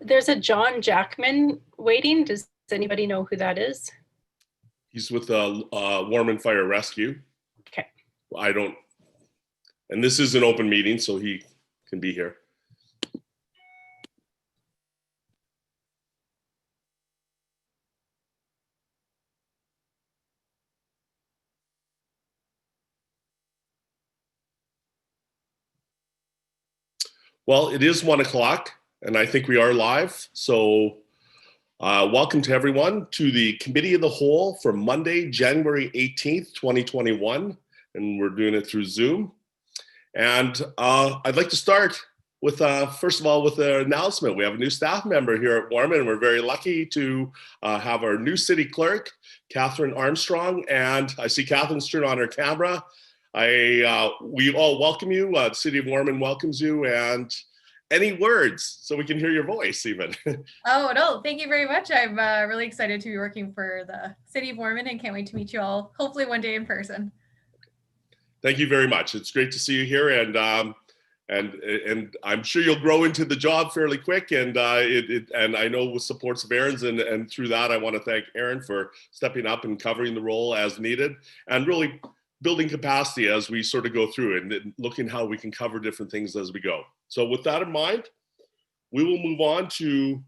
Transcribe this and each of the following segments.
There's a John Jackman waiting. Does anybody know who that is? He's with Warman Fire Rescue. Okay. I don't, and this is an open meeting, so he can be here. Well, it is 1 o'clock, and I think we are live. So welcome to everyone to the Committee of the Whole for Monday, January 18th, 2021. And we're doing it through Zoom. And I'd like to start with, first of all, with an announcement. We have a new staff member here at Warman, and we're very lucky to have our new city clerk, Catherine Armstrong. And I see Catherine's turned on her camera. We all welcome you. The City of Warman welcomes you, and any words so we can hear your voice even. Oh, no, thank you very much. I'm really excited to be working for the City of Warman and can't wait to meet you all, hopefully one day in person. Thank you very much. It's great to see you here, and I'm sure you'll grow into the job fairly quick. And and I know with supports of Aaron's, and through that, I want to thank Aaron for stepping up and covering the role as needed, and really building capacity as we sort of go through and looking how we can cover different things as we go. So with that in mind, we will move on to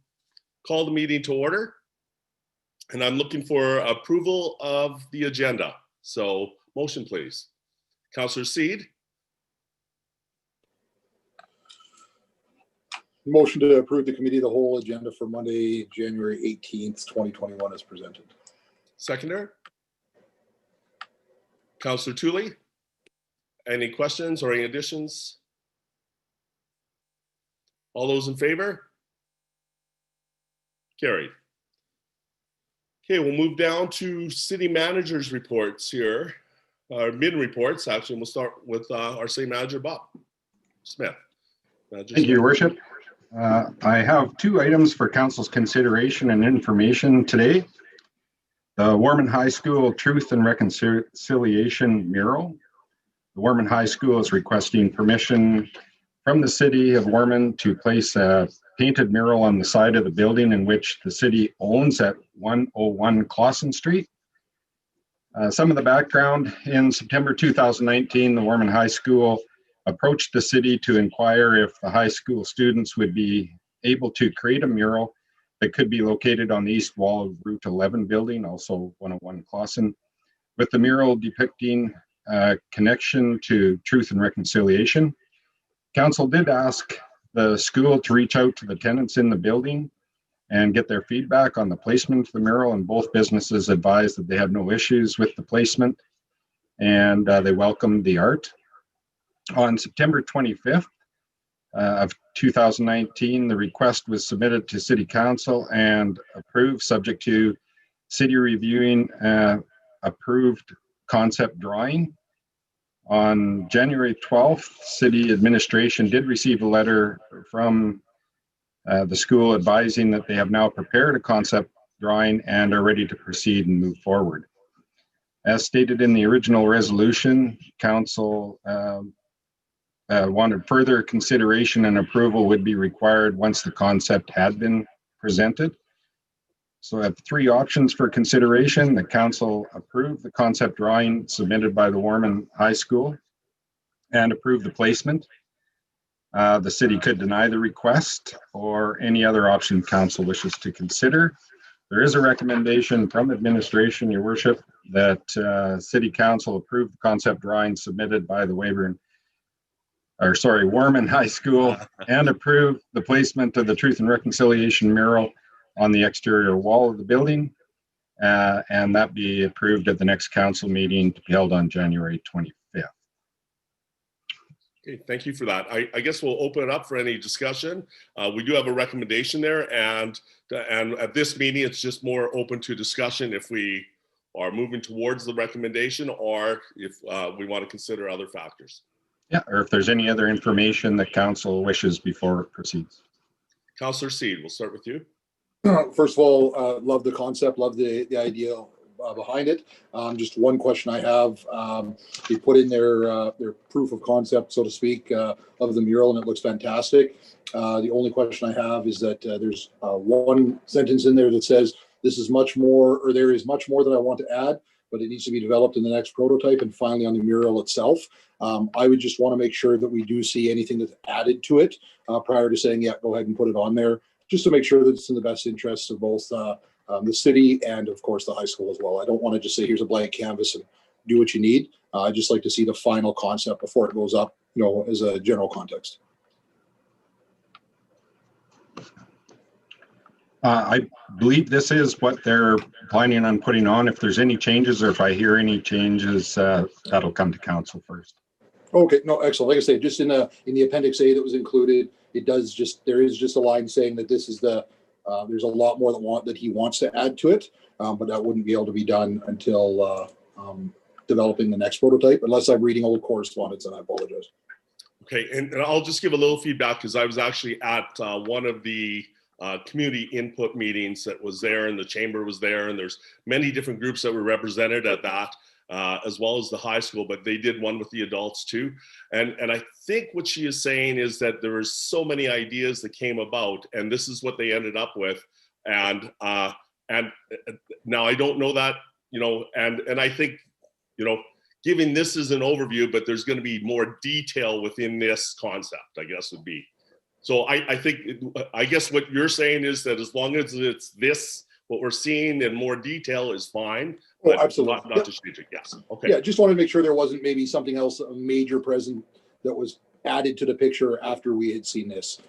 call the meeting to order. And I'm looking for approval of the agenda. So motion, please. Councillor Seed. Motion to approve the Committee of the Whole agenda for Monday, January 18th, 2021 as presented. Seconder. Councillor Tooley, any questions or any additions? All those in favor? Carried. Okay, we'll move down to city managers' reports here, mid reports. Actually, we'll start with our city manager, Bob Smith. Thank you, Your Worship. I have two items for council's consideration and information today. The Warman High School Truth and Reconciliation mural. The Warman High School is requesting permission from the City of Warman to place a painted mural on the side of the building in which the city owns at 101 Clausen Street. Some of the background: in September 2019, the Warman High School approached the city to inquire if the high school students would be able to create a mural that could be located on the east wall of Route 11 building, also 101 Clausen, with the mural depicting a connection to truth and reconciliation. Council did ask the school to reach out to the tenants in the building and get their feedback on the placement of the mural, and both businesses advised that they had no issues with the placement, and they welcomed the art. On September 25th, of 2019, the request was submitted to City Council and approved, subject to City reviewing approved concept drawing. On January 12th, City administration did receive a letter from the school advising that they have now prepared a concept drawing and are ready to proceed and move forward. As stated in the original resolution, Council wanted further consideration and approval would be required once the concept had been presented. So I have three options for consideration. The council approved the concept drawing submitted by the Warman High School and approved the placement. The city could deny the request, or any other option council wishes to consider. There is a recommendation from administration, Your Worship, that City Council approve the concept drawing submitted by the Warman High School and approve the placement of the Truth and Reconciliation mural on the exterior wall of the building, and that be approved at the next council meeting to be held on January 25th. Okay, thank you for that. I guess we'll open it up for any discussion. We do have a recommendation there, and at this meeting, it's just more open to discussion if we are moving towards the recommendation, or if we want to consider other factors. Yeah, or if there's any other information that council wishes before it proceeds. Councillor Seed, we'll start with you. First of all, love the concept, love the idea behind it. Just one question I have, they put in their proof of concept, so to speak, of the mural, and it looks fantastic. The only question I have is that there's one sentence in there that says, this is much more, or there is much more that I want to add, but it needs to be developed in the next prototype and finally on the mural itself. I would just want to make sure that we do see anything that's added to it prior to saying, yeah, go ahead and put it on there, just to make sure that it's in the best interests of both the city and of course the high school as well. I don't want to just say, here's a blank canvas and do what you need. I just like to see the final concept before it goes up, as a general context. I believe this is what they're planning on putting on. If there's any changes or if I hear any changes, that'll come to council first. Okay, no, excellent. Like I say, just in the appendix A that was included, there is just a line saying that this is there's a lot more that he wants to add to it, but that wouldn't be able to be done until developing the next prototype, unless I'm reading old correspondence, and I apologize. Okay, and I'll just give a little feedback because I was actually at one of the community input meetings that was there, and the chamber was there, and there's many different groups that were represented at that, as well as the high school, but they did one with the adults too. And I think what she is saying is that there were so many ideas that came about, and this is what they ended up with. And now I don't know that, and I think, giving this as an overview, but there's going to be more detail within this concept, I guess would be. So I guess what you're saying is that as long as it's this, what we're seeing in more detail is fine. Oh, absolutely. Not to change it. Yes. Okay. Yeah, just wanted to make sure there wasn't maybe something else, a major present that was added to the picture after we had seen this.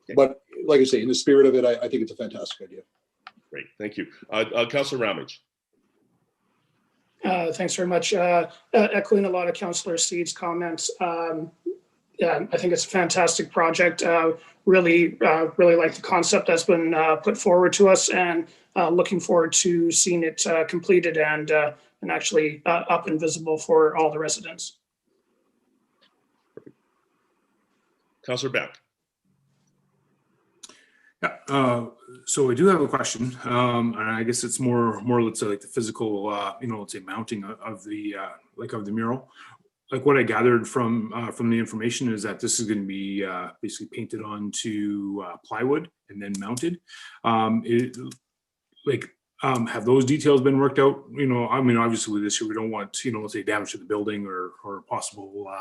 Okay. But like I say, in the spirit of it, I think it's a fantastic idea. Great. Thank you. Councillor Ramage. Thanks very much. Echoing a lot of Councillor Seed's comments. Yeah, I think it's a fantastic project. Really like the concept that's been put forward to us, and looking forward to seeing it completed and actually up and visible for all the residents. Councillor Beck. Yeah, so I do have a question, and I guess it's more let's say like the physical, let's say mounting of the of the mural. Like what I gathered from the information is that this is going to be basically painted onto plywood and then mounted. Have those details been worked out? I mean, obviously with this year, we don't want, let's say damage to the building or possible,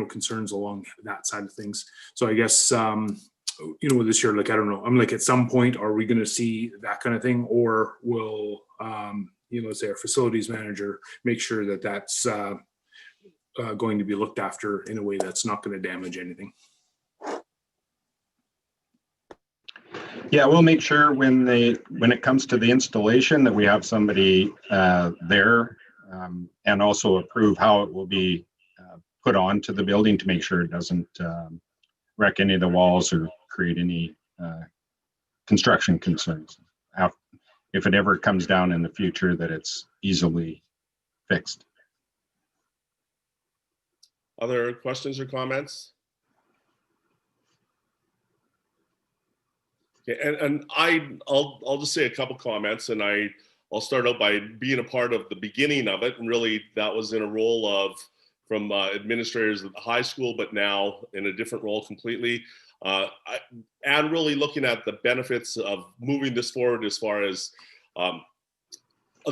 concerns along that side of things. So I guess, with this year, I don't know, I'm at some point, are we going to see that kind of thing, or will, let's say our facilities manager make sure that that's going to be looked after in a way that's not going to damage anything? Yeah, we'll make sure when it comes to the installation that we have somebody there, and also approve how it will be put onto the building to make sure it doesn't wreck any of the walls or create any construction concerns. If it ever comes down in the future, that it's easily fixed. Other questions or comments? Okay, and I'll just say a couple comments, and I'll start out by being a part of the beginning of it, and really that was in a role from administrators at the high school, but now in a different role completely, and really looking at the benefits of moving this forward as far as a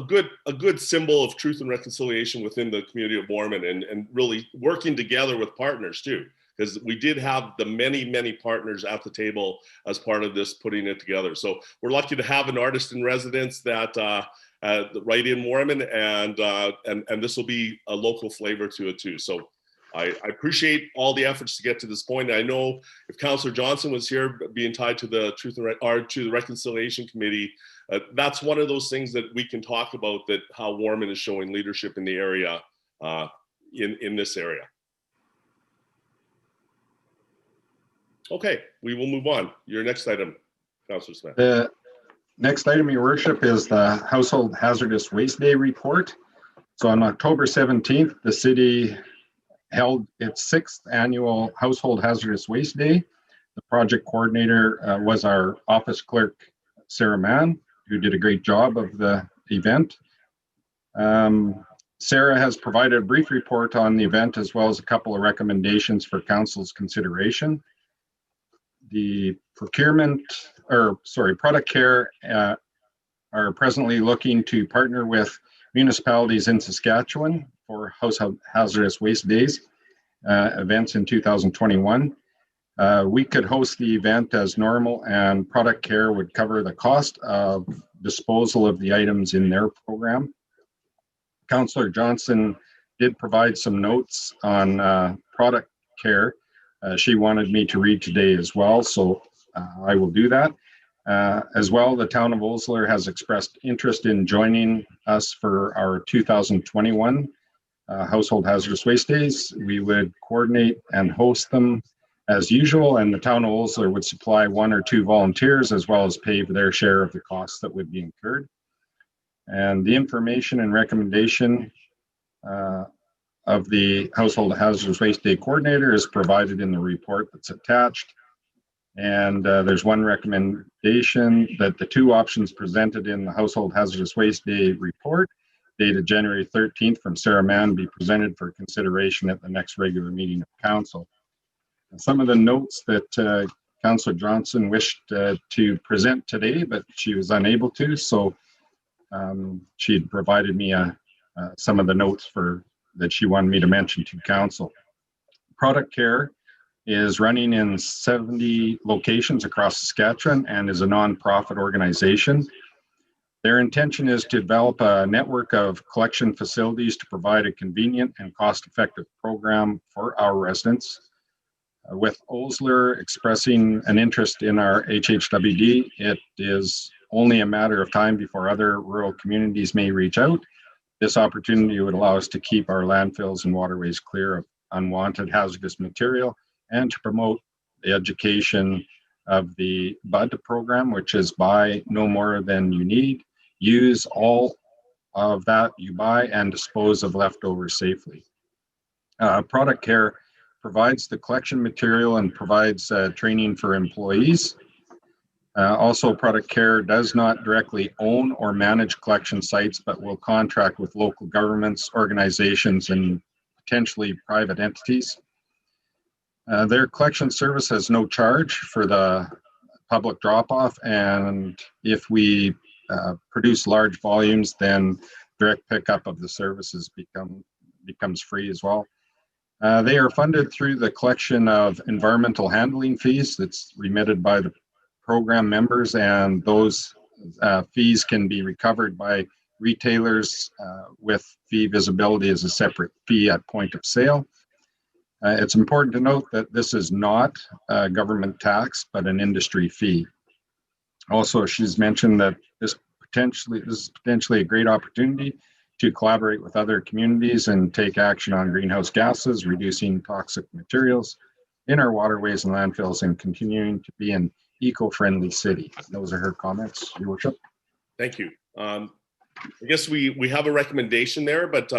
good symbol of truth and reconciliation within the community of Warman, and really working together with partners too, because we did have the many partners at the table as part of this, putting it together. So we're lucky to have an artist in residence that right in Warman, and this will be a local flavor to it too. So I appreciate all the efforts to get to this point. I know if Councillor Johnson was here, being tied to the to the Reconciliation Committee, that's one of those things that we can talk about, that how Warman is showing leadership in the area, in this area. Okay, we will move on. Your next item, Councillor Smith. The next item, Your Worship, is the Household Hazardous Waste Day report. So on October 17th, the city held its 6th annual Household Hazardous Waste Day. The project coordinator was our office clerk, Sarah Mann, who did a great job of the event. Sarah has provided a brief report on the event as well as a couple of recommendations for council's consideration. The Product Care are presently looking to partner with municipalities in Saskatchewan for Household Hazardous Waste Days events in 2021. We could host the event as normal, and Product Care would cover the cost of disposal of the items in their program. Councillor Johnson did provide some notes on Product Care. She wanted me to read today as well, so I will do that. As well, the town of Osler has expressed interest in joining us for our 2021 Household Hazardous Waste Days. We would coordinate and host them as usual, and the town of Osler would supply 1 or 2 volunteers as well as pay for their share of the costs that would be incurred. And the information and recommendation of the Household Hazardous Waste Day coordinator is provided in the report that's attached. And there's one recommendation that the 2 options presented in the Household Hazardous Waste Day report dated January 13th from Sarah Mann be presented for consideration at the next regular meeting of council. And some of the notes that Councillor Johnson wished to present today, but she was unable to, so she had provided me some of the notes that she wanted me to mention to council. Product Care is running in 70 locations across Saskatchewan and is a non-profit organization. Their intention is to develop a network of collection facilities to provide a convenient and cost-effective program for our residents. With Osler expressing an interest in our HHWD, it is only a matter of time before other rural communities may reach out. This opportunity would allow us to keep our landfills and waterways clear of unwanted hazardous material and to promote the education of the BUD program, which is buy no more than you need, use all of that you buy, and dispose of leftovers safely. Product Care provides the collection material and provides training for employees. Also, Product Care does not directly own or manage collection sites, but will contract with local governments, organizations, and potentially private entities. Their collection service has no charge for the public drop-off, and if we produce large volumes, then direct pickup of the services becomes free as well. They are funded through the collection of environmental handling fees that's remitted by the program members, and those fees can be recovered by retailers with fee visibility as a separate fee at point of sale. It's important to note that this is not a government tax, but an industry fee. Also, she's mentioned that this is potentially a great opportunity to collaborate with other communities and take action on greenhouse gases, reducing toxic materials in our waterways and landfills, and continuing to be an eco-friendly city. Those are her comments, Your Worship. Thank you. I guess we have a recommendation there, but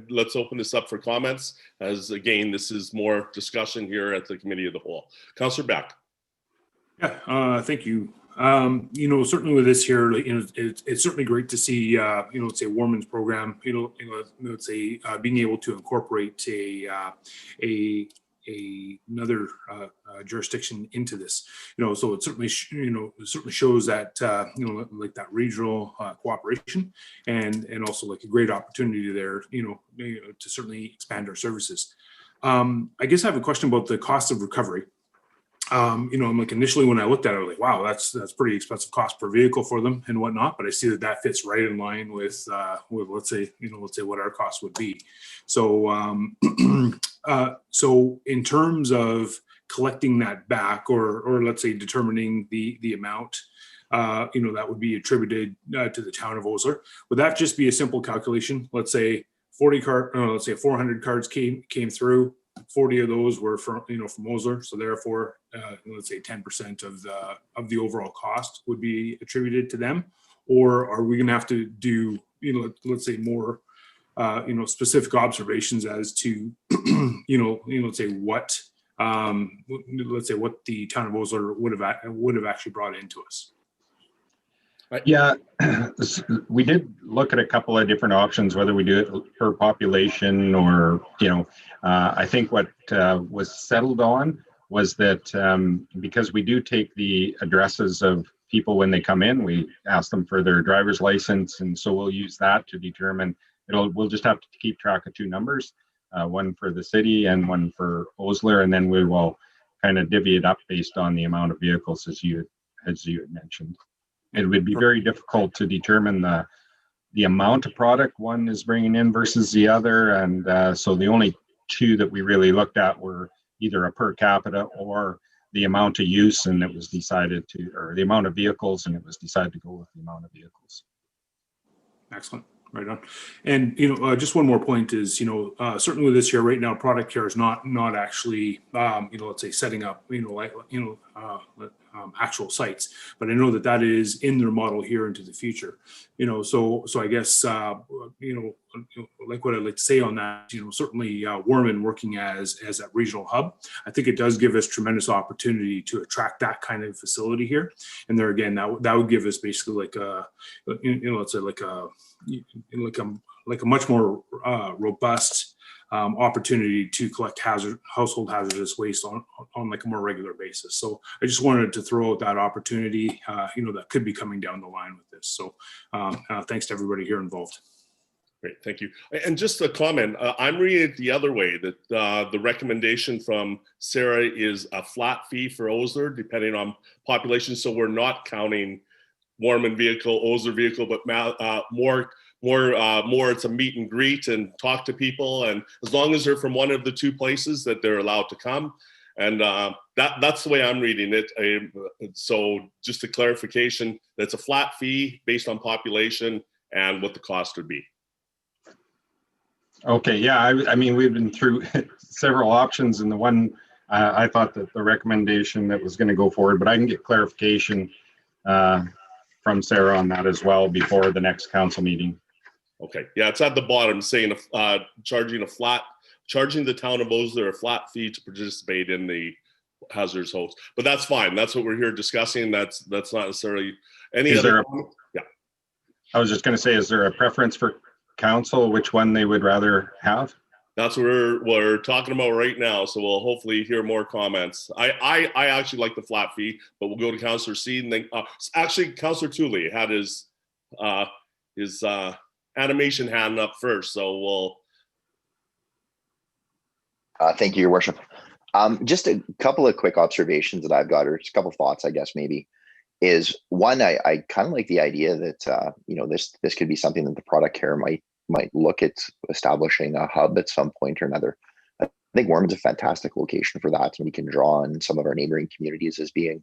let's open this up for comments, as again, this is more discussion here at the Committee of the Whole. Councillor Beck. Yeah, thank you. Certainly with this here, it's certainly great to see, let's say Warman's program, let's say being able to incorporate another jurisdiction into this, so it certainly, it certainly shows that, like that regional cooperation and also like a great opportunity there, to certainly expand our services. I guess I have a question about the cost of recovery. I'm like, initially when I looked at it, I was like, wow, that's pretty expensive cost per vehicle for them and whatnot. But I see that fits right in line with let's say what our cost would be. So, so in terms of collecting that back, or let's say determining the amount, that would be attributed to the town of Osler. Would that just be a simple calculation? Let's say 400 cards came through. 40 of those were from Osler, so therefore, let's say 10% of the overall cost would be attributed to them, or are we going to have to do let's say more specific observations as to let's say what the town of Osler would have actually brought into us? Yeah, we did look at a couple of different options, whether we do it per population or, I think what was settled on was that because we do take the addresses of people when they come in, we ask them for their driver's license. And so we'll use that to determine, we'll just have to keep track of two numbers, one for the city and one for Osler. And then we will kind of divvy it up based on the amount of vehicles as you had mentioned. It would be very difficult to determine the amount of product one is bringing in versus the other. And so the only two that we really looked at were either a per capita or the amount of use, and it was decided to, or the amount of vehicles, and it was decided to go with the amount of vehicles. Excellent. Right on. And, just one more point is, certainly with this year right now, product care is not actually, let's say setting up, actual sites, but I know that is in their model here into the future, so I guess, like what I'd like to say on that, certainly Warman working as that regional hub, I think it does give us tremendous opportunity to attract that kind of facility here. And there again, that would give us basically like a, let's say like a much more robust opportunity to collect household hazardous waste on like a more regular basis. So I just wanted to throw out that opportunity, that could be coming down the line with this. So thanks to everybody here involved. Great, thank you. And just a comment, I'm reading it the other way, that the recommendation from Sarah is a flat fee for Osler, depending on population. So we're not counting Warman vehicle, Osler vehicle, but more it's a meet and greet and talk to people, and as long as they're from one of the two places that they're allowed to come. And that's the way I'm reading it. So just a clarification, that's a flat fee based on population and what the cost would be. Okay, yeah, I mean, we've been through several options, and the one I thought that the recommendation that was going to go forward, but I can get clarification from Sarah on that as well before the next council meeting. Okay, yeah, it's at the bottom saying charging the town of Osler a flat fee to participate in the hazardous host. But that's fine. That's what we're here discussing. That's not necessarily any other. Yeah. I was just going to say, is there a preference for council, which one they would rather have? That's what we're talking about right now. So we'll hopefully hear more comments. I actually like the flat fee, but we'll go to Councillor Seed and then actually Councillor Tooley had his animation hand up first. So we'll. Thank you, Your Worship. Just a couple of quick observations that I've got, or just a couple of thoughts, I guess, maybe, is one, I kind of like the idea that, this could be something that the product care might look at establishing a hub at some point or another. I think Warman's a fantastic location for that. And we can draw on some of our neighboring communities as being,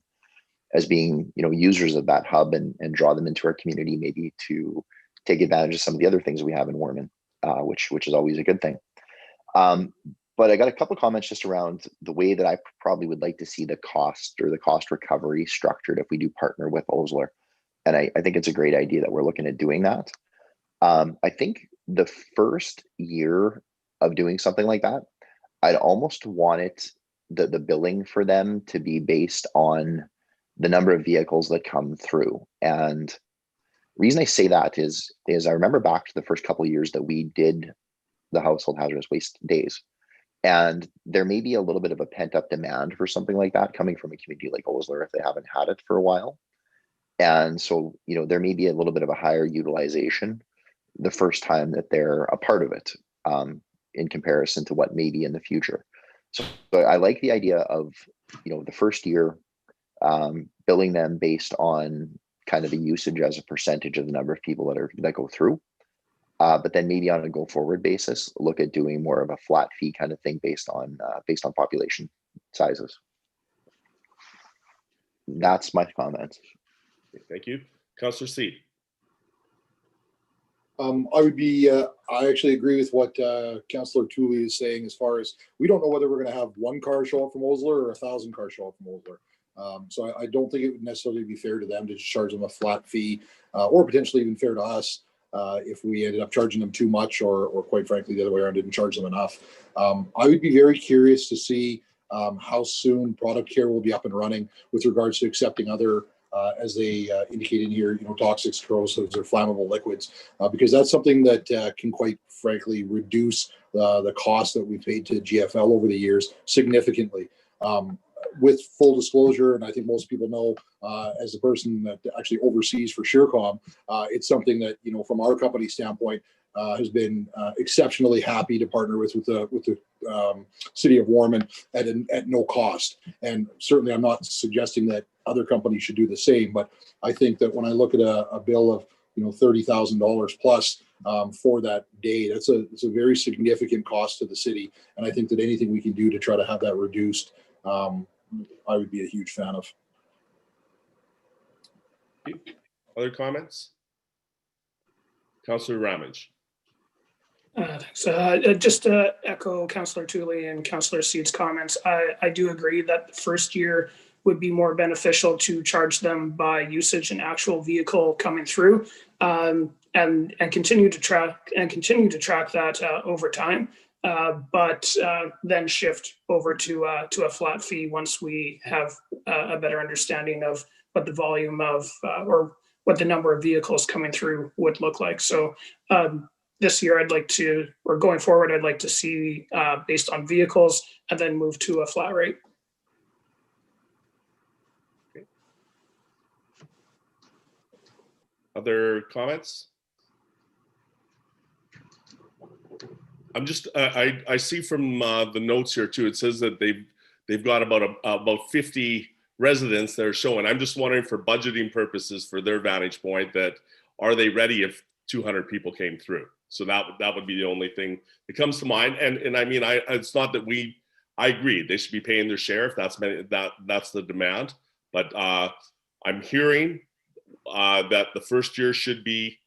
users of that hub and draw them into our community, maybe to take advantage of some of the other things we have in Warman, which is always a good thing. But I got a couple of comments just around the way that I probably would like to see the cost or the cost recovery structured if we do partner with Osler. And I think it's a great idea that we're looking at doing that. I think the first year of doing something like that, I'd almost want it, the billing for them to be based on the number of vehicles that come through. And the reason I say that is I remember back to the first couple of years that we did the household hazardous waste days. And there may be a little bit of a pent up demand for something like that coming from a community like Osler if they haven't had it for a while. And so, there may be a little bit of a higher utilization the first time that they're a part of it, in comparison to what may be in the future. So I like the idea of, the first year, billing them based on kind of the usage as a percentage of the number of people that go through. But then maybe on a go forward basis, look at doing more of a flat fee kind of thing based on population sizes. That's my comments. Thank you. Councillor C. I actually agree with what Councillor Tooley is saying, as far as we don't know whether we're going to have one car show up from Osler or 1,000 cars show up from Osler. So I don't think it would necessarily be fair to them to just charge them a flat fee, or potentially even fair to us if we ended up charging them too much, or quite frankly, the other way around, didn't charge them enough. I would be very curious to see how soon product care will be up and running with regards to accepting other as they indicate in here, toxic, corrosives, or flammable liquids, because that's something that can quite frankly reduce the cost that we paid to GFL over the years significantly. With full disclosure, and I think most people know, as the person that actually oversees for SureCom, it's something that, from our company standpoint, has been exceptionally happy to partner with the city of Warman at no cost. And certainly I'm not suggesting that other companies should do the same, but I think that when I look at a bill of $30,000 plus for that day, it's a very significant cost to the city. And I think that anything we can do to try to have that reduced, I would be a huge fan of. Other comments? Councillor Ramage. Thanks. Just to echo Councillor Tooley and Councillor Seed's comments, I do agree that the first year would be more beneficial to charge them by usage and actual vehicle coming through, and continue to track that over time. But then shift over to a flat fee once we have a better understanding of what the volume of or what the number of vehicles coming through would look like. So this year, going forward, I'd like to see based on vehicles and then move to a flat rate. Okay. Other comments? I'm just, I see from the notes here too, it says that they've got about 50 residents that are showing. I'm just wondering, for budgeting purposes, for their vantage point, that are they ready if 200 people came through? So that would be the only thing that comes to mind. And I mean, it's not that I agree they should be paying their share if that's the demand. But I'm hearing that the first year should be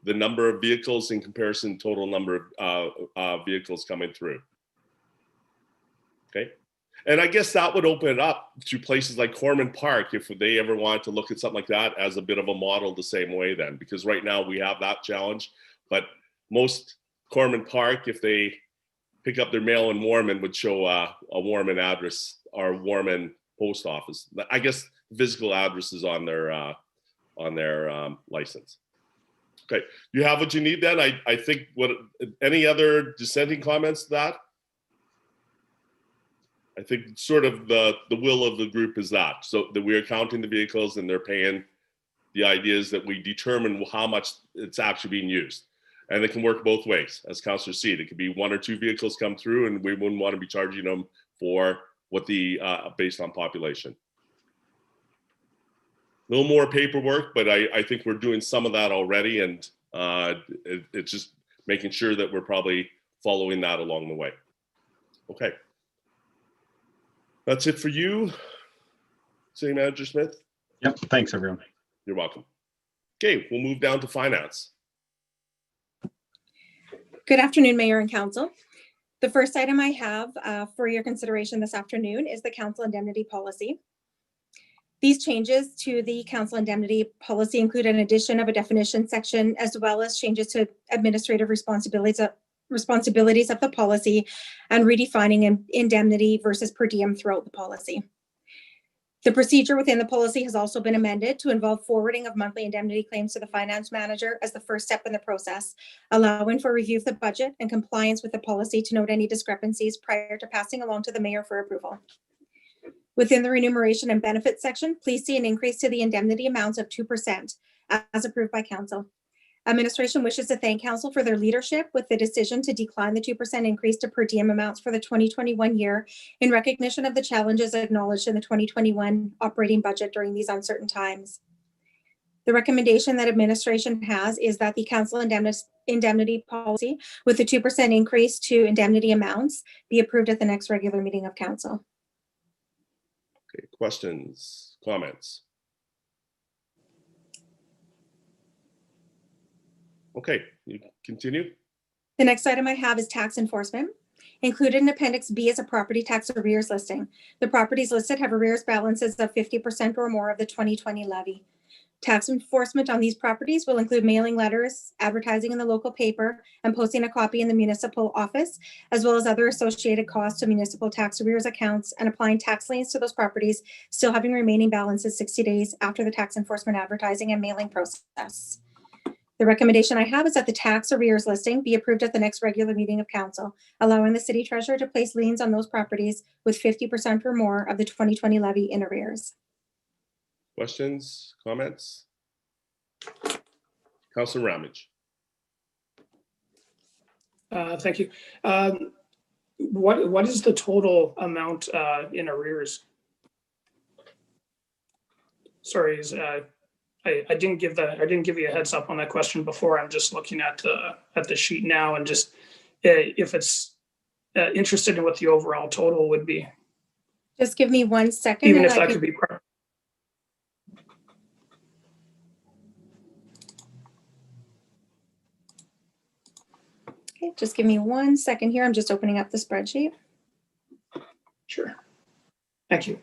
the number of vehicles in comparison to total number of vehicles coming through. Okay. And I guess that would open it up to places like Warman Park if they ever wanted to look at something like that as a bit of a model the same way then, because right now we have that challenge. But most Warman Park, if they pick up their mail in Warman, would show a Warman address or Warman post office. I guess the physical address is on their license. Okay, you have what you need then? I think, any other dissenting comments to that? I think sort of the will of the group is that, so that we are counting the vehicles and they're paying. The idea is that we determine how much it's actually being used. And it can work both ways, as Councillor Seed. It could be 1 or 2 vehicles come through and we wouldn't want to be charging them for what based on population. A little more paperwork, but I think we're doing some of that already, and it's just making sure that we're probably following that along the way. Okay. That's it for you, City Manager Smith. Yep, thanks everyone. You're welcome. Okay, we'll move down to finance. Good afternoon, Mayor and Council. The first item I have for your consideration this afternoon is the Council Indemnity Policy. These changes to the Council Indemnity Policy include an addition of a definition section, as well as changes to administrative responsibilities of the policy and redefining indemnity versus per diem throughout the policy. The procedure within the policy has also been amended to involve forwarding of monthly indemnity claims to the finance manager as the first step in the process, allowing for review of the budget and compliance with the policy to note any discrepancies prior to passing along to the mayor for approval. Within the remuneration and benefits section, please see an increase to the indemnity amounts of 2% as approved by council. Administration wishes to thank council for their leadership with the decision to decline the 2% increase to per diem amounts for the 2021 year in recognition of the challenges acknowledged in the 2021 operating budget during these uncertain times. The recommendation that administration has is that the council indemnity policy with the 2% increase to indemnity amounts be approved at the next regular meeting of council. Okay, questions, comments? Okay, you continue. The next item I have is tax enforcement. Included in Appendix B is a property tax arrears listing. The properties listed have arrears balances of 50% or more of the 2020 levy. Tax enforcement on these properties will include mailing letters, advertising in the local paper, and posting a copy in the municipal office, as well as other associated costs to municipal tax arrears accounts and applying tax liens to those properties, still having remaining balances 60 days after the tax enforcement advertising and mailing process. The recommendation I have is that the tax arrears listing be approved at the next regular meeting of council, allowing the city treasurer to place liens on those properties with 50% or more of the 2020 levy in arrears. Questions, comments? Councillor Ramage. Thank you. What is the total amount in arrears? Sorry, I didn't give you a heads up on that question before. I'm just looking at the sheet now, and just if it's interested in what the overall total would be. Just give me 1 second. Even if that could be. Okay, just give me 1 second here. I'm just opening up the spreadsheet. Sure. Thank you.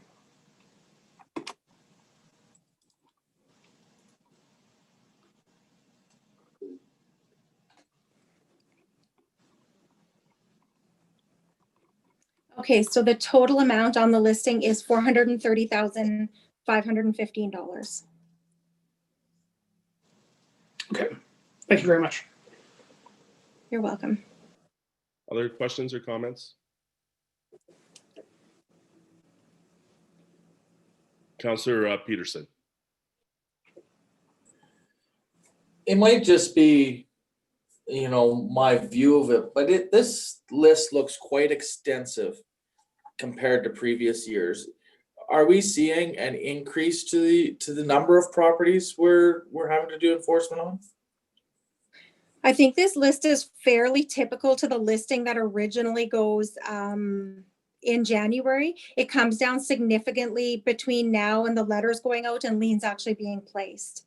Okay, so the total amount on the listing is $430,515. Okay, thank you very much. You're welcome. Other questions or comments? Councillor Peterson. It might just be, you know, my view of it, but this list looks quite extensive compared to previous years. Are we seeing an increase to the number of properties we're having to do enforcement on? I think this list is fairly typical to the listing that originally goes in January. It comes down significantly between now and the letters going out and liens actually being placed.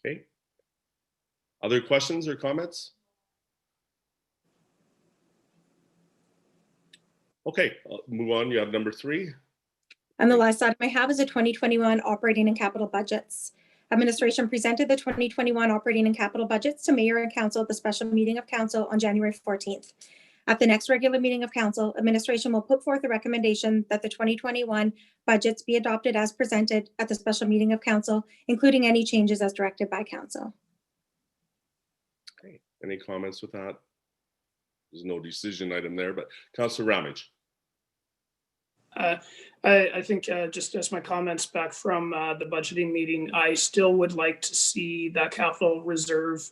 Okay. Other questions or comments? Okay, I'll move on. You have number 3. And the last item I have is a 2021 operating and capital budgets. Administration presented the 2021 operating and capital budgets to Mayor and Council at the special meeting of Council on January 14th. At the next regular meeting of Council, administration will put forth a recommendation that the 2021 budgets be adopted as presented at the special meeting of Council, including any changes as directed by Council. Okay, any comments with that? There's no decision item there, but Councillor Ramage. I think just as my comments back from the budgeting meeting, I still would like to see that capital reserve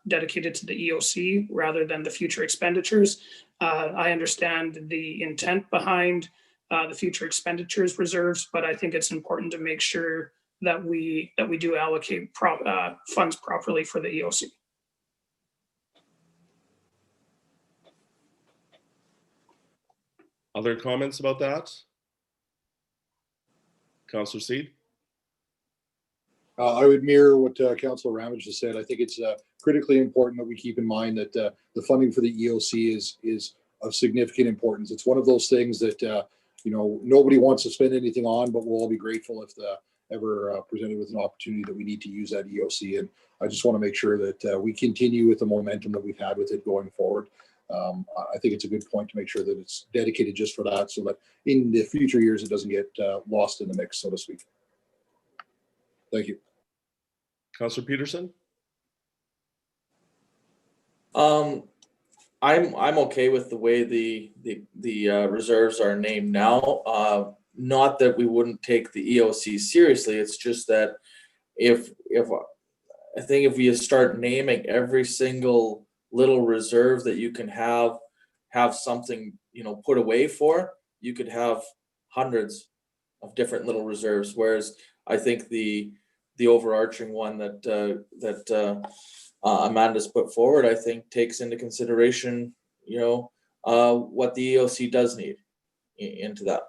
dedicated to the EOC rather than the future expenditures. I understand the intent behind the future expenditures reserves, but I think it's important to make sure that we do allocate funds properly for the EOC. Other comments about that? Councillor Seed? I would mirror what Councillor Ramage has said. I think it's critically important that we keep in mind that the funding for the EOC is of significant importance. It's one of those things that you know, nobody wants to spend anything on, but we'll all be grateful if ever presented with an opportunity that we need to use that EOC. And I just want to make sure that we continue with the momentum that we've had with it going forward. I think it's a good point to make sure that it's dedicated just for that, so that in the future years it doesn't get lost in the mix, so to speak. Thank you. Councillor Peterson? I'm okay with the way the reserves are named now. Not that we wouldn't take the EOC seriously. It's just that if I think if we start naming every single little reserve that you can have something, you know, put away for, you could have hundreds of different little reserves. Whereas I think the overarching one that Amanda's put forward, I think takes into consideration, you know, what the EOC does need into that.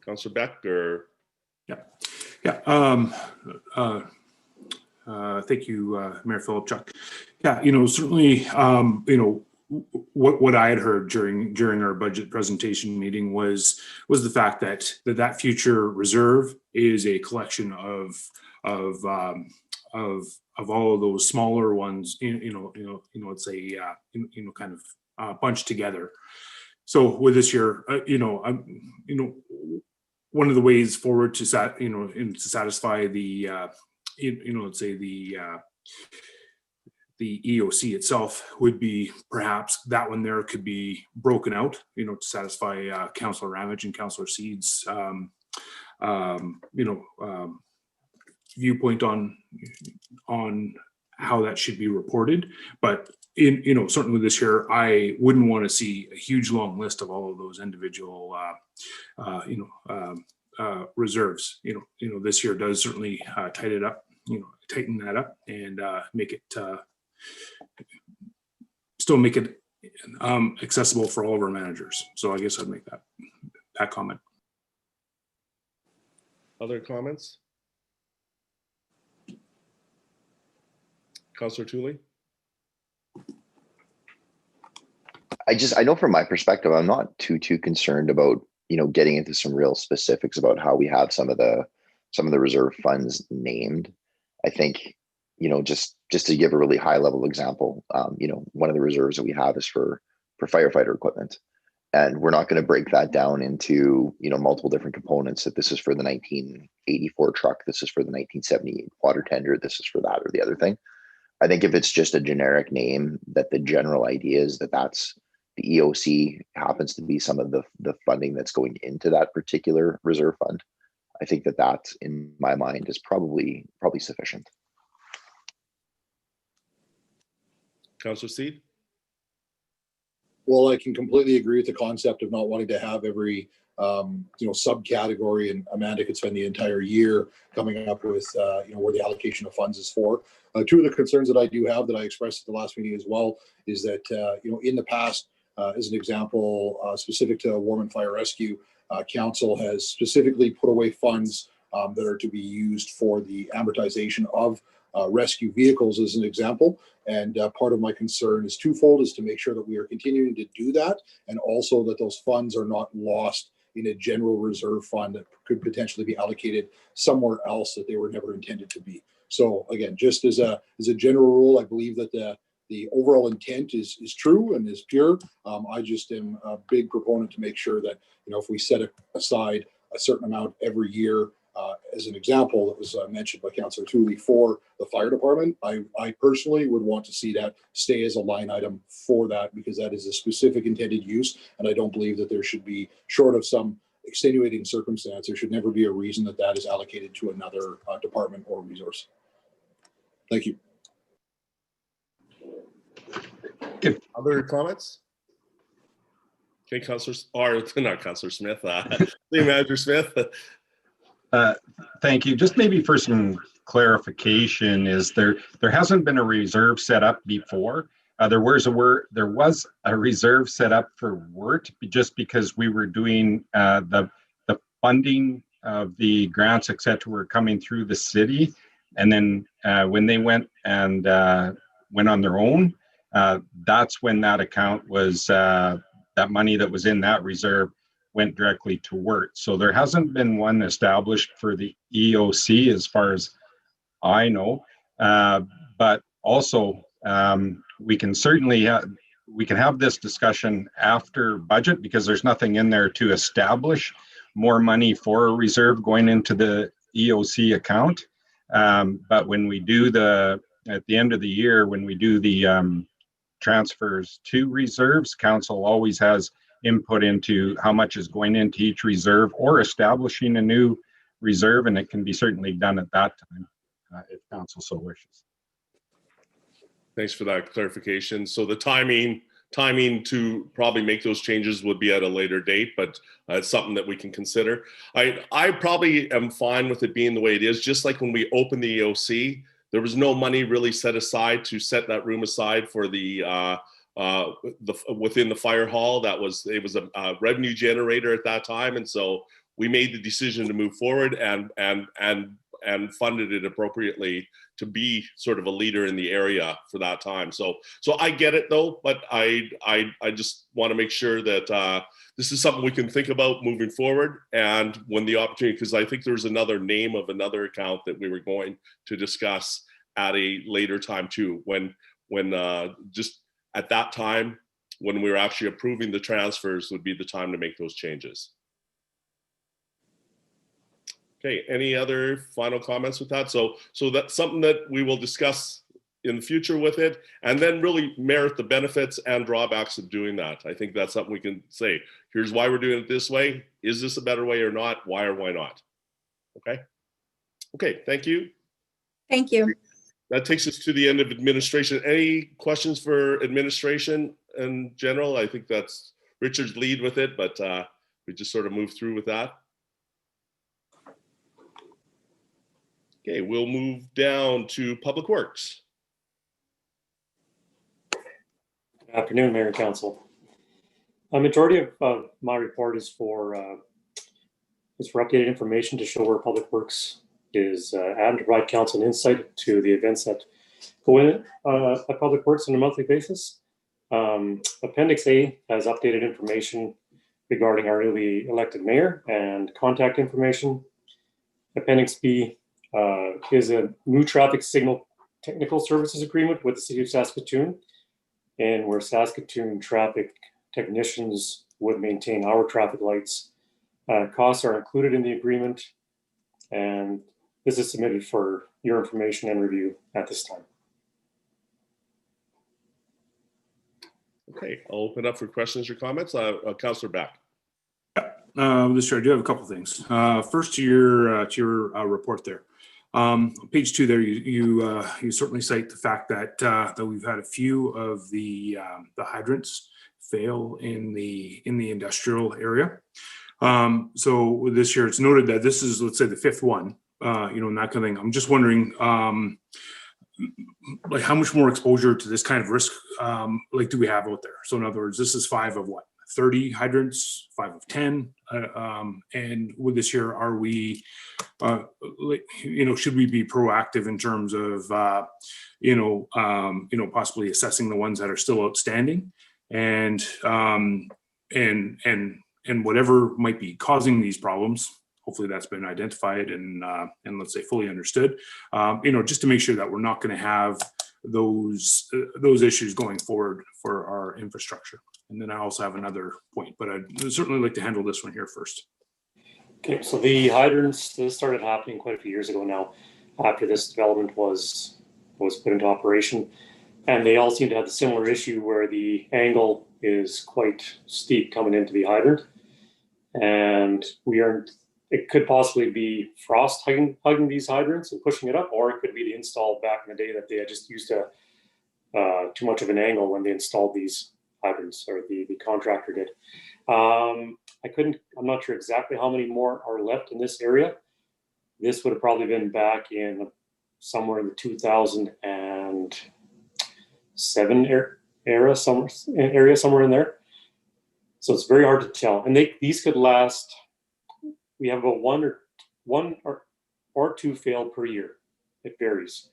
Councillor Beck or? Thank you, Mayor Philip Chuck. Yeah, you know, certainly, you know, what I had heard during our budget presentation meeting was the fact that future reserve is a collection of all of those smaller ones. It's a kind of bunched together. So with this year, one of the ways forward to satisfy the let's say the EOC itself would be perhaps that one there could be broken out, to satisfy Councillor Ramage and Councillor Seed's viewpoint on how that should be reported. But certainly this year, I wouldn't want to see a huge long list of all of those individual reserves. This year does certainly tighten that up and make it still make it accessible for all of our managers. So I guess I'd make that comment. Other comments? Councillor Tooley? I know from my perspective, I'm not too concerned about, getting into some real specifics about how we have some of the reserve funds named. I think, just to give a really high level example, one of the reserves that we have is for firefighter equipment. And we're not going to break that down into, multiple different components, that this is for the 1984 truck, this is for the 1978 water tender, this is for that or the other thing. I think if it's just a generic name, that the general idea is that that's the EOC happens to be some of the funding that's going into that particular reserve fund. I think that in my mind is probably sufficient. Councillor Seed? Well, I can completely agree with the concept of not wanting to have every subcategory, and Amanda could spend the entire year coming up with where the allocation of funds is for. Two of the concerns that I do have that I expressed at the last meeting as well is that in the past, as an example, specific to Warman Fire Rescue, Council has specifically put away funds that are to be used for the amortization of rescue vehicles, as an example. And part of my concern is twofold: is to make sure that we are continuing to do that, and also that those funds are not lost in a general reserve fund that could potentially be allocated somewhere else that they were never intended to be. So again, just as a general rule, I believe that the overall intent is true and is pure. I just am a big proponent to make sure that, if we set aside a certain amount every year, as an example that was mentioned by Councillor Tooley for the fire department, I personally would want to see that stay as a line item for that, because that is a specific intended use. And I don't believe that there should be, short of some extenuating circumstance, there should never be a reason that is allocated to another department or resource. Thank you. Other comments? Okay, not Councillor Smith, City Manager Smith. Thank you. Just maybe for some clarification, is there hasn't been a reserve set up before. There was a reserve set up for WIRT, just because we were doing the funding of the grants, etc., were coming through the city, and then when they went on their own, that's when that account was that money that was in that reserve went directly to WIRT. So there hasn't been one established for the EOC as far as I know, but also we can certainly have this discussion after budget, because there's nothing in there to establish more money for a reserve going into the EOC account. But when we do at the end of the year, when we do the transfers to reserves, council always has input into how much is going into each reserve or establishing a new reserve, and it can be certainly done at that time if council so wishes. Thanks for that clarification. So the timing to probably make those changes would be at a later date, but it's something that we can consider. I probably am fine with it being the way it is. Just like when we opened the EOC, there was no money really set aside to set that room aside for the within the fire hall. It was a revenue generator at that time, and so we made the decision to move forward and funded it appropriately to be sort of a leader in the area for that time. So I get it though, but I just want to make sure that this is something we can think about moving forward. And when the opportunity, because I think there's another name of another account that we were going to discuss at a later time too, when just at that time, when we were actually approving the transfers, would be the time to make those changes. Okay, any other final comments with that? So that's something that we will discuss in the future with it, and then really merit the benefits and drawbacks of doing that. I think that's something we can say, here's why we're doing it this way. Is this a better way or not? Why or why not? Okay. Okay, thank you. Thank you. That takes us to the end of administration. Any questions for administration in general? I think that's Richard's lead with it, but we just sort of move through with that. Okay, we'll move down to Public Works. Good afternoon, Mayor and Council. A majority of my report is for updated information to show where Public Works is at, to provide council insight to the events that go in at Public Works on a monthly basis. Appendix A has updated information regarding our newly elected mayor and contact information. Appendix B is a new traffic signal technical services agreement with the City of Saskatoon, and where Saskatoon traffic technicians would maintain our traffic lights. Costs are included in the agreement, and this is submitted for your information and review at this time. Okay, I'll open up for questions or comments. Councillor Beck. This year I do have a couple things. First, to your report there. Page 2 there, you certainly cite the fact that we've had a few of the hydrants fail in the industrial area. So this year it's noted that this is, let's say, the 5th one, and that kind of thing. I'm just wondering, like, how much more exposure to this kind of risk, like, do we have out there? So in other words, this is 5 of what? 30 hydrants, 5 of 10, and with this year, are we, should we be proactive in terms of, possibly assessing the ones that are still outstanding, and whatever might be causing these problems, hopefully that's been identified and let's say fully understood, just to make sure that we're not going to have those issues going forward for our infrastructure. And then I also have another point, but I'd certainly like to handle this one here first. Okay, so the hydrants, this started happening quite a few years ago now, after this development was put into operation. And they all seem to have the similar issue where the angle is quite steep coming into the hydrant. And it could possibly be frost hugging these hydrants and pushing it up, or it could be the install back in the day that they had just used too much of an angle when they installed these hydrants, or the contractor did. I'm not sure exactly how many more are left in this area. This would have probably been back in somewhere in the 2007 area, somewhere in there. So it's very hard to tell. And these could last. We have about one or two failed per year. It varies.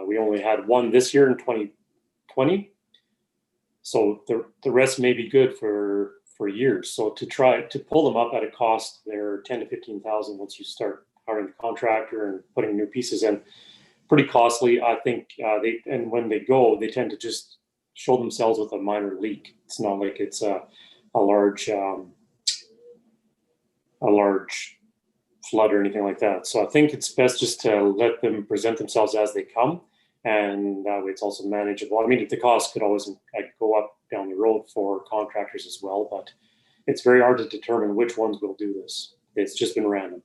We only had one this year in 2020. So the rest may be good for years. So to try to pull them up at a cost, they're 10 to 15,000 once you start hiring the contractor and putting new pieces in. Pretty costly. I think when they go, they tend to just show themselves with a minor leak. It's not like it's a large flood or anything like that. So I think it's best just to let them present themselves as they come, and that way it's also manageable. I mean, the cost could always go up down the road for contractors as well, but it's very hard to determine which ones will do this. It's just been random.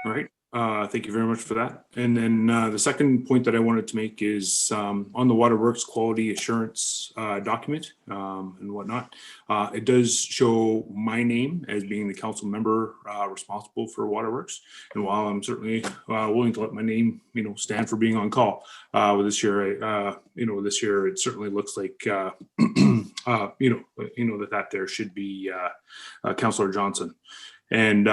All right. Thank you very much for that. And then the second point that I wanted to make is on the Waterworks quality assurance document and whatnot. It does show my name as being the council member responsible for Waterworks. And while I'm certainly willing to let my name, stand for being on call, with this year, it certainly looks like, that there should be Councillor Johnson. And,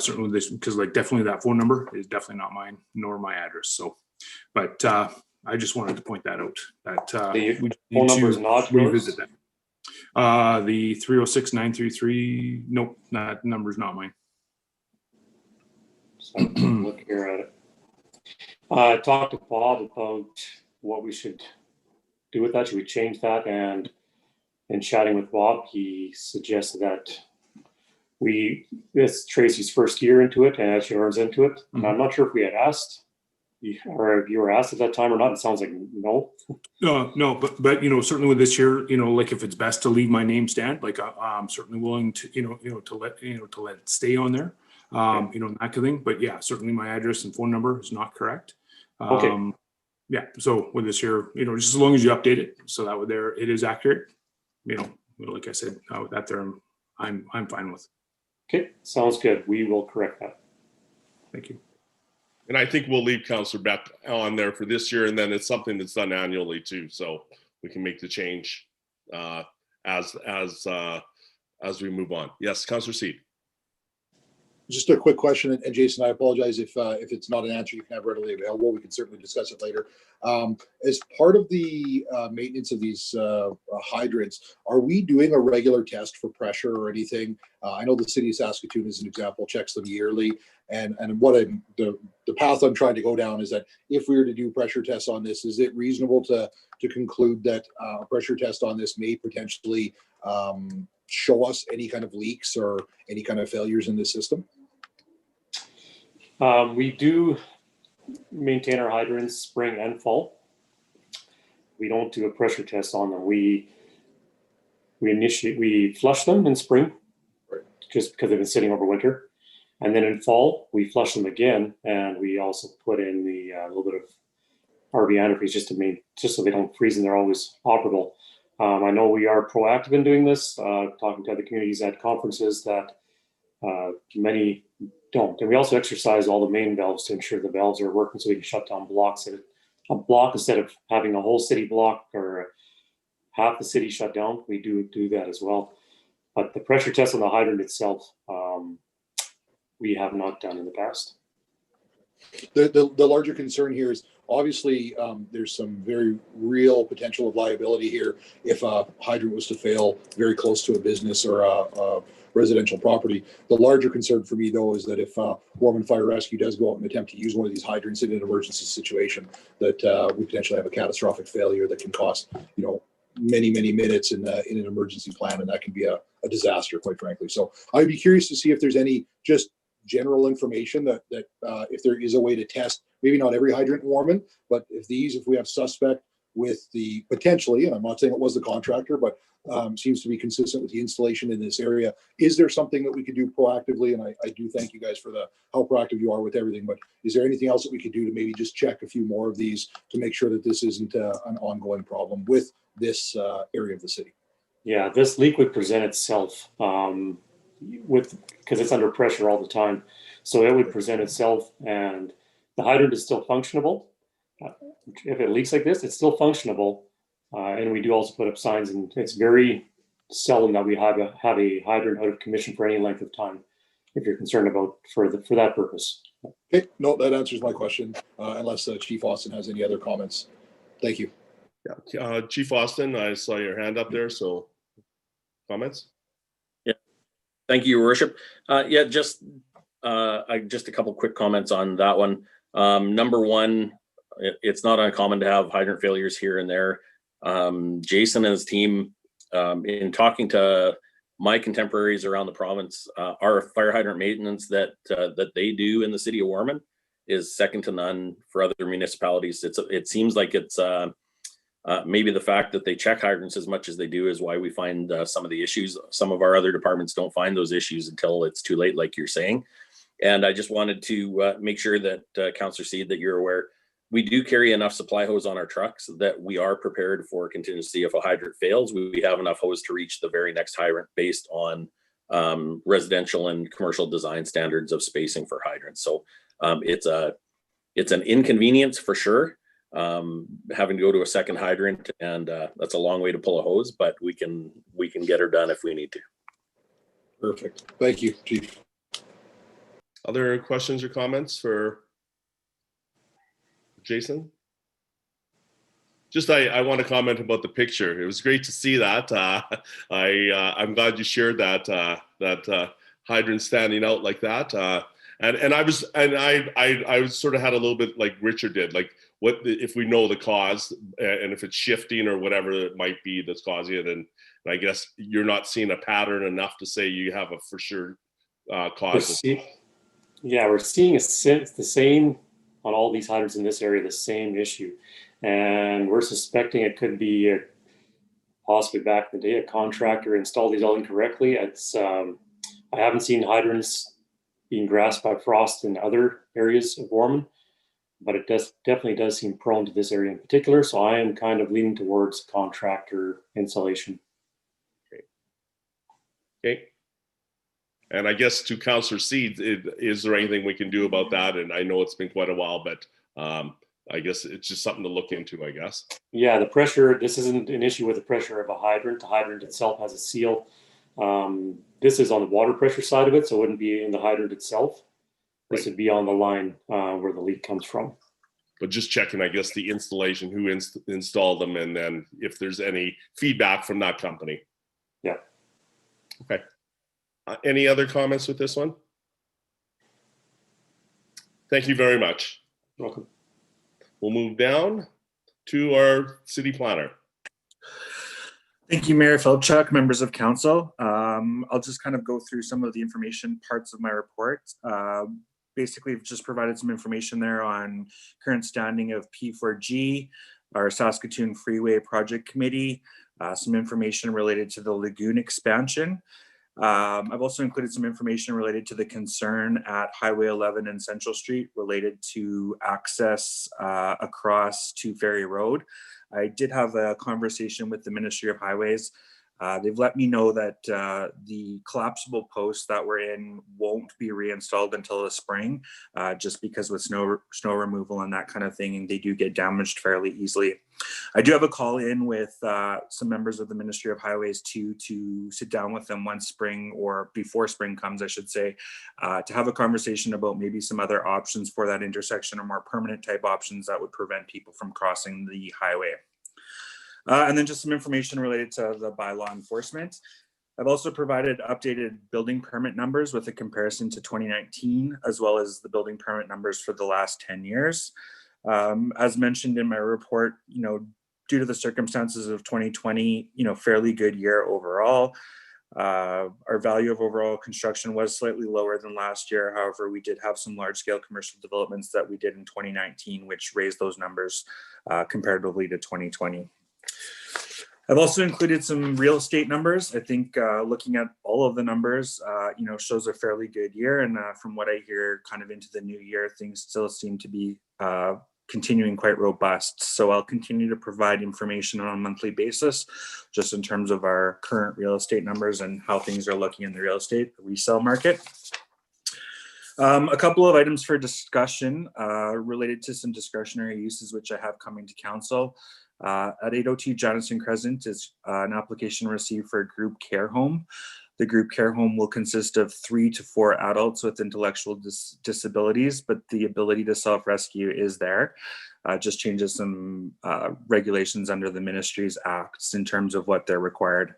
certainly this, because like definitely that phone number is definitely not mine, nor my address. So, but I just wanted to point that out, that The we phone need number is to not revisit yours? that. The 306-933, nope, that number's not mine. So look here at it. I talked to Bob about what we should do with that. Should we change that? And in chatting with Bob, he suggested that this Tracy's first year into it, and she earns into it. And I'm not sure if we had asked, or if you were asked at that time or not. It sounds like no. No, but certainly with this year, like if it's best to leave my name stand, like I'm certainly willing to, to let it stay on there, that kind of thing. But yeah, certainly my address and phone number is not correct. Okay. Yeah. So with this year, just as long as you update it, so that way there it is accurate. Like I said, that there I'm fine with. Okay, sounds good. We will correct that. Thank you. And I think we'll leave Councillor Beck on there for this year, and then it's something that's done annually too, so we can make the change as we move on. Yes, Councillor Seed. Just a quick question, and Jason, I apologize if it's not an answer you can have readily available. We can certainly discuss it later. As part of the maintenance of these hydrants, are we doing a regular test for pressure or anything? I know the city of Saskatoon, as an example, checks them yearly, and what the path I'm trying to go down is that if we were to do pressure tests on this, is it reasonable to conclude that a pressure test on this may potentially show us any kind of leaks or any kind of failures in the system? We do maintain our hydrants spring and fall. We don't do a pressure test on them. We flush them in spring, just because they've been sitting over winter, and then in fall we flush them again, and we also put in the little bit of RV antifreeze just so they don't freeze and they're always operable. I know we are proactive in doing this, talking to other communities at conferences that many don't. And we also exercise all the main valves to ensure the valves are working so we can shut down blocks. A block, instead of having a whole city block or half the city shut down, we do that as well. But the pressure test on the hydrant itself, we have not done in the past. The larger concern here is obviously there's some very real potential of liability here if a hydrant was to fail very close to a business or a residential property. The larger concern for me, though, is that if Warman Fire Rescue does go out and attempt to use one of these hydrants in an emergency situation, that we potentially have a catastrophic failure that can cost many minutes in an emergency plan, and that can be a disaster, quite frankly. So I'd be curious to see if there's any just general information that if there is a way to test, maybe not every hydrant in Warman, but if we have suspect with the potentially, and I'm not saying it was the contractor, but seems to be consistent with the installation in this area, is there something that we could do proactively? And I do thank you guys for how proactive you are with everything, but is there anything else that we could do to maybe just check a few more of these to make sure that this isn't an ongoing problem with this area of the city? Yeah, this leak would present itself because it's under pressure all the time. So it would present itself, and the hydrant is still functionable. If it leaks like this, it's still functionable. And we do also put up signs, and it's very seldom that we have a hydrant out of commission for any length of time, if you're concerned about for that purpose. Okay, no, that answers my question, unless Chief Austin has any other comments. Thank you. Yeah, Chief Austin, I saw your hand up there, so comments? Yeah, thank you, Your Worship. Yeah, just a couple quick comments on that one. Number one, it's not uncommon to have hydrant failures here and there. Jason and his team, in talking to my contemporaries around the province, our fire hydrant maintenance that they do in the city of Warman is second to none for other municipalities. It seems like it's maybe the fact that they check hydrants as much as they do is why we find some of the issues. Some of our other departments don't find those issues until it's too late, like you're saying. And I just wanted to make sure that Councillor Seed, that you're aware, we do carry enough supply hose on our trucks that we are prepared for contingency. If a hydrant fails, we have enough hose to reach the very next hydrant based on residential and commercial design standards of spacing for hydrants. So it's an inconvenience for sure, having to go to a second hydrant, and that's a long way to pull a hose, but we can get her done if we need to. Perfect. Thank you, Chief. Other questions or comments for Jason? Just I want to comment about the picture. It was great to see that. I'm glad you shared that hydrant standing out like that. And I was sort of had a little bit like Richard did, like if we know the cause and if it's shifting or whatever it might be that's causing it. And I guess you're not seeing a pattern enough to say you have a for sure cause. Yeah, we're seeing the same on all these hydrants in this area, the same issue. And we're suspecting it could be possibly back in the day, a contractor installed these all incorrectly. It's I haven't seen hydrants being grasped by frost in other areas of Warman, but it definitely does seem prone to this area in particular. So I am kind of leaning towards contractor installation. Okay. And I guess to Councillor Seeds, is there anything we can do about that? And I know it's been quite a while, but I guess it's just something to look into, I guess. Yeah, the pressure, this isn't an issue with the pressure of a hydrant. The hydrant itself has a seal. This is on the water pressure side of it, so it wouldn't be in the hydrant itself. This would be on the line where the leak comes from. But just checking, I guess, the installation, who installed them, and then if there's any feedback from that company. Yeah. Okay. Any other comments with this one? Thank you very much. You're welcome. We'll move down to our city planner. Thank you, Mayor Philipchuk, members of council. I'll just kind of go through some of the information parts of my report. Basically, I've just provided some information there on current standing of P4G, our Saskatoon Freeway Project Committee, some information related to the lagoon expansion. I've also included some information related to the concern at Highway 11 and Central Street related to access across to Ferry Road. I did have a conversation with the Ministry of Highways. They've let me know that the collapsible posts that were in won't be reinstalled until the spring, just because with snow removal and that kind of thing, and they do get damaged fairly easily. I do have a call in with some members of the Ministry of Highways to sit down with them once spring, or before spring comes, I should say, to have a conversation about maybe some other options for that intersection, or more permanent type options that would prevent people from crossing the highway. And then just some information related to the bylaw enforcement. I've also provided updated building permit numbers with a comparison to 2019, as well as the building permit numbers for the last 10 years. As mentioned in my report, due to the circumstances of 2020, fairly good year overall. Our value of overall construction was slightly lower than last year. However, we did have some large scale commercial developments that we did in 2019, which raised those numbers comparatively to 2020. I've also included some real estate numbers. I think looking at all of the numbers, shows a fairly good year. And from what I hear kind of into the new year, things still seem to be continuing quite robust. So I'll continue to provide information on a monthly basis, just in terms of our current real estate numbers and how things are looking in the real estate resale market. A couple of items for discussion related to some discretionary uses, which I have coming to council. At 802 Jonathan Crescent is an application received for a group care home. The group care home will consist of 3 to 4 adults with intellectual disabilities, but the ability to self-rescue is there. Just changes some regulations under the Ministry's Acts in terms of what they're required.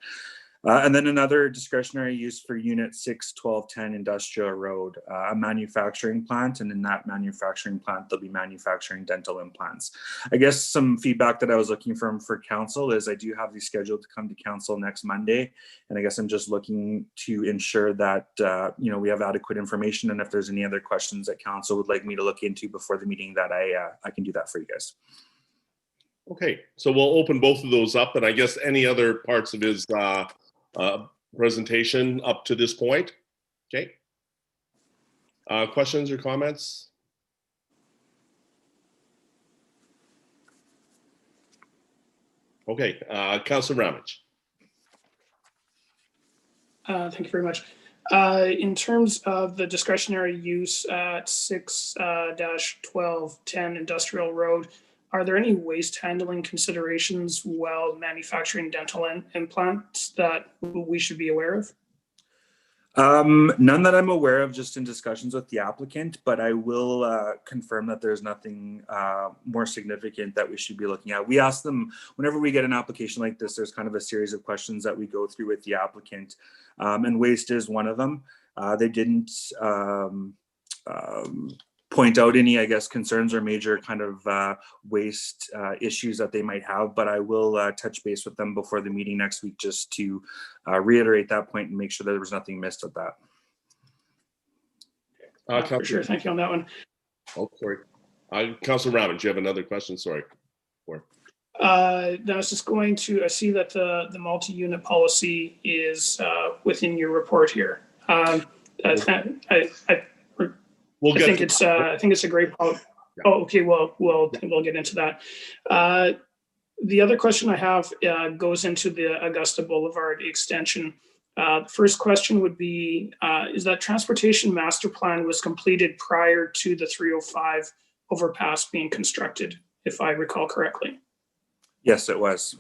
And then another discretionary use for Unit 61210 Industrial Road, a manufacturing plant. And in that manufacturing plant, they'll be manufacturing dental implants. I guess some feedback that I was looking for council is I do have these scheduled to come to council next Monday. And I guess I'm just looking to ensure that, we have adequate information. And if there's any other questions that council would like me to look into before the meeting, that I can do that for you guys. Okay, so we'll open both of those up, and I guess any other parts of his presentation up to this point. Okay. Questions or comments? Okay, Councillor Ramage. Thank you very much. In terms of the discretionary use at 6-1210 Industrial Road, are there any waste handling considerations while manufacturing dental implants that we should be aware of? None that I'm aware of, just in discussions with the applicant, but I will confirm that there's nothing more significant that we should be looking at. We ask them, whenever we get an application like this, there's kind of a series of questions that we go through with the applicant, and waste is one of them. They didn't point out any, I guess, concerns or major kind of waste issues that they might have, but I will touch base with them before the meeting next week just to reiterate that point and make sure that there was nothing missed with that. For sure, thank you on that one. Oh, sorry. Councilor Warman, do you have another question? Sorry. I was just going to, I see that the multi-unit policy is within your report here. I think it's a great policy. Yeah. Oh, okay. Well, we'll get into that. The other question I have goes into the Augusta Boulevard extension. The first question would be, is that transportation master plan was completed prior to the 305 overpass being constructed, if I recall correctly? Yes, it was.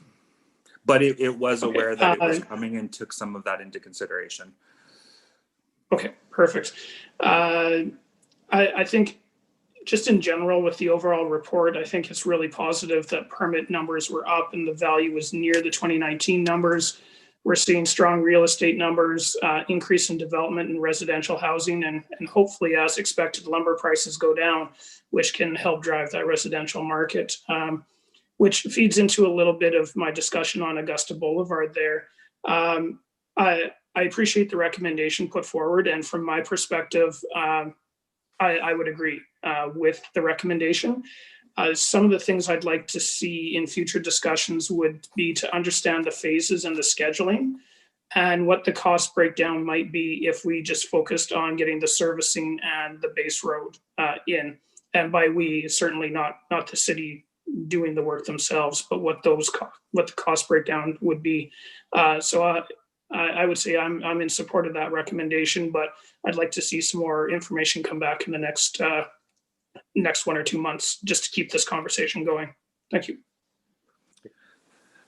But it was aware that it was coming and took some of that into consideration. Okay, perfect. I think just in general with the overall report, I think it's really positive that permit numbers were up and the value was near the 2019 numbers. We're seeing strong real estate numbers, increase in development in residential housing, and hopefully, as expected, lumber prices go down, which can help drive that residential market, which feeds into a little bit of my discussion on Augusta Boulevard there. I appreciate the recommendation put forward, and from my perspective, I would agree with the recommendation. Some of the things I'd like to see in future discussions would be to understand the phases and the scheduling and what the cost breakdown might be if we just focused on getting the servicing and the base road in. And by we, certainly not the city doing the work themselves, but what the cost breakdown would be. So I would say I'm in support of that recommendation, but I'd like to see some more information come back in the next 1 or 2 months just to keep this conversation going. Thank you.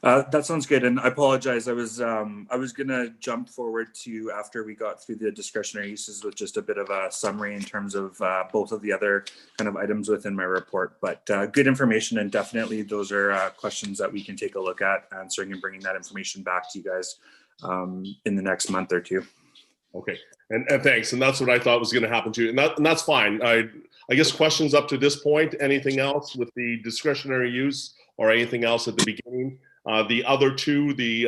That sounds good. And I apologize. I was gonna jump forward to after we got through the discretionary uses with just a bit of a summary in terms of both of the other kind of items within my report. But good information, and definitely those are questions that we can take a look at answering and bringing that information back to you guys in the next month or two. Okay, and thanks. And that's what I thought was going to happen too. And that's fine. I guess questions up to this point. Anything else with the discretionary use or anything else at the beginning? The other two, the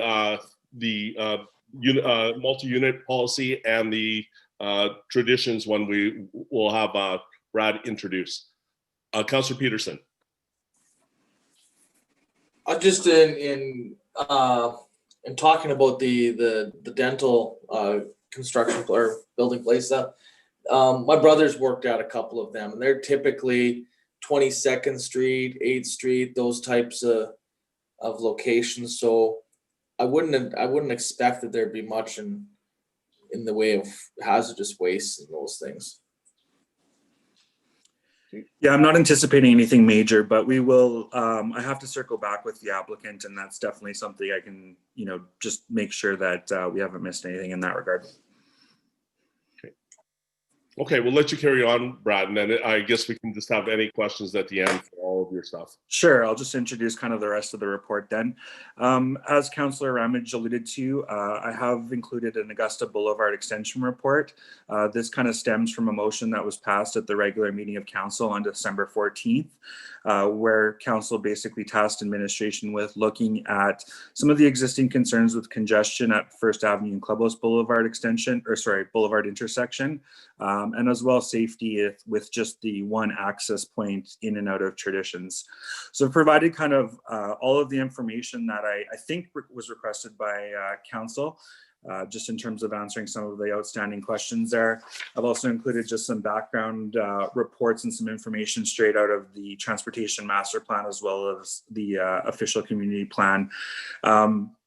multi-unit policy and the traditions one, we will have Brad introduce. Councillor Peterson. Just in talking about the dental construction or building place stuff, my brother's worked at a couple of them, and they're typically 22nd Street, 8th Street, those types of locations. So I wouldn't expect that there'd be much in the way of hazardous waste and those things. Yeah, I'm not anticipating anything major, but we will, I have to circle back with the applicant, and that's definitely something I can, just make sure that we haven't missed anything in that regard. Okay, we'll let you carry on, Brad, and then I guess we can just have any questions at the end for all of your stuff. Sure, I'll just introduce kind of the rest of the report then. As Councillor Ramage alluded to, I have included an Augusta Boulevard extension report. This kind of stems from a motion that was passed at the regular meeting of council on December 14th, where council basically tasked administration with looking at some of the existing concerns with congestion at First Avenue and Clubhouse Boulevard Boulevard intersection. And as well safety with just the one access point in and out of Traditions. So I've provided kind of all of the information that I think was requested by council, just in terms of answering some of the outstanding questions there. I've also included just some background reports and some information straight out of the transportation master plan, as well as the official community plan.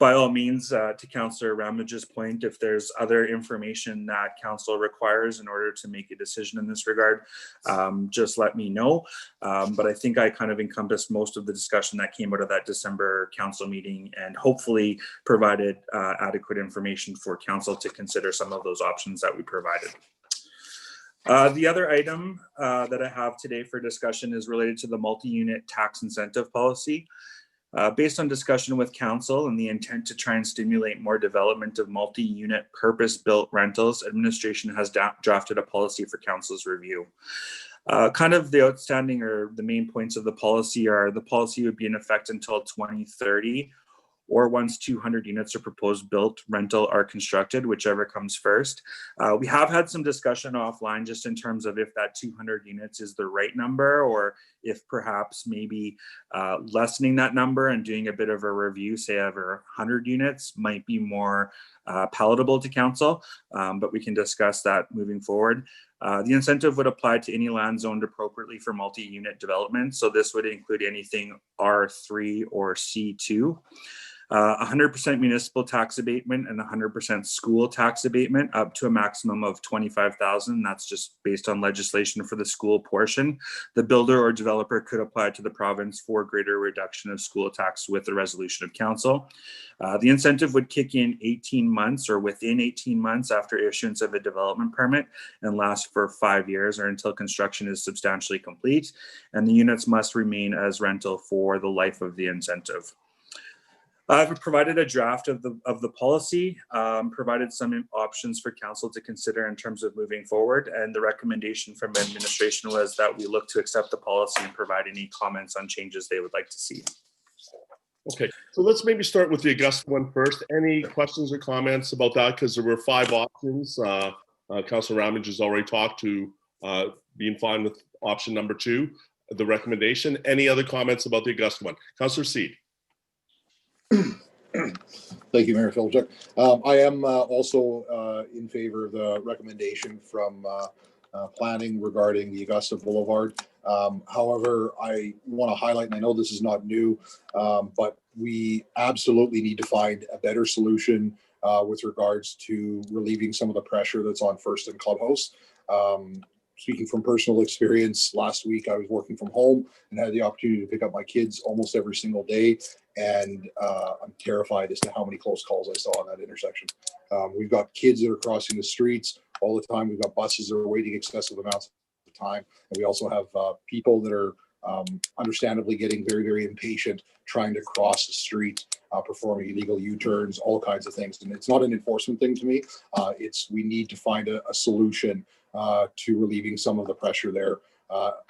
by all means, to Councillor Ramage's point, if there's other information that council requires in order to make a decision in this regard, just let me know. But I think I kind of encompassed most of the discussion that came out of that December council meeting, and hopefully provided adequate information for council to consider some of those options that we provided. The other item that I have today for discussion is related to the multi-unit tax incentive policy. Based on discussion with council and the intent to try and stimulate more development of multi-unit purpose-built rentals, administration has drafted a policy for council's review. Kind of the outstanding or the main points of the policy are the policy would be in effect until 2030, or once 200 units of proposed built rental are constructed, whichever comes first. We have had some discussion offline just in terms of if that 200 units is the right number, or if perhaps maybe lessening that number and doing a bit of a review, say over 100 units might be more palatable to council, but we can discuss that moving forward. The incentive would apply to any land zoned appropriately for multi-unit development. So this would include anything R3 or C2. 100% municipal tax abatement and 100% school tax abatement up to a maximum of 25,000. That's just based on legislation for the school portion. The builder or developer could apply to the province for greater reduction of school tax with the resolution of council. The incentive would kick in 18 months or within 18 months after issuance of a development permit and last for 5 years or until construction is substantially complete. And the units must remain as rental for the life of the incentive. I've provided a draft of the policy, provided some options for council to consider in terms of moving forward, and the recommendation from administration was that we look to accept the policy and provide any comments on changes they would like to see. Okay, so let's maybe start with the Augusta one first. Any questions or comments about that? Because there were 5 options. Councillor Ramage has already talked to being fine with option number 2, the recommendation. Any other comments about the Augusta one? Councillor Seed. Thank you, Mayor Philchuk. I am also in favor of the recommendation from planning regarding the Augusta Boulevard. However, I want to highlight, and I know this is not new, but we absolutely need to find a better solution with regards to relieving some of the pressure that's on First and Clubhouse. Speaking from personal experience, last week I was working from home and had the opportunity to pick up my kids almost every single day. And I'm terrified as to how many close calls I saw on that intersection. We've got kids that are crossing the streets all the time. We've got buses that are waiting excessive amounts of time. And we also have people that are understandably getting very, very impatient trying to cross the street, performing illegal U-turns, all kinds of things. And it's not an enforcement thing to me. We need to find a solution to relieving some of the pressure there.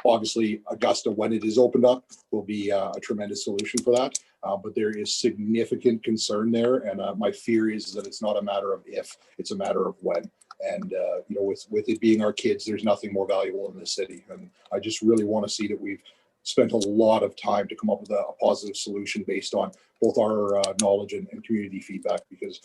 Obviously, Augusta, when it is opened up, will be a tremendous solution for that. But there is significant concern there. And my fear is that it's not a matter of if, it's a matter of when. And, with it being our kids, there's nothing more valuable in this city. And I just really want to see that we've spent a lot of time to come up with a positive solution based on both our knowledge and community feedback, because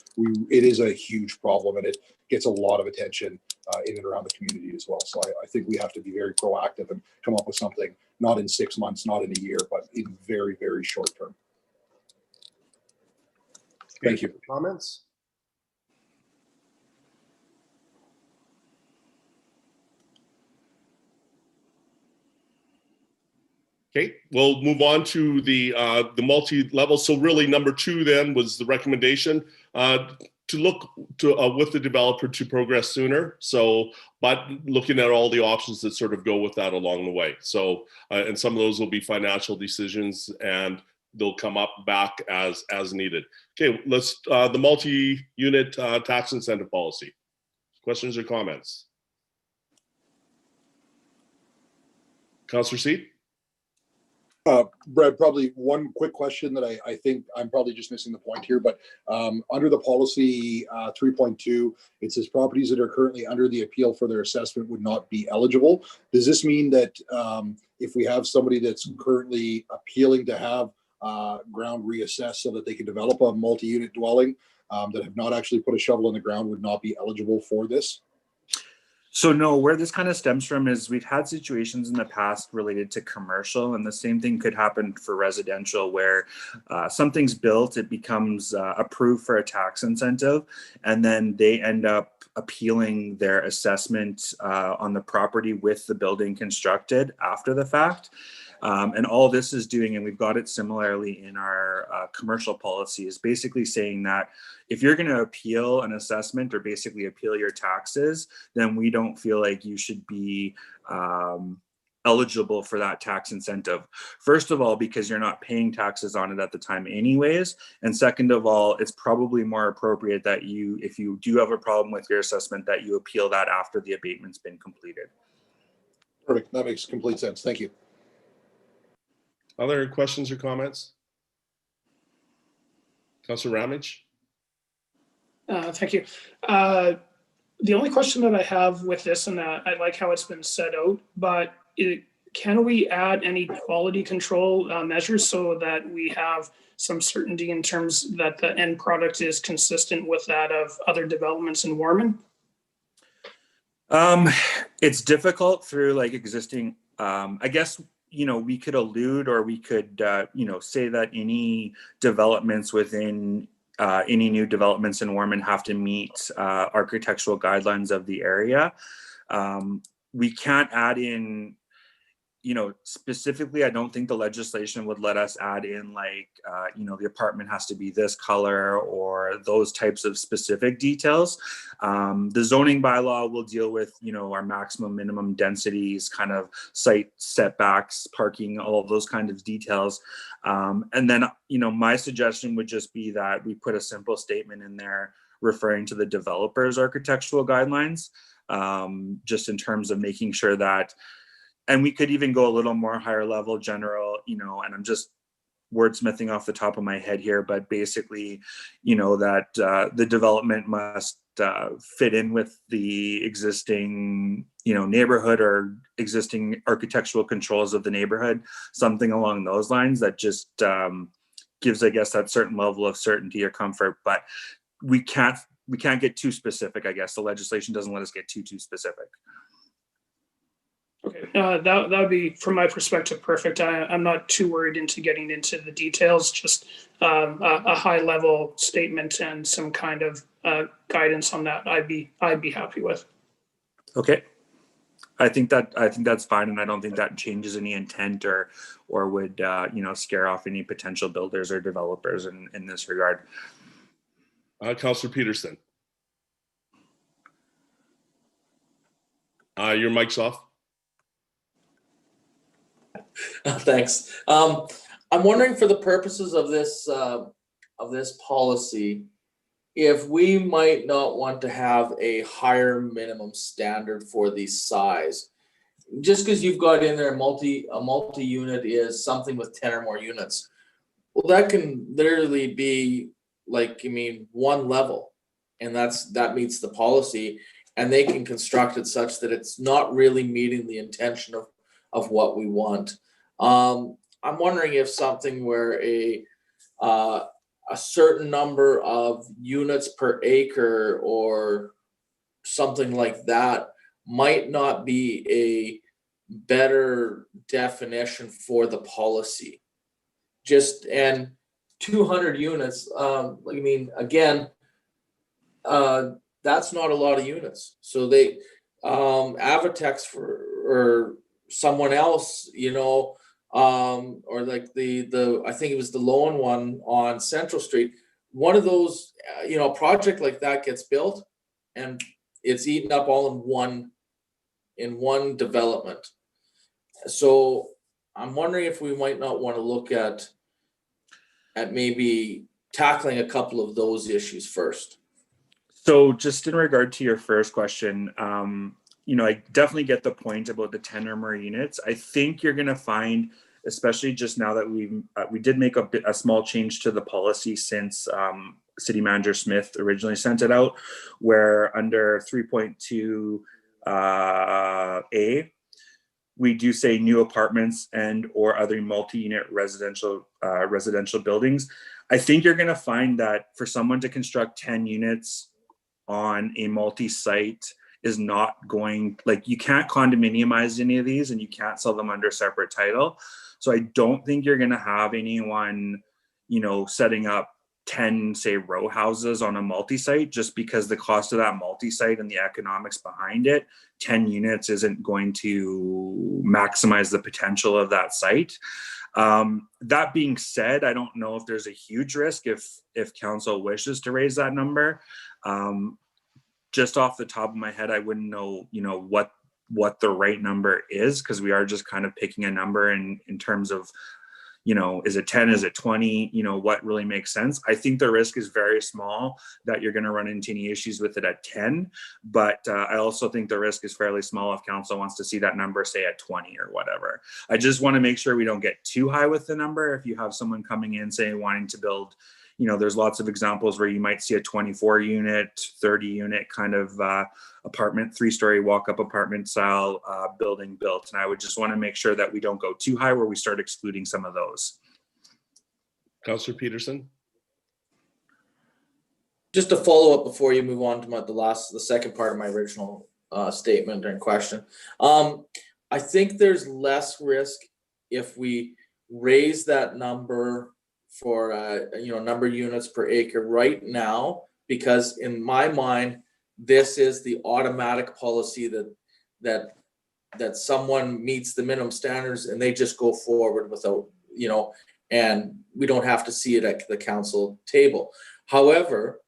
it is a huge problem and it gets a lot of attention in and around the community as well. So I think we have to be very proactive and come up with something, not in 6 months, not in a year, but in very, very short term. Thank you. Comments? Okay, we'll move on to the multi-level. So really number 2 then was the recommendation to look to with the developer to progress sooner. So, but looking at all the options that sort of go with that along the way. So, and some of those will be financial decisions and they'll come up back as needed. Okay, let's, the multi-unit tax incentive policy. Questions or comments? Councillor Seed? Brad, probably one quick question that I think I'm probably just missing the point here, but under the policy 3.2, it says properties that are currently under the appeal for their assessment would not be eligible. Does this mean that if we have somebody that's currently appealing to have ground reassessed so that they can develop a multi-unit dwelling that have not actually put a shovel in the ground would not be eligible for this? So no, where this kind of stems from is we've had situations in the past related to commercial, and the same thing could happen for residential, where something's built, it becomes approved for a tax incentive, and then they end up appealing their assessment on the property with the building constructed after the fact. And all this is doing, and we've got it similarly in our commercial policy, is basically saying that if you're going to appeal an assessment or basically appeal your taxes, then we don't feel like you should be eligible for that tax incentive. First of all, because you're not paying taxes on it at the time anyways. And second of all, it's probably more appropriate that you, if you do have a problem with your assessment, that you appeal that after the abatement's been completed. Perfect. That makes complete sense. Thank you. Other questions or comments? Councillor Ramage? Thank you. The only question that I have with this, and I like how it's been set out, but can we add any quality control measures so that we have some certainty in terms that the end product is consistent with that of other developments in Warman? It's difficult through like existing, I guess, we could allude, or we could, say that any developments within any new developments in Warman have to meet architectural guidelines of the area. We can't add in, specifically, I don't think the legislation would let us add in like, the apartment has to be this color or those types of specific details. The zoning bylaw will deal with, our maximum minimum densities, kind of site setbacks, parking, all of those kinds of details. And then, my suggestion would just be that we put a simple statement in there referring to the developer's architectural guidelines, just in terms of making sure that, and we could even go a little more higher level general, and I'm just wordsmithing off the top of my head here, but basically, that the development must fit in with the existing, neighborhood or existing architectural controls of the neighborhood, something along those lines that just gives, I guess, that certain level of certainty or comfort. But we can't get too specific, I guess. The legislation doesn't let us get too specific. Okay, that would be, from my perspective, perfect. I'm not too worried into getting into the details, just a high level statement and some kind of guidance on that I'd be happy with. Okay. I think that's fine, and I don't think that changes any intent or would scare off any potential builders or developers in this regard. Councillor Peterson. Your mic's off. Thanks. I'm wondering, for the purposes of this policy, if we might not want to have a higher minimum standard for the size, just because you've got in there a multi-unit is something with 10 or more units. Well, that can literally be like, one level, and that meets the policy, and they can construct it such that it's not really meeting the intention of what we want. I'm wondering if something where a certain number of units per acre or something like that might not be a better definition for the policy. And 200 units, again, that's not a lot of units. So they, Avatex or someone else, or like the I think it was the lone one on Central Street. One of those, a project like that gets built, and it's eaten up all in one development. So I'm wondering if we might not want to look at maybe tackling a couple of those issues first. So just in regard to your first question, I definitely get the point about the 10 or more units. I think you're going to find, especially just now that we did make a small change to the policy since City Manager Smith originally sent it out, where under 3.2 A, we do say new apartments and or other multi-unit residential buildings. I think you're going to find that for someone to construct 10 units on a multi-site, is not going, like, you can't condominiumize any of these and you can't sell them under separate title. So I don't think you're going to have anyone, you know, setting up 10, say, row houses on a multi-site, just because the cost of that multi-site and the economics behind it, 10 units isn't going to maximize the potential of that site. That being said, I don't know if there's a huge risk if council wishes to raise that number. Just off the top of my head, I wouldn't know, you know, what the right number is, because we are just kind of picking a number in terms of, you know, is it 10, is it 20, you know, what really makes sense. I think the risk is very small that you're going to run into any issues with it at 10, but I also think the risk is fairly small if council wants to see that number, say, at 20 or whatever. I just want to make sure we don't get too high with the number. If you have someone coming in, say, wanting to build, you know, there's lots of examples where you might see a 24 unit, 30 unit kind of apartment, 3-story walk-up apartment style building built. And I would just want to make sure that we don't go too high where we start excluding some of those. Councillor Peterson. Just to follow up before you move on to the second part of my original statement and question. I think there's less risk if we raise that number for you know, number of units per acre right now, because in my mind, this is the automatic policy that someone meets the minimum standards and they just go forward without, you know, and we don't have to see it at the council table. However,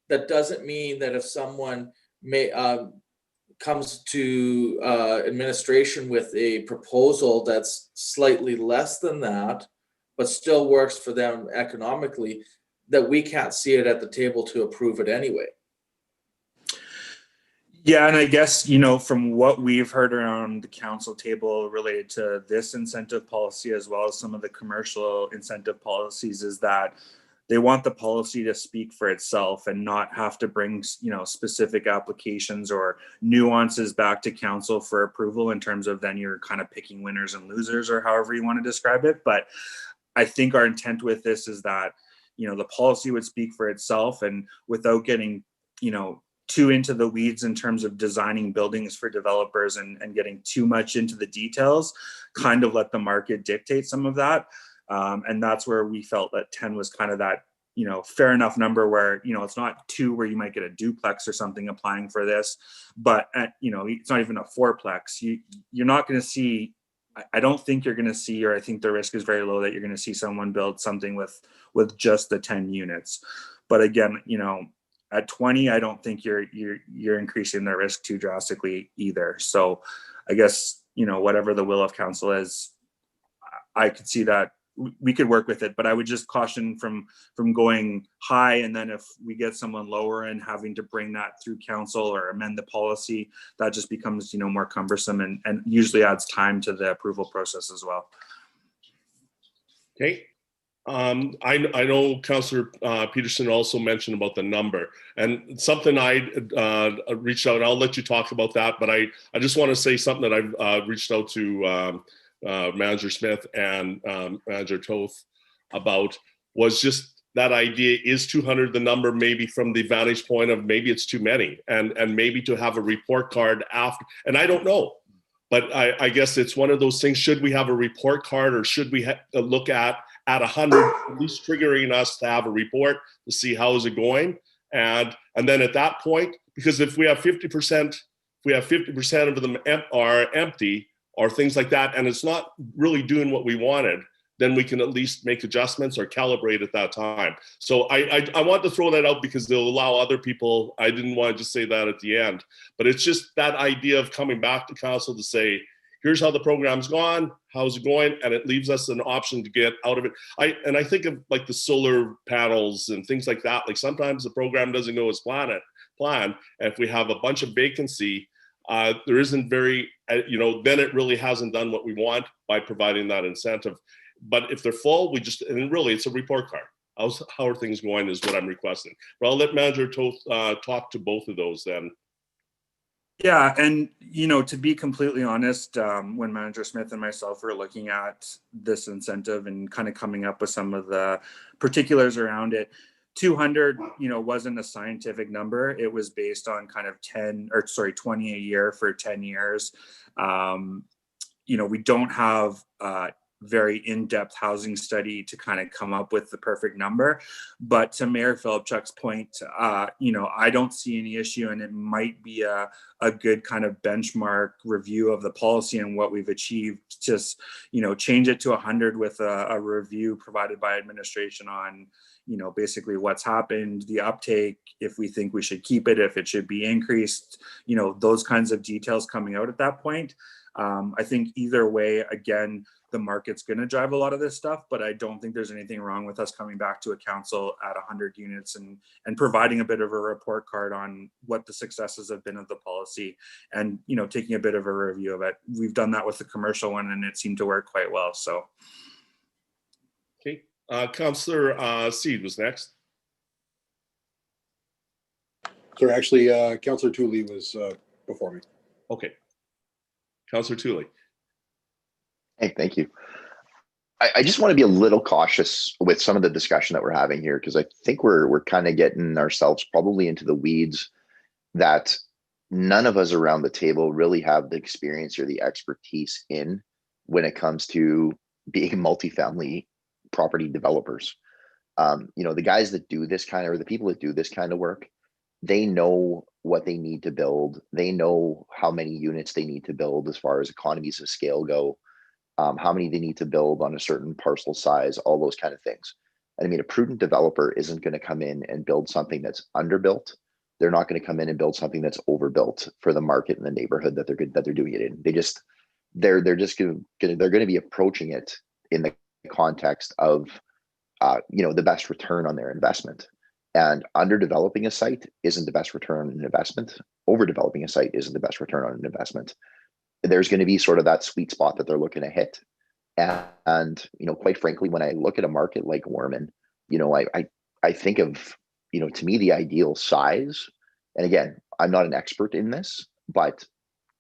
that doesn't mean that if someone comes to administration with a proposal that's slightly less than that, but still works for them economically, that we can't see it at the table to approve it anyway. Yeah, and I guess, you know, from what we've heard around the council table related to this incentive policy, as well as some of the commercial incentive policies, is that they want the policy to speak for itself and not have to bring, you know, specific applications or nuances back to council for approval, in terms of then you're kind of picking winners and losers, or however you want to describe it. But I think our intent with this is that, you know, the policy would speak for itself, and without getting, you know, too into the weeds in terms of designing buildings for developers and getting too much into the details, kind of let the market dictate some of that. And that's where we felt that 10 was kind of that, you know, fair enough number where, you know, it's not 2 where you might get a duplex or something applying for this, but you know, it's not even a 4-plex. You're not going to see, I don't think you're going to see, or I think the risk is very low that you're going to see someone build something with just the 10 units. But again, you know, at 20, I don't think you're increasing the risk too drastically either. So I guess, you know, whatever the will of council is, I could see that we could work with it, but I would just caution from going high, and then if we get someone lower and having to bring that through council or amend the policy, that just becomes, you know, more cumbersome and usually adds time to the approval process as well. Okay. I know Councillor Peterson also mentioned about the number, and something I reached out, and I'll let you talk about that, but I just want to say something that I've reached out to Manager Smith and Manager Toth about, was just that idea, is 200 the number, maybe from the vantage point of maybe it's too many, and maybe to have a report card after, and I don't know. But I guess it's one of those things, should we have a report card, or should we look at 100, at least triggering us to have a report to see how is it going? And then at that point, because if we have 50%, of them are empty or things like that, and it's not really doing what we wanted, then we can at least make adjustments or calibrate at that time. So I want to throw that out because they'll allow other people. I didn't want to just say that at the end, but it's just that idea of coming back to council to say, here's how the program's gone, how's it going, and it leaves us an option to get out of it. I think of like the solar panels and things like that. Like sometimes the program doesn't go as planned, and if we have a bunch of vacancy, there isn't very, you know, then it really hasn't done what we want by providing that incentive. But if they're full, and really it's a report card. How are things going is what I'm requesting. But I'll let Manager Toth talk to both of those then. Yeah, and you know, to be completely honest, when Manager Smith and myself were looking at this incentive and kind of coming up with some of the particulars around it, 200, wasn't a scientific number. It was based on kind of 20 a year for 10 years. We don't have very in-depth housing study to kind of come up with the perfect number. But to Mayor Philipchuk's point, I don't see any issue, and it might be a good kind of benchmark review of the policy and what we've achieved. Just, change it to 100 with a review provided by administration on, basically what's happened, the uptake, if we think we should keep it, if it should be increased, those kinds of details coming out at that point. I think either way, again, the market's going to drive a lot of this stuff, but I don't think there's anything wrong with us coming back to a council at 100 units and providing a bit of a report card on what the successes have been of the policy and, taking a bit of a review of it. We've done that with the commercial one and it seemed to work quite well. So. Okay. Councillor Seed was next. Sorry, actually, Councillor Tooley was before me. Okay. Councillor Tooley. Hey, thank you. I just want to be a little cautious with some of the discussion that we're having here, because I think we're kind of getting ourselves probably into the weeds that none of us around the table really have the experience or the expertise in when it comes to being multifamily property developers. The guys that do this kind of, or the people that do this kind of work, they know what they need to build. They know how many units they need to build as far as economies of scale go. How many they need to build on a certain parcel size, all those kind of things. And I mean, a prudent developer isn't going to come in and build something that's underbuilt. They're not going to come in and build something that's overbuilt for the market and the neighborhood that they're doing it in. They're going to be approaching it in the context of the best return on their investment. And underdeveloping a site isn't the best return on an investment. Overdeveloping a site isn't the best return on an investment. There's going to be sort of that sweet spot that they're looking to hit. And quite frankly, when I look at a market like Warman, I think of, to me, the ideal size. And again, I'm not an expert in this, but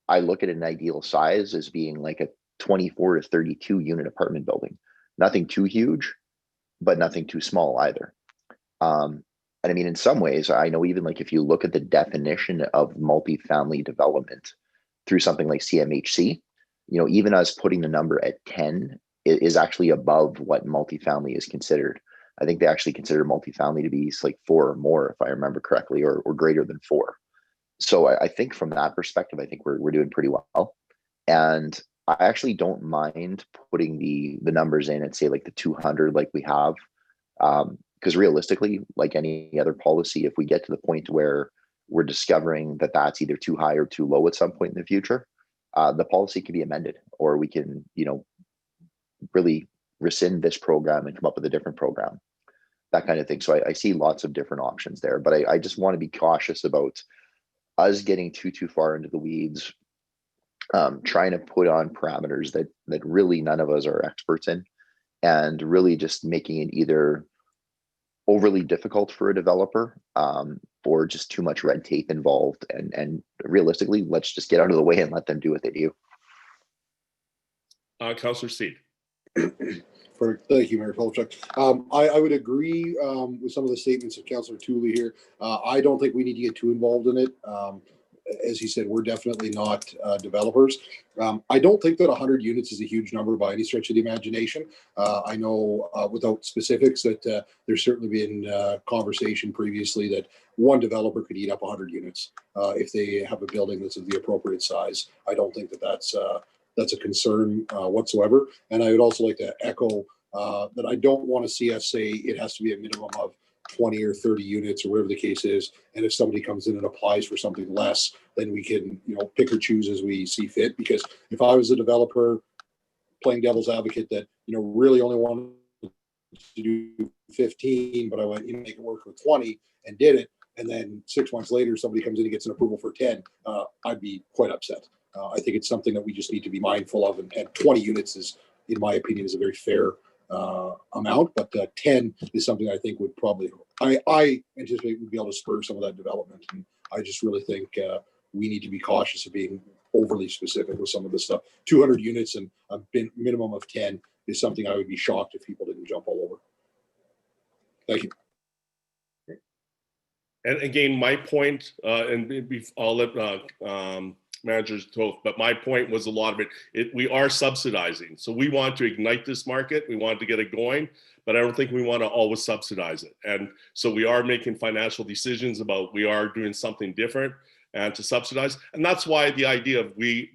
I look at an ideal size as being like a 24 to 32 unit apartment building. Nothing too huge, but nothing too small either. And I mean, in some ways, I know even like if you look at the definition of multifamily development through something like CMHC, even us putting the number at 10 is actually above what multifamily is considered. I think they actually consider multifamily to be like 4 or more, if I remember correctly, or greater than 4. So I think from that perspective, I think we're doing pretty well. And I actually don't mind putting the numbers in at say like the 200 like we have. Because realistically, like any other policy, if we get to the point where we're discovering that that's either too high or too low at some point in the future, the policy can be amended, or we can, really rescind this program and come up with a different program, that kind of thing. So I see lots of different options there, but I just want to be cautious about us getting too far into the weeds, trying to put on parameters that really none of us are experts in, and really just making it either overly difficult for a developer, or just too much red tape involved. And realistically, let's just get out of the way and let them do what they do. Councillor Seed. Thank you, Mayor Philipchuk. I would agree with some of the statements of Councillor Tooley here. I don't think we need to get too involved in it. As he said, we're definitely not developers. I don't think that 100 units is a huge number by any stretch of the imagination. I know without specifics that there's certainly been conversation previously that one developer could eat up 100 units if they have a building that's of the appropriate size. I don't think that that's a concern whatsoever. And I would also like to echo that I don't want to see us say it has to be a minimum of 20 or 30 units or whatever the case is. And if somebody comes in and applies for something less, then we can, pick or choose as we see fit. Because if I was a developer playing devil's advocate that, really only wanted to do 15, but I went, make it work with 20 and did it. And then 6 months later, somebody comes in and gets an approval for 10, I'd be quite upset. I think it's something that we just need to be mindful of. And 20 units is, in my opinion, is a very fair amount, but 10 is something I think would probably, I anticipate would be able to spur some of that development. And I just really think we need to be cautious of being overly specific with some of this stuff. 200 units and a minimum of 10 is something I would be shocked if people didn't jump all over. Thank you. And again, my point, I'll let managers talk, but my point was a lot of it, we are subsidizing. So we want to ignite this market. We want to get it going, but I don't think we want to always subsidize it. And so we are making financial decisions about, we are doing something different and to subsidize. And that's why the idea of we,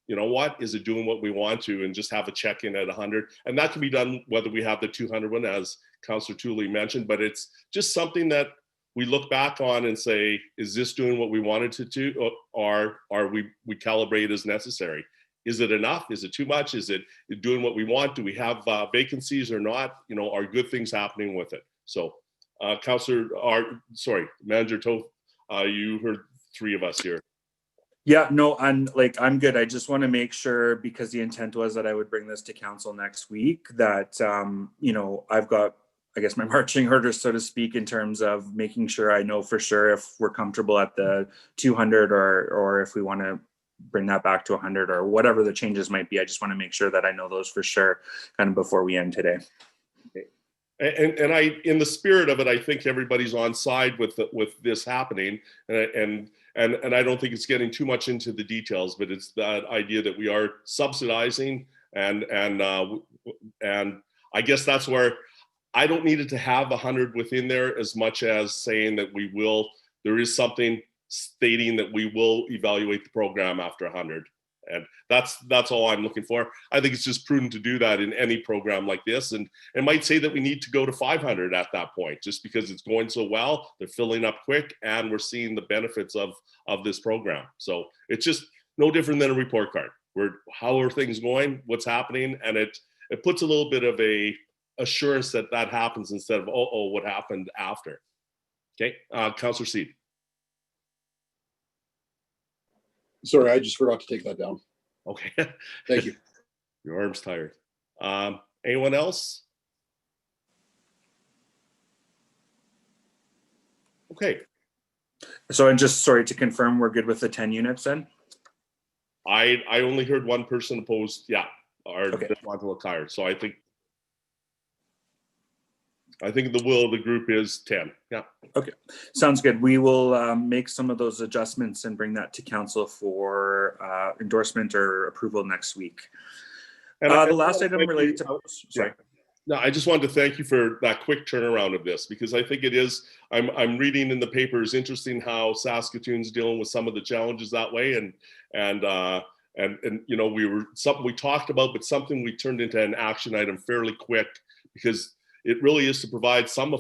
you know what, is it doing what we want to and just have a check-in at 100? And that can be done whether we have the 200 one, as Councillor Tooley mentioned, but it's just something that we look back on and say, is this doing what we wanted to do, or are we calibrate as necessary? Is it enough? Is it too much? Is it doing what we want? Do we have vacancies or not? You know, are good things happening with it? So, Manager Toth, you heard three of us here. Yeah, no, I'm good. I just want to make sure, because the intent was that I would bring this to council next week, that, you know, I've got, I guess, my marching orders, so to speak, in terms of making sure I know for sure if we're comfortable at the 200 or if we want to bring that back to 100 or whatever the changes might be. I just want to make sure that I know those for sure kind of before we end today. Okay. And I, in the spirit of it, I think everybody's on side with this happening, and I don't think it's getting too much into the details, but it's that idea that we are subsidizing, and I guess that's where I don't need it to have 100 within there as much as saying that we will. There is something stating that we will evaluate the program after 100. And that's all I'm looking for. I think it's just prudent to do that in any program like this. And it might say that we need to go to 500 at that point, just because it's going so well, they're filling up quick, and we're seeing the benefits of this program. So it's just no different than a report card. How are things going? What's happening? And it puts a little bit of a assurance that happens instead of, oh, what happened after. Okay, Councillor Seed. Sorry, I just forgot to take that down. Okay. Thank you. Your arm's tired. Anyone else? Okay. So, and just sorry to confirm, we're good with the 10 units then? I only heard one person opposed, yeah, or okay. Just want to look tired. So I think the will of the group is 10. Yeah. Okay, sounds good. We will make some of those adjustments and bring that to council for endorsement or approval next week. And the last item related to, sorry. No, I just wanted to thank you for that quick turnaround of this, because I think it is, I'm reading in the papers, interesting how Saskatoon's dealing with some of the challenges that way. And you know, something we talked about, but something we turned into an action item fairly quick, because it really is to provide some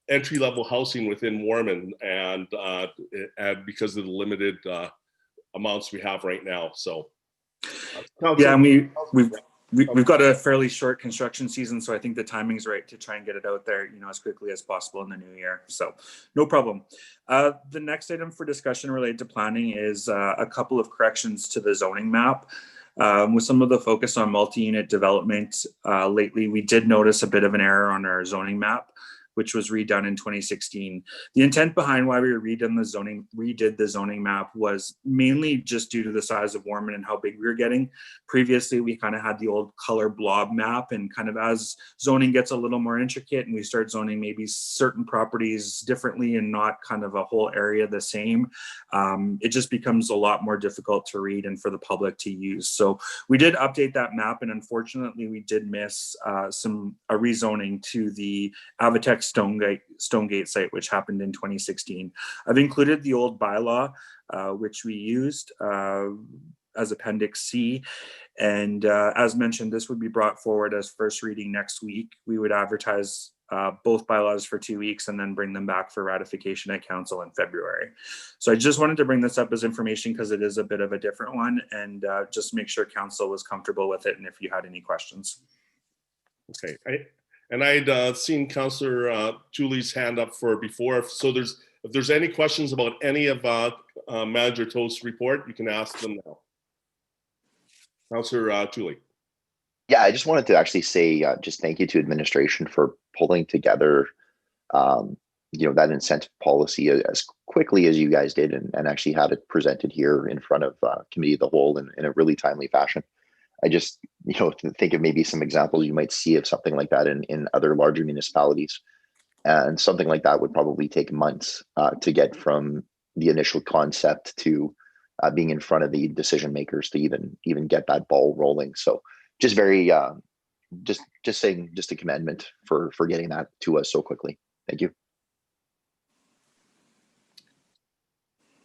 entry-level housing within Warman, and because of the limited amounts we have right now. So, yeah, and we've got a fairly short construction season, so I think the timing's right to try and get it out there, you know, as quickly as possible in the new year. So, no problem. The next item for discussion related to planning is a couple of corrections to the zoning map. With some of the focus on multi-unit development lately, we did notice a bit of an error on our zoning map, which was redone in 2016. The intent behind why we redid the zoning map was mainly just due to the size of Warman and how big we were getting. Previously, we kind of had the old color blob map, and kind of as zoning gets a little more intricate and we start zoning maybe certain properties differently and not kind of a whole area the same, it just becomes a lot more difficult to read and for the public to use. So we did update that map, and unfortunately we did miss a rezoning to the Avitex Stonegate site, which happened in 2016. I've included the old bylaw, which we used as Appendix C. And as mentioned, this would be brought forward as first reading next week. We would advertise both bylaws for 2 weeks and then bring them back for ratification at council in February. So I just wanted to bring this up as information because it is a bit of a different one, and just make sure council was comfortable with it and if you had any questions. Okay. And I'd seen Councillor Julie's hand up for before. So if there's any questions about any of Manager Toth's report, you can ask them now. Councillor Julie. Yeah, I just wanted to actually say just thank you to administration for pulling together, you know, that incentive policy as quickly as you guys did, and actually had it presented here in front of committee of the whole in a really timely fashion. I just, you know, think of maybe some examples you might see of something like that in other larger municipalities. And something like that would probably take months to get from the initial concept to being in front of the decision makers to even get that ball rolling. So just very just saying just a commendment for getting that to us so quickly. Thank you.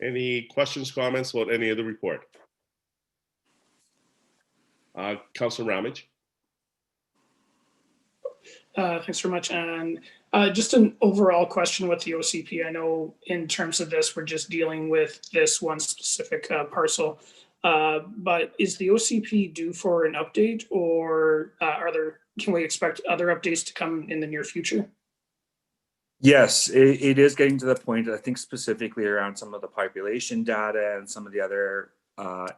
Any questions, comments about any of the report? Councillor Ramage. Thanks very much. And just an overall question with the OCP. I know in terms of this, we're just dealing with this one specific parcel. But is the OCP due for an update, or can we expect other updates to come in the near future? Yes, it is getting to the point, I think specifically around some of the population data and some of the other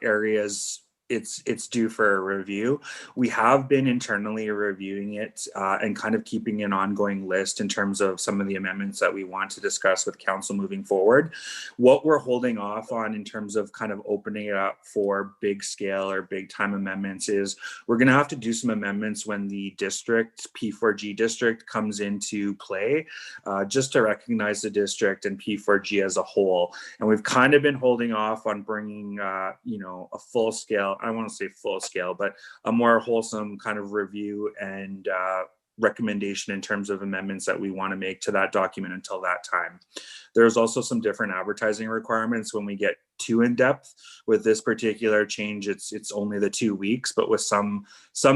areas. It's due for a review. We have been internally reviewing it and kind of keeping an ongoing list in terms of some of the amendments that we want to discuss with council moving forward. What we're holding off on in terms of kind of opening it up for big scale or big time amendments is we're going to have to do some amendments when the district, P4G district, comes into play, just to recognize the district and P4G as a whole. And we've kind of been holding off on bringing, a full scale, I want to say full scale, but a more wholesome kind of review and recommendation in terms of amendments that we want to make to that document until that time. There's also some different advertising requirements when we get too in depth with this particular change. It's only the 2 weeks, but with some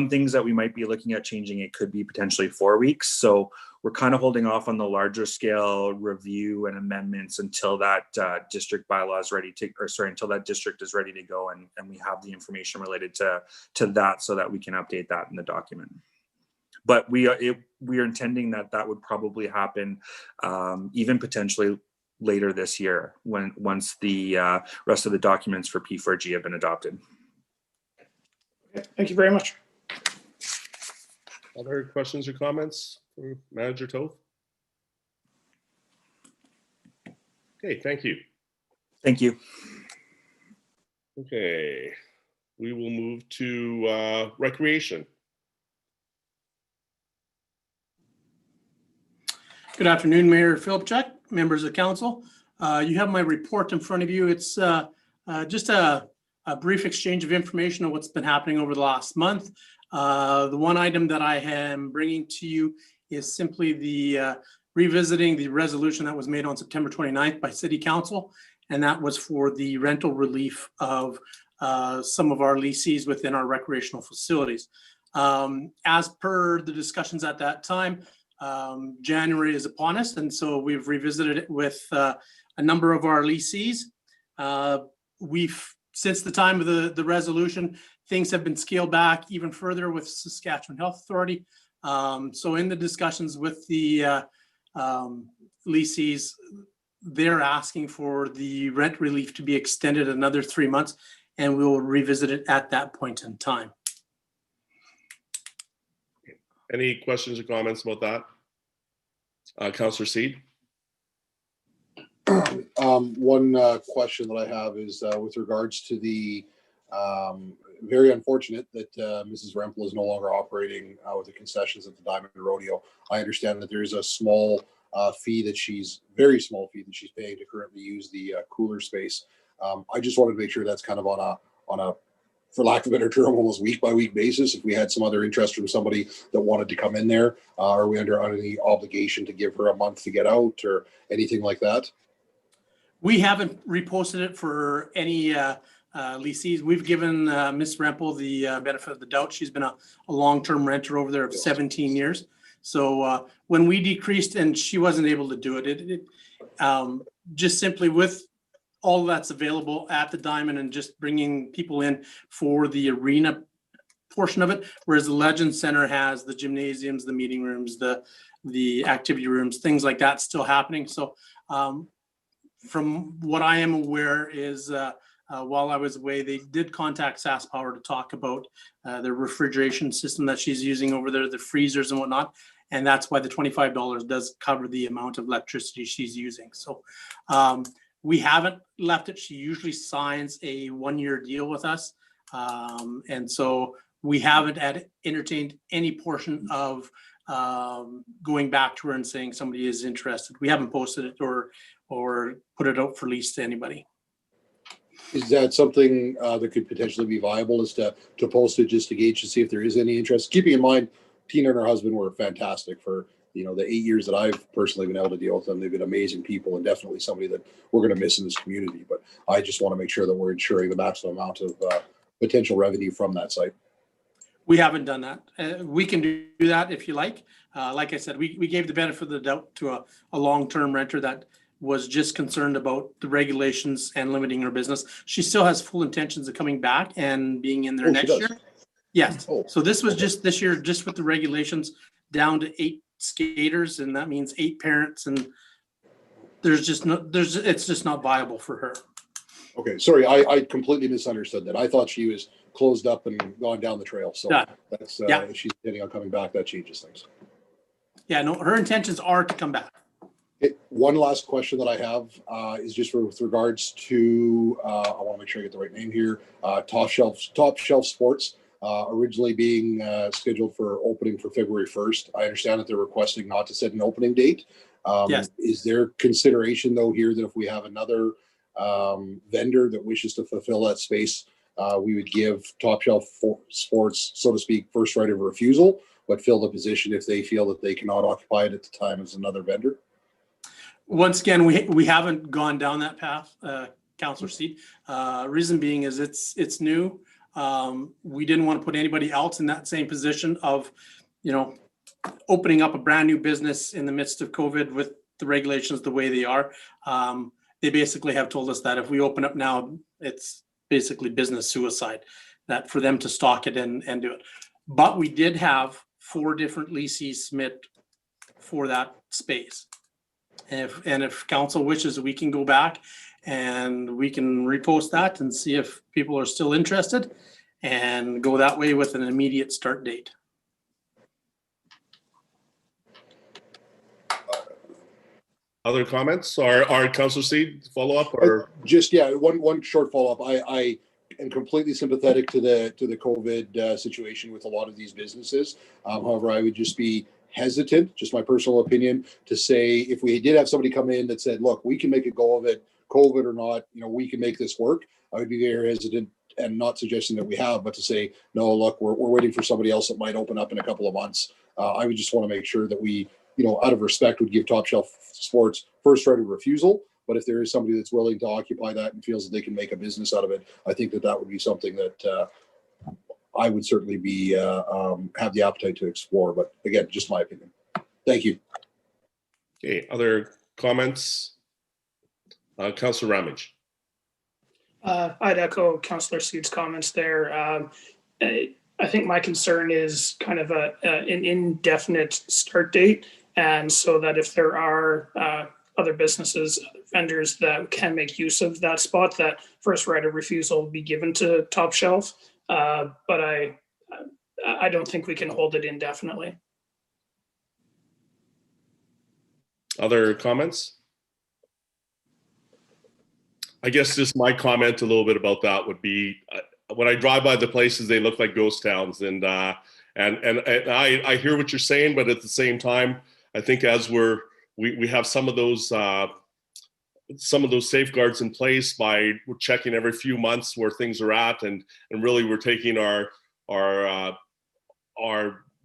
things that we might be looking at changing, it could be potentially 4 weeks. So we're kind of holding off on the larger scale review and amendments until that district bylaw is ready to, until that district is ready to go and we have the information related to that so that we can update that in the document. But we are intending that would probably happen even potentially later this year once the rest of the documents for P4G have been adopted. Okay, thank you very much. Other questions or comments for Manager Toth? Okay, thank you. Thank you. Okay, we will move to recreation. Good afternoon, Mayor Philipchuk, members of council. You have my report in front of you. It's just a brief exchange of information on what's been happening over the last month. The one item that I am bringing to you is simply the revisiting the resolution that was made on September 29th by City Council, and that was for the rental relief of some of our lessees within our recreational facilities. As per the discussions at that time, January is upon us, and so we've revisited it with a number of our lessees. Since the time of the resolution, things have been scaled back even further with Saskatchewan Health Authority. So in the discussions with the lessees, they're asking for the rent relief to be extended another 3 months, and we'll revisit it at that point in time. Any questions or comments about that? Councillor Seed? One question that I have is with regards to the very unfortunate that Mrs. Rempel is no longer operating with the concessions at the Diamond Rodeo. I understand that there is a small fee that very small fee that she's paying to currently use the cooler space. I just wanted to make sure that's kind of on a, for lack of a better term, almost week by week basis. If we had some other interest from somebody that wanted to come in there, are we under any obligation to give her a month to get out or anything like that? We haven't reposted it for any lessees. We've given Ms. Rempel the benefit of the doubt. She's been a long-term renter over there of 17 years. So when we decreased and she wasn't able to do it, just simply with all that's available at the Diamond and just bringing people in for the arena portion of it, whereas the Legend Center has the gymnasiums, the meeting rooms, the activity rooms, things like that still happening. So from what I am aware is while I was away, they did contact SaskPower to talk about the refrigeration system that she's using over there, the freezers and whatnot. And that's why the $25 does cover the amount of electricity she's using. So we haven't left it. She usually signs a 1-year deal with us. And so we haven't entertained any portion of going back to her and saying somebody is interested. We haven't posted it or put it out for lease to anybody. Is that something that could potentially be viable, is to post it just to gauge to see if there is any interest? Keeping in mind, Tina and her husband were fantastic for, you know, the 8 years that I've personally been able to deal with them. They've been amazing people and definitely somebody that we're going to miss in this community. But I just want to make sure that we're ensuring the maximum amount of potential revenue from that site. We haven't done that. We can do that if you like. Like I said, we gave the benefit of the doubt to a long-term renter that was just concerned about the regulations and limiting her business. She still has full intentions of coming back and being in there next year. Yes. Oh. So this was just this year, just with the regulations down to 8 skaters, and that means 8 parents, and it's just not viable for her. Okay, sorry, I completely misunderstood that. I thought she was closed up and gone down the trail. So that's if she's intending on coming back, that changes things. Yeah, no, her intentions are to come back. One last question that I have is just with regards to, I want to make sure I get the right name here, Top Shelf Sports, originally being scheduled for opening for February 1st. I understand that they're requesting not to set an opening date. Yes. Is there consideration though here that if we have another vendor that wishes to fulfill that space, we would give Top Shelf Sports, so to speak, first right of refusal, but fill the position if they feel that they cannot occupy it at the time as another vendor? Once again, we haven't gone down that path, Councillor Seed. Reason being is it's new. We didn't want to put anybody else in that same position of, you know, opening up a brand new business in the midst of COVID with the regulations the way they are. They basically have told us that if we open up now, it's basically business suicide, that for them to stock it and do it. But we did have 4 different leases submit for that space. And if council wishes, we can go back and we can repost that and see if people are still interested and go that way with an immediate start date. Other comments or Councillor Seed follow up or just one short follow up. I am completely sympathetic to the COVID situation with a lot of these businesses. However, I would just be hesitant, just my personal opinion, to say if we did have somebody come in that said, look, we can make a go of it, COVID or not, you know, we can make this work. I would be very hesitant, and not suggesting that we have, but to say, no, look, we're waiting for somebody else that might open up in a couple of months. I would just want to make sure that we, you know, out of respect, would give Top Shelf Sports first right of refusal. But if there is somebody that's willing to occupy that and feels that they can make a business out of it, I think that would be something that I would certainly be have the appetite to explore. But again, just my opinion. Thank you. Okay, other comments? Councillor Ramage. I'd echo Councillor Seed's comments there. I think my concern is kind of an indefinite start date, and so that if there are other businesses, other vendors that can make use of that spot, that first right of refusal will be given to Top Shelf. But I don't think we can hold it indefinitely. Other comments? I guess just my comment a little bit about that would be when I drive by the places, they look like ghost towns, and I hear what you're saying, but at the same time, I think as we have some of those safeguards in place by we're checking every few months where things are at, and really we're taking our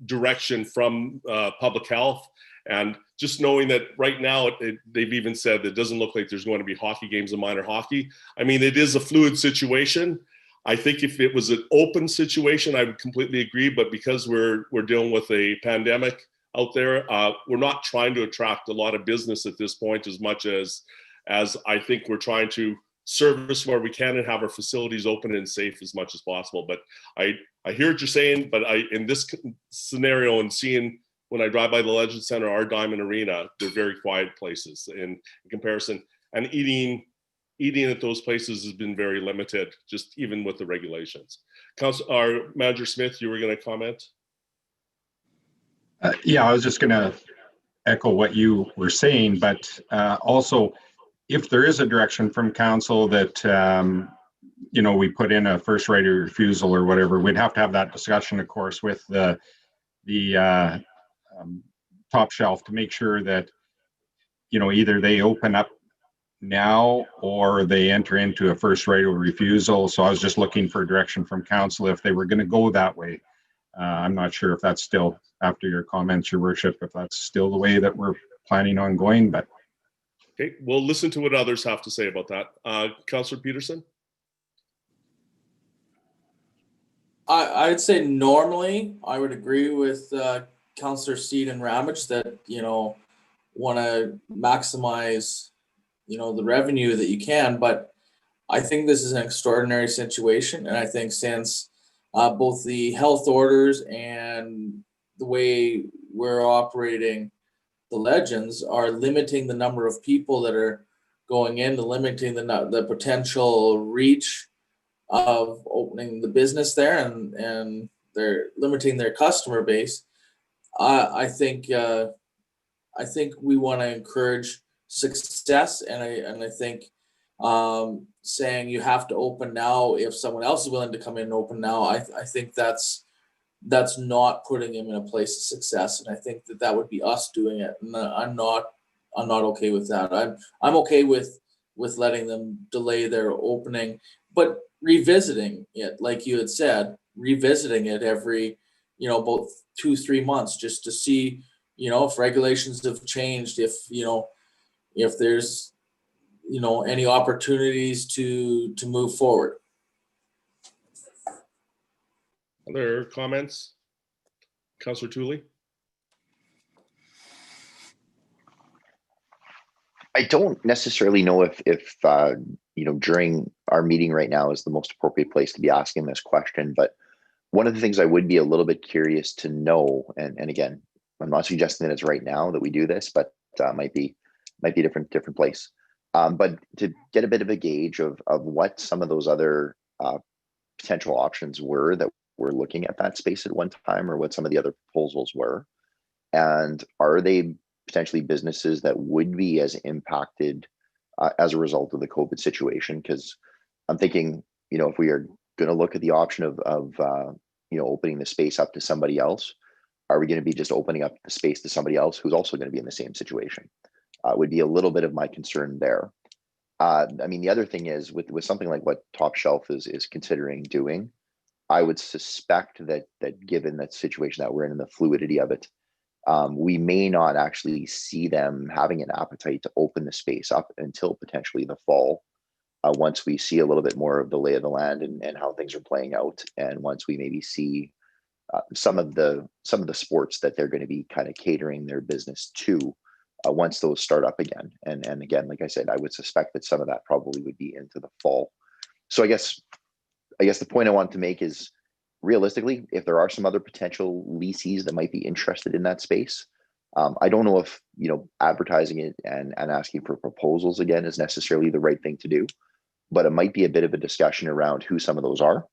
direction from public health. And just knowing that right now, they've even said that it doesn't look like there's going to be hockey games in minor hockey. I mean, it is a fluid situation. I think if it was an open situation, I would completely agree. But because we're dealing with a pandemic out there, we're not trying to attract a lot of business at this point as much as I think we're trying to service where we can and have our facilities open and safe as much as possible. But I hear what you're saying, but in this scenario and seeing when I drive by the Legend Center, our Diamond Arena, they're very quiet places in comparison. And eating at those places has been very limited, just even with the regulations. Our Manager Smith, you were going to comment? Yeah, I was just going to echo what you were saying, but also if there is a direction from council that we put in a first right of refusal or whatever, we'd have to have that discussion, of course, with the Top Shelf to make sure that, either they open up now or they enter into a first right of refusal. So I was just looking for direction from council if they were going to go that way. I'm not sure if that's still, after your comments, your worship, if that's still the way that we're planning on going, but. Okay, we'll listen to what others have to say about that. Councillor Peterson? I'd say normally I would agree with Councillor Steed and Ramage that, want to maximize, the revenue that you can. But I think this is an extraordinary situation. And I think since both the health orders and the way we're operating the Legends are limiting the number of people that are going in, limiting the potential reach of opening the business there, and they're limiting their customer base. I think we want to encourage success, and I think saying you have to open now if someone else is willing to come in and open now, I think that's not putting him in a place of success, and I think that would be us doing it, and I'm not okay with that. I'm okay with letting them delay their opening, but revisiting it, like you had said, revisiting it every, about 2-3 months, just to see, if regulations have changed, if there's, any opportunities to move forward. Other comments? Councillor Tooley? I don't necessarily know if during our meeting right now is the most appropriate place to be asking this question, but one of the things I would be a little bit curious to know, and again, I'm not suggesting that it's right now that we do this, but might be a different place. But to get a bit of a gauge of what some of those other potential options were that were looking at that space at one time, or what some of the other proposals were, and are they potentially businesses that would be as impacted as a result of the COVID situation? Because I'm thinking, if we are going to look at the option of opening the space up to somebody else, are we going to be just opening up the space to somebody else who's also going to be in the same situation? Would be a little bit of my concern there. The other thing is with something like what Top Shelf is considering doing, I would suspect that given that situation that we're in and the fluidity of it, we may not actually see them having an appetite to open the space up until potentially the fall, once we see a little bit more of the lay of the land and how things are playing out, and once we maybe see some of the sports that they're going to be kind of catering their business to, once those start up again. And again, like I said, I would suspect that some of that probably would be into the fall. So I guess the point I want to make is, realistically, if there are some other potential lessees that might be interested in that space, I don't know if advertising it and asking for proposals again is necessarily the right thing to do, but it might be a bit of a discussion around who some of those are,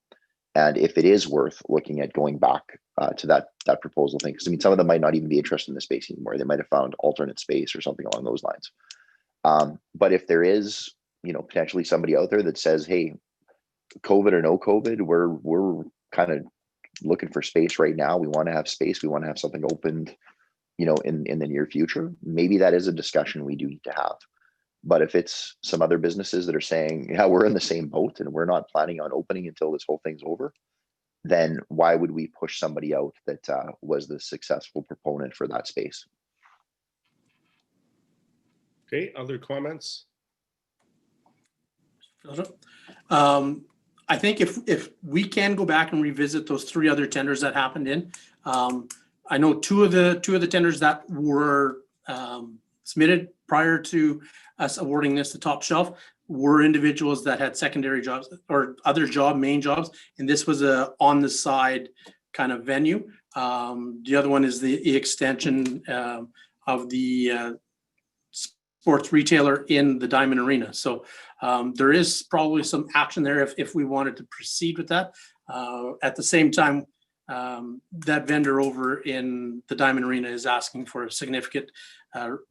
and if it is worth looking at going back to that proposal thing. Because some of them might not even be interested in the space anymore. They might have found alternate space or something along those lines. But if there is potentially somebody out there that says, hey, COVID or no COVID, we're kind of looking for space right now. We want to have space. We want to have something opened, in the near future. Maybe that is a discussion we do need to have. But if it's some other businesses that are saying, yeah, we're in the same boat and we're not planning on opening until this whole thing's over, then why would we push somebody out that was the successful proponent for that space? Okay, other comments? I think if we can go back and revisit those 3 other tenders that happened in, I know two of the tenders that were submitted prior to us awarding this to Top Shelf were individuals that had secondary jobs or other main jobs, and this was a on the side kind of venue. The other one is the extension of the sports retailer in the Diamond Arena. So there is probably some action there if we wanted to proceed with that. At the same time, that vendor over in the Diamond Arena is asking for a significant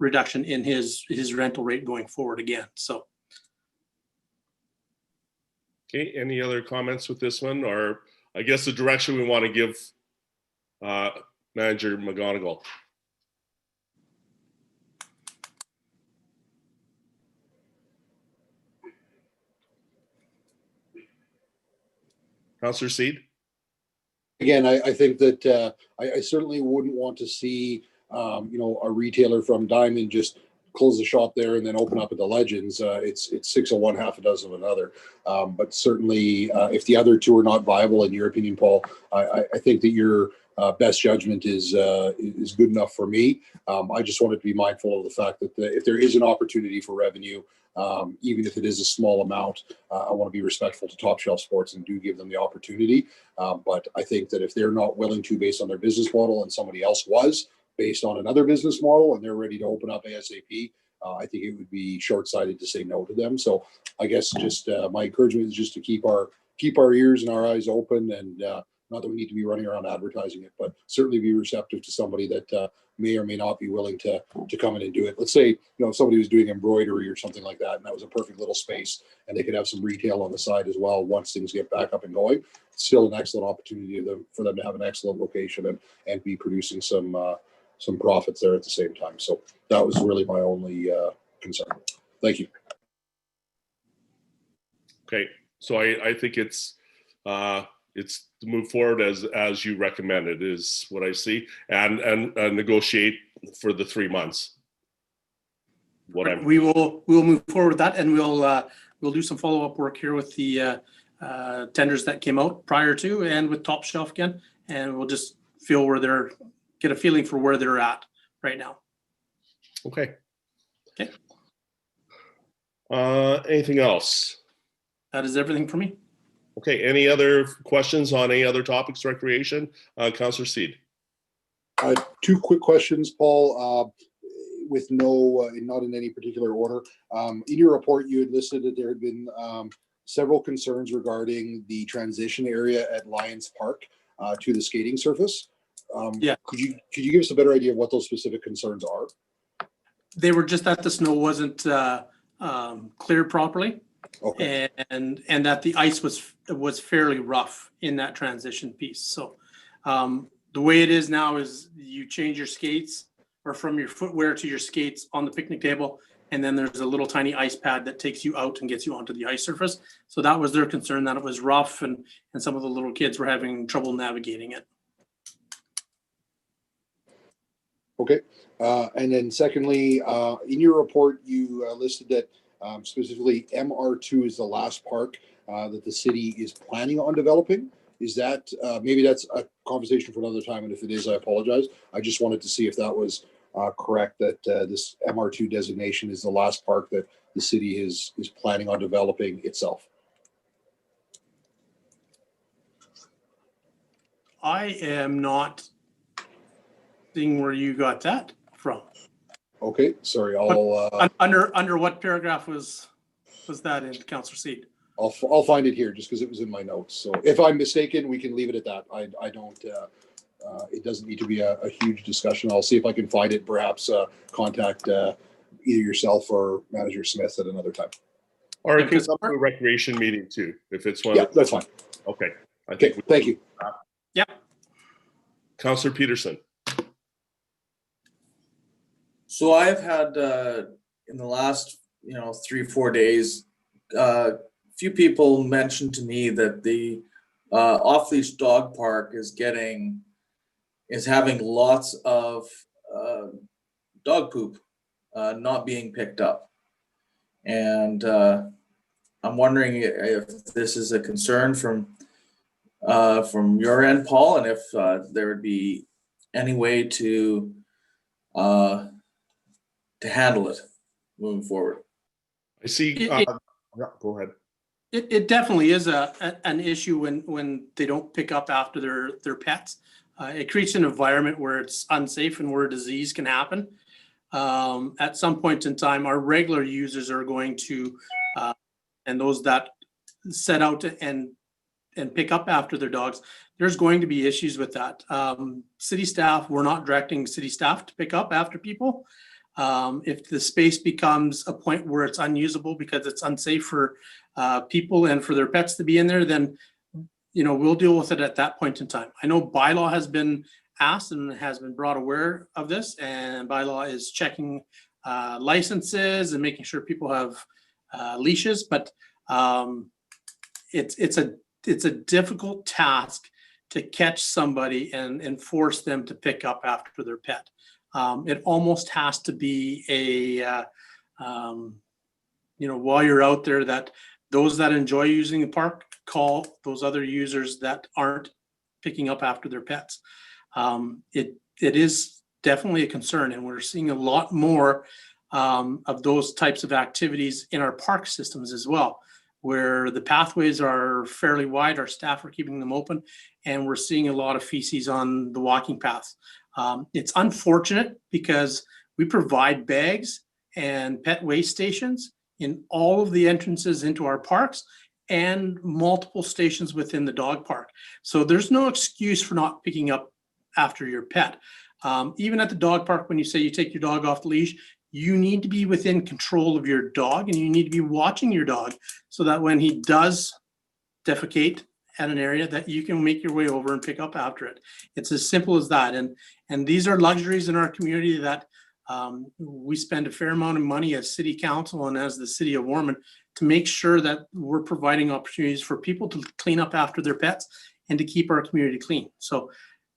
reduction in his rental rate going forward again. So Okay, any other comments with this one, or I guess the direction we want to give Manager McGonigal? Councillor Seed? Again, I think that I certainly wouldn't want to see, a retailer from Diamond just close the shop there and then open up at the Legends. It's 6 of one, half a dozen of another. But certainly, if the other two are not viable, in your opinion, Paul, I think that your best judgment is good enough for me. I just wanted to be mindful of the fact that if there is an opportunity for revenue, even if it is a small amount, I want to be respectful to Top Shelf Sports and do give them the opportunity. But I think that if they're not willing to, based on their business model, and somebody else was, based on another business model, and they're ready to open up ASAP, I think it would be short-sighted to say no to them. So I guess just my encouragement is just to keep our ears and our eyes open, and not that we need to be running around advertising it, but certainly be receptive to somebody that may or may not be willing to come in and do it. Let's say, if somebody was doing embroidery or something like that, and that was a perfect little space, and they could have some retail on the side as well once things get back up and going. It's still an excellent opportunity for them to have an excellent location and be producing some profits there at the same time. So that was really my only concern. Thank you. Okay, so I think it's to move forward as you recommended is what I see, and negotiate for the 3 months. We'll move forward with that, and we'll do some follow-up work here with the tenders that came out prior to, and with Top Shelf again, and we'll just get a feeling for where they're at right now. Okay. Okay. Anything else? That is everything for me. Okay, any other questions on any other topics, recreation? Councillor Seed. 2 quick questions, Paul, with not in any particular order. In your report, you had listed that there had been several concerns regarding the transition area at Lions Park to the skating surface. Yeah. Could you give us a better idea of what those specific concerns are? They were just that the snow wasn't cleared properly. Okay. And that the ice was fairly rough in that transition piece. So the way it is now is you change your skates, or from your footwear to your skates on the picnic table, and then there's a little tiny ice pad that takes you out and gets you onto the ice surface. So that was their concern, that it was rough, and some of the little kids were having trouble navigating it. Okay. And then secondly, in your report, you listed that specifically MR2 is the last park that the city is planning on developing. Is that, maybe that's a conversation for another time, and if it is, I apologize. I just wanted to see if that was correct, that this MR2 designation is the last park that the city is planning on developing itself. I am not seeing where you got that from. Okay, sorry, I'll under what paragraph was that in, Councillor Seed? I'll find it here just because it was in my notes. So if I'm mistaken, we can leave it at that. I don't. It doesn't need to be a huge discussion. I'll see if I can find it. Perhaps contact either yourself or Manager Smith at another time. Or it can come to a recreation meeting too, if it's one. Yeah, that's fine. Okay. Okay. Thank you. Yeah. Councillor Peterson. So I've had in the last 3-4 days, few people mentioned to me that the off-leash dog park is having lots of dog poop not being picked up, and I'm wondering if this is a concern from your end, Paul, and if there would be any way to handle it moving forward. I see. Yeah, go ahead. It definitely is an issue when they don't pick up after their pets. It creates an environment where it's unsafe and where disease can happen. At some point in time, our regular users are going to, and those that set out and pick up after their dogs, there's going to be issues with that. City staff, we're not directing city staff to pick up after people. If the space becomes a point where it's unusable because it's unsafe for people and for their pets to be in there, then, you know, we'll deal with it at that point in time. I know bylaw has been asked and has been brought aware of this, and bylaw is checking licenses and making sure people have leashes, but it's a difficult task to catch somebody and force them to pick up after their pet. It almost has to be a, you know, while you're out there, that those that enjoy using the park call those other users that aren't picking up after their pets. It is definitely a concern, and we're seeing a lot more of those types of activities in our park systems as well, where the pathways are fairly wide, our staff are keeping them open, and we're seeing a lot of feces on the walking paths. It's unfortunate because we provide bags and pet waste stations in all of the entrances into our parks and multiple stations within the dog park. So there's no excuse for not picking up after your pet. Even at the dog park, when you say you take your dog off the leash, you need to be within control of your dog, and you need to be watching your dog so that when he does defecate at an area, that you can make your way over and pick up after it. It's as simple as that. And these are luxuries in our community that we spend a fair amount of money as city council and as the city of Warman to make sure that we're providing opportunities for people to clean up after their pets and to keep our community clean. So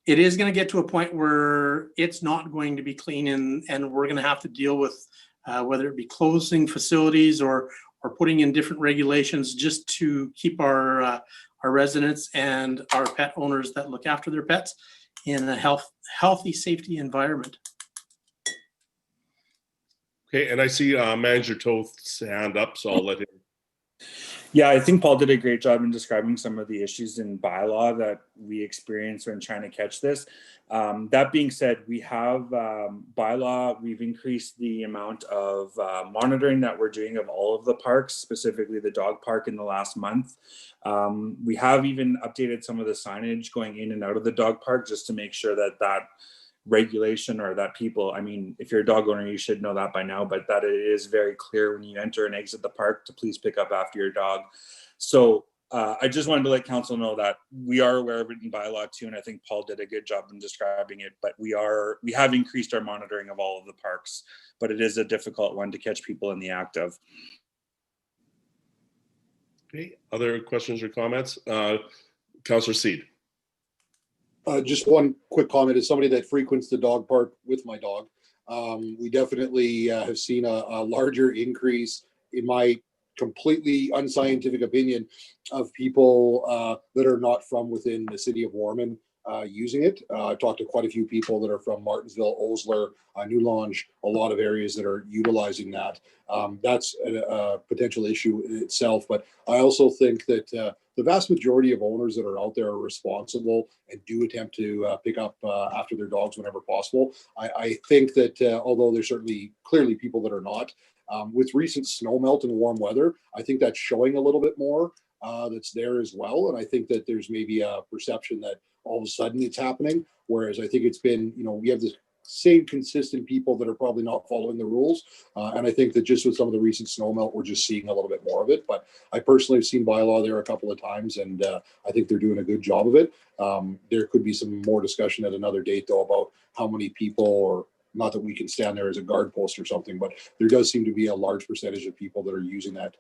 it is going to get to a point where it's not going to be clean, and we're going to have to deal with whether it be closing facilities or putting in different regulations just to keep our residents and our pet owners that look after their pets in a healthy, safety environment. Okay, and I see Manager Toth's hand up, so I'll let him. Yeah, I think Paul did a great job in describing some of the issues in bylaw that we experience when trying to catch this. That being said, we have bylaw, we've increased the amount of monitoring that we're doing of all of the parks, specifically the dog park in the last month. We have even updated some of the signage going in and out of the dog park just to make sure that that regulation, or that people, I mean, if you're a dog owner, you should know that by now, but that it is very clear when you enter and exit the park to please pick up after your dog. So I just wanted to let council know that we are aware of it in bylaw too, and I think Paul did a good job in describing it, but we have increased our monitoring of all of the parks, but it is a difficult one to catch people in the act of. Okay, other questions or comments? Councillor Seed. Just one quick comment. As somebody that frequents the dog park with my dog, we definitely have seen a larger increase, in my completely unscientific opinion, of people that are not from within the city of Warman using it. I've talked to quite a few people that are from Martinsville, Osler, New Lange, a lot of areas that are utilizing that. That's a potential issue in itself, but I also think that the vast majority of owners that are out there are responsible and do attempt to pick up after their dogs whenever possible. I think that although there's certainly clearly people that are not, with recent snow melt and warm weather, I think that's showing a little bit more that's there as well. And I think that there's maybe a perception that all of a sudden it's happening, whereas I think it's been, you know, we have this same consistent people that are probably not following the rules. And I think that just with some of the recent snow melt, we're just seeing a little bit more of it. But I personally have seen bylaw there a couple of times, and I think they're doing a good job of it. There could be some more discussion at another date, though, about how many people, or not that we can stand there as a guard post or something, but there does seem to be a large percentage of people that are using that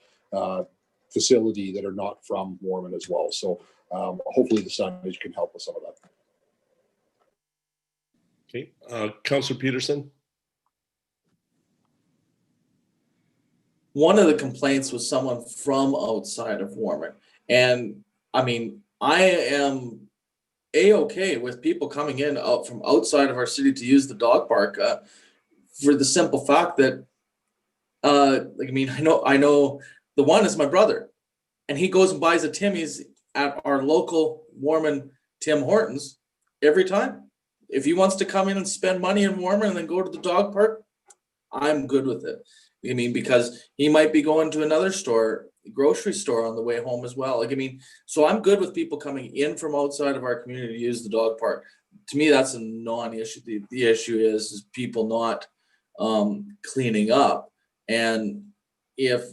facility that are not from Warman as well. So hopefully the signage can help with some of that. Okay, Councillor Peterson. One of the complaints was someone from outside of Warman. And I mean, I am A-okay with people coming in out from outside of our city to use the dog park for the simple fact that, like, I mean, I know the one is my brother, and he goes and buys a Timmy's at our local Warman Tim Hortons every time. If he wants to come in and spend money in Warman and then go to the dog park, I'm good with it. I mean, because he might be going to another store, grocery store on the way home as well. Like, I mean, so I'm good with people coming in from outside of our community to use the dog park. To me, that's a non-issue. The issue is people not cleaning up. And if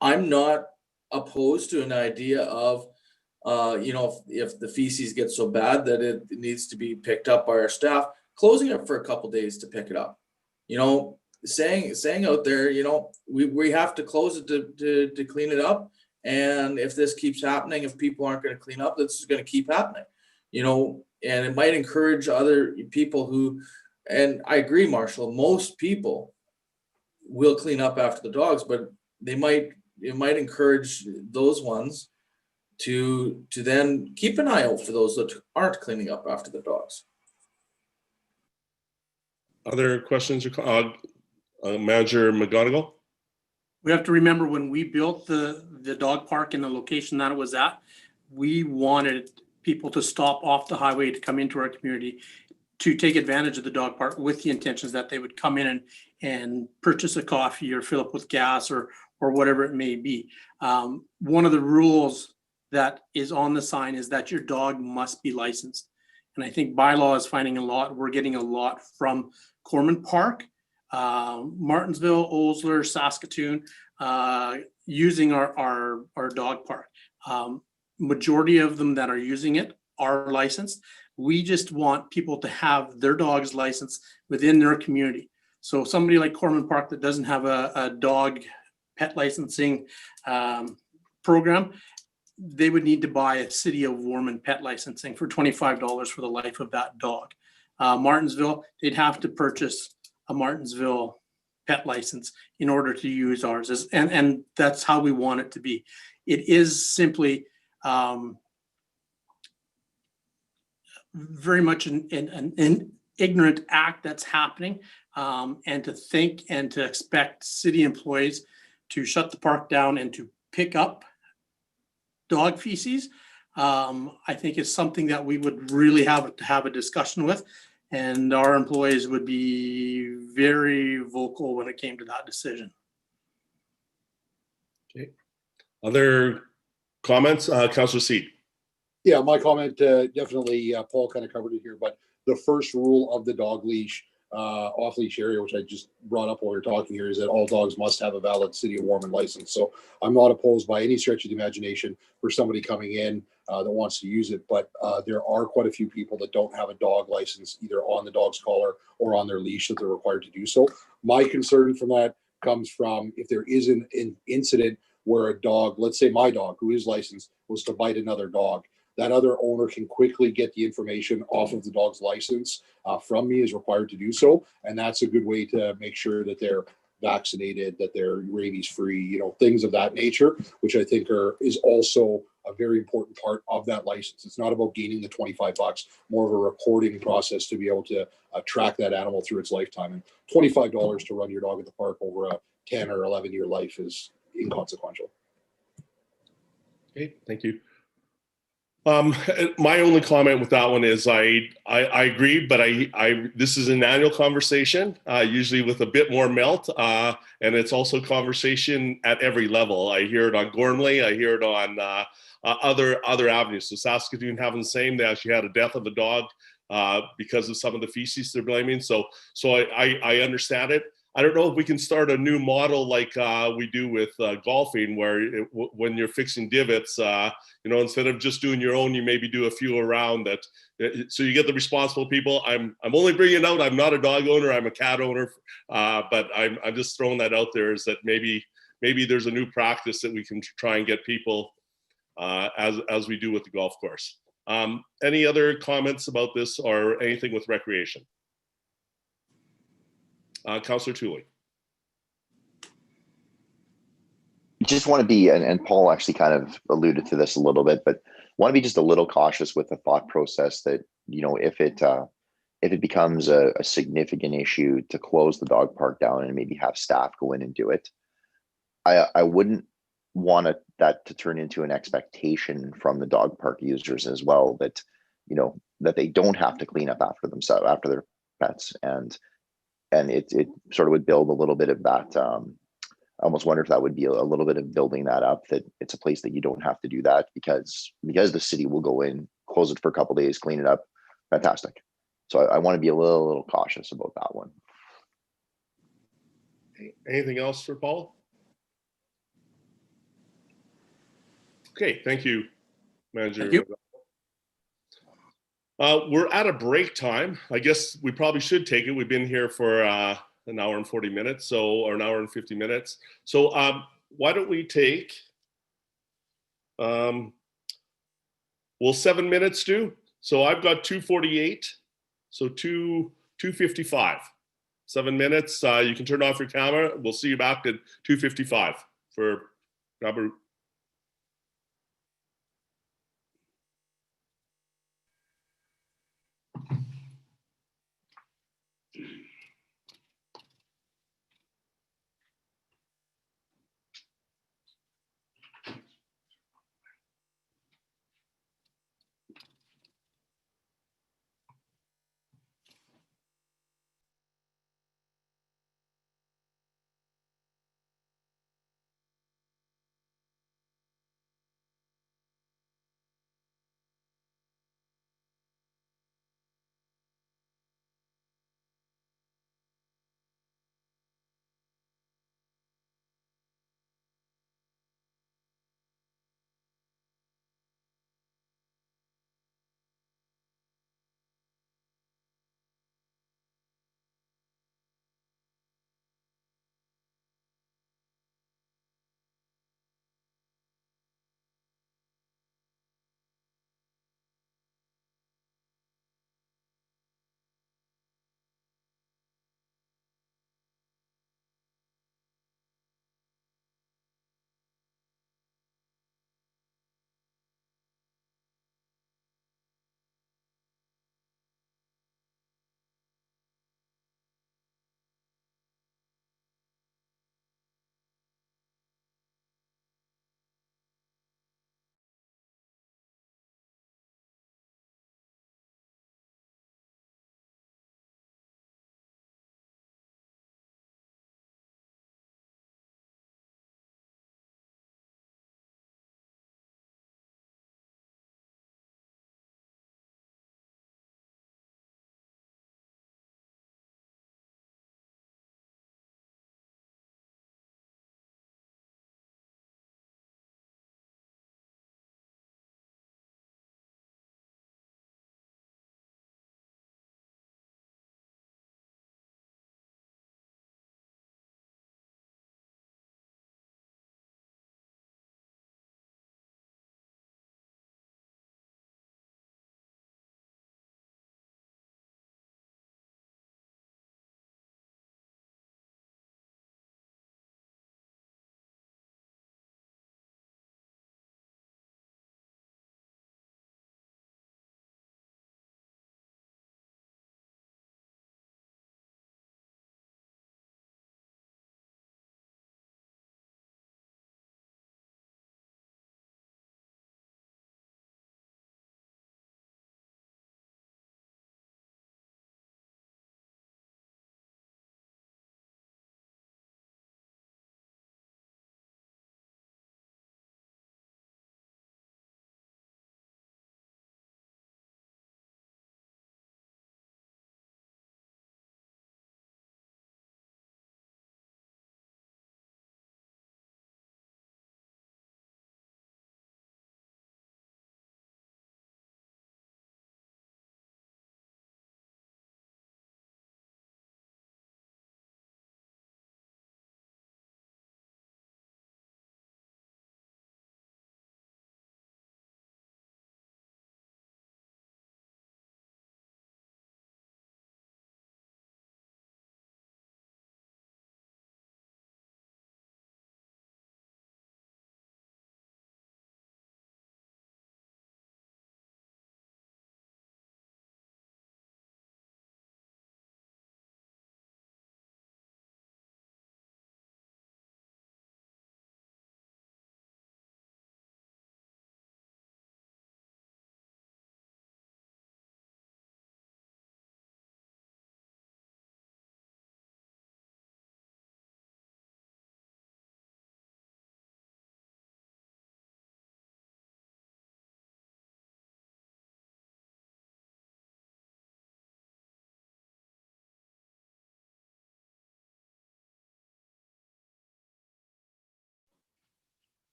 I'm not opposed to an idea of, if the feces get so bad that it needs to be picked up by our staff, closing it for a couple days to pick it up. Saying out there, we have to close it to clean it up. And if this keeps happening, if people aren't going to clean up, this is going to keep happening, and it might encourage other people who, and I agree, Marshall, most people will clean up after the dogs, but it might encourage those ones to then keep an eye out for those that aren't cleaning up after the dogs. Other questions or Manager McGonigal? We have to remember when we built the dog park in the location that it was at, we wanted people to stop off the highway to come into our community to take advantage of the dog park with the intentions that they would come in and purchase a coffee or fill up with gas or whatever it may be. One of the rules that is on the sign is that your dog must be licensed. And I think bylaw is we're getting a lot from Corman Park, Martinsville, Osler, Saskatoon, using our dog park. Majority of them that are using it are licensed. We just want people to have their dogs licensed within their community. So somebody like Corman Park that doesn't have a dog pet licensing program, they would need to buy a City of Warman pet licensing for $25 for the life of that dog. Martinsville, they'd have to purchase a Martinsville pet license in order to use ours. And that's how we want it to be. It is simply very much an ignorant act that's happening, and to think and to expect city employees to shut the park down and to pick up dog feces, I think is something that we would really have to have a discussion with, and our employees would be very vocal when it came to that decision. Okay. Other comments, Councillor Seat? Yeah, my comment, definitely, Paul kind of covered it here, but the first rule of the dog leash, off-leash area, which I just brought up while we were talking here, is that all dogs must have a valid City of Warman license. So I'm not opposed by any stretch of the imagination for somebody coming in that wants to use it, but there are quite a few people that don't have a dog license either on the dog's collar or on their leash that they're required to do so. My concern from that comes from if there is an incident where a dog, let's say my dog, who is licensed, was to bite another dog, that other owner can quickly get the information off of the dog's license from me, is required to do so. And that's a good way to make sure that they're vaccinated, that they're rabies free, things of that nature, which I think is also a very important part of that license. It's not about gaining the $25, more of a reporting process to be able to track that animal through its lifetime. And $25 to run your dog at the park over a 10 or 11 year life is inconsequential. Okay, thank you. My only comment with that one is I agree, but this is an annual conversation, usually with a bit more melt, and it's also conversation at every level. I hear it on Gormley, I hear it on other avenues. So Saskatoon having the same. They actually had a death of a dog because of some of the feces they're blaming. So I understand it. I don't know if we can start a new model like we do with golfing, where when you're fixing divots, instead of just doing your own, you maybe do a few around that. So you get the responsible people. I'm only bringing out, I'm not a dog owner, I'm a cat owner, but I'm just throwing that out there, is that maybe there's a new practice that we can try and get people as we do with the golf course. Any other comments about this or anything with recreation? Councillor Tooley. Just want to be, and Paul actually kind of alluded to this a little bit, but want to be just a little cautious with the thought process that, if it becomes a significant issue to close the dog park down and maybe have staff go in and do it, I wouldn't want that to turn into an expectation from the dog park users as well, that, that they don't have to clean up after themselves, after their pets. And it sort of would build a little bit of that. I almost wonder if that would be a little bit of building that up, that it's a place that you don't have to do that because the city will go in, close it for a couple of days, clean it up. Fantastic. So I want to be a little cautious about that one. Anything else for Paul? Okay, thank you, Manager. Thank you. We're at a break time. I guess we probably should take it. We've been here for an hour and 40 minutes, so, or an hour and 50 minutes. So why don't we take, will 7 minutes do? So I've got 2:48, so 2:55. 7 minutes. You can turn off your camera. We'll see you back at 2:55 for Robert.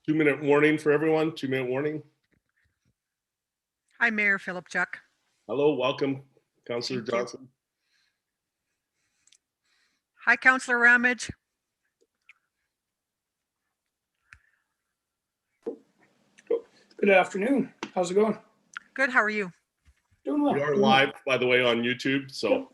2-minute warning for everyone, 2-minute warning. Hi, Mayor Philip Chuck. Hello, welcome, Councillor Thank you. Johnson. Hi, Councillor Ramage. Good afternoon. How's it going? Good, how are you? Doing well. We are doing well. live, by the way, on YouTube, so.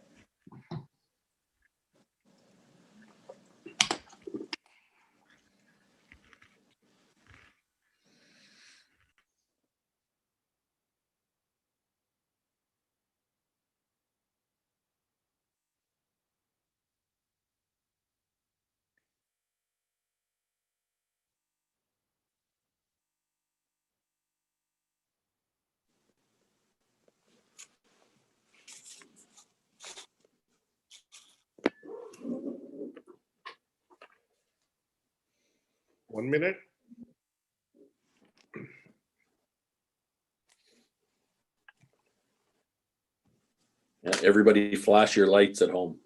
One minute. Yeah, everybody flash your lights at home.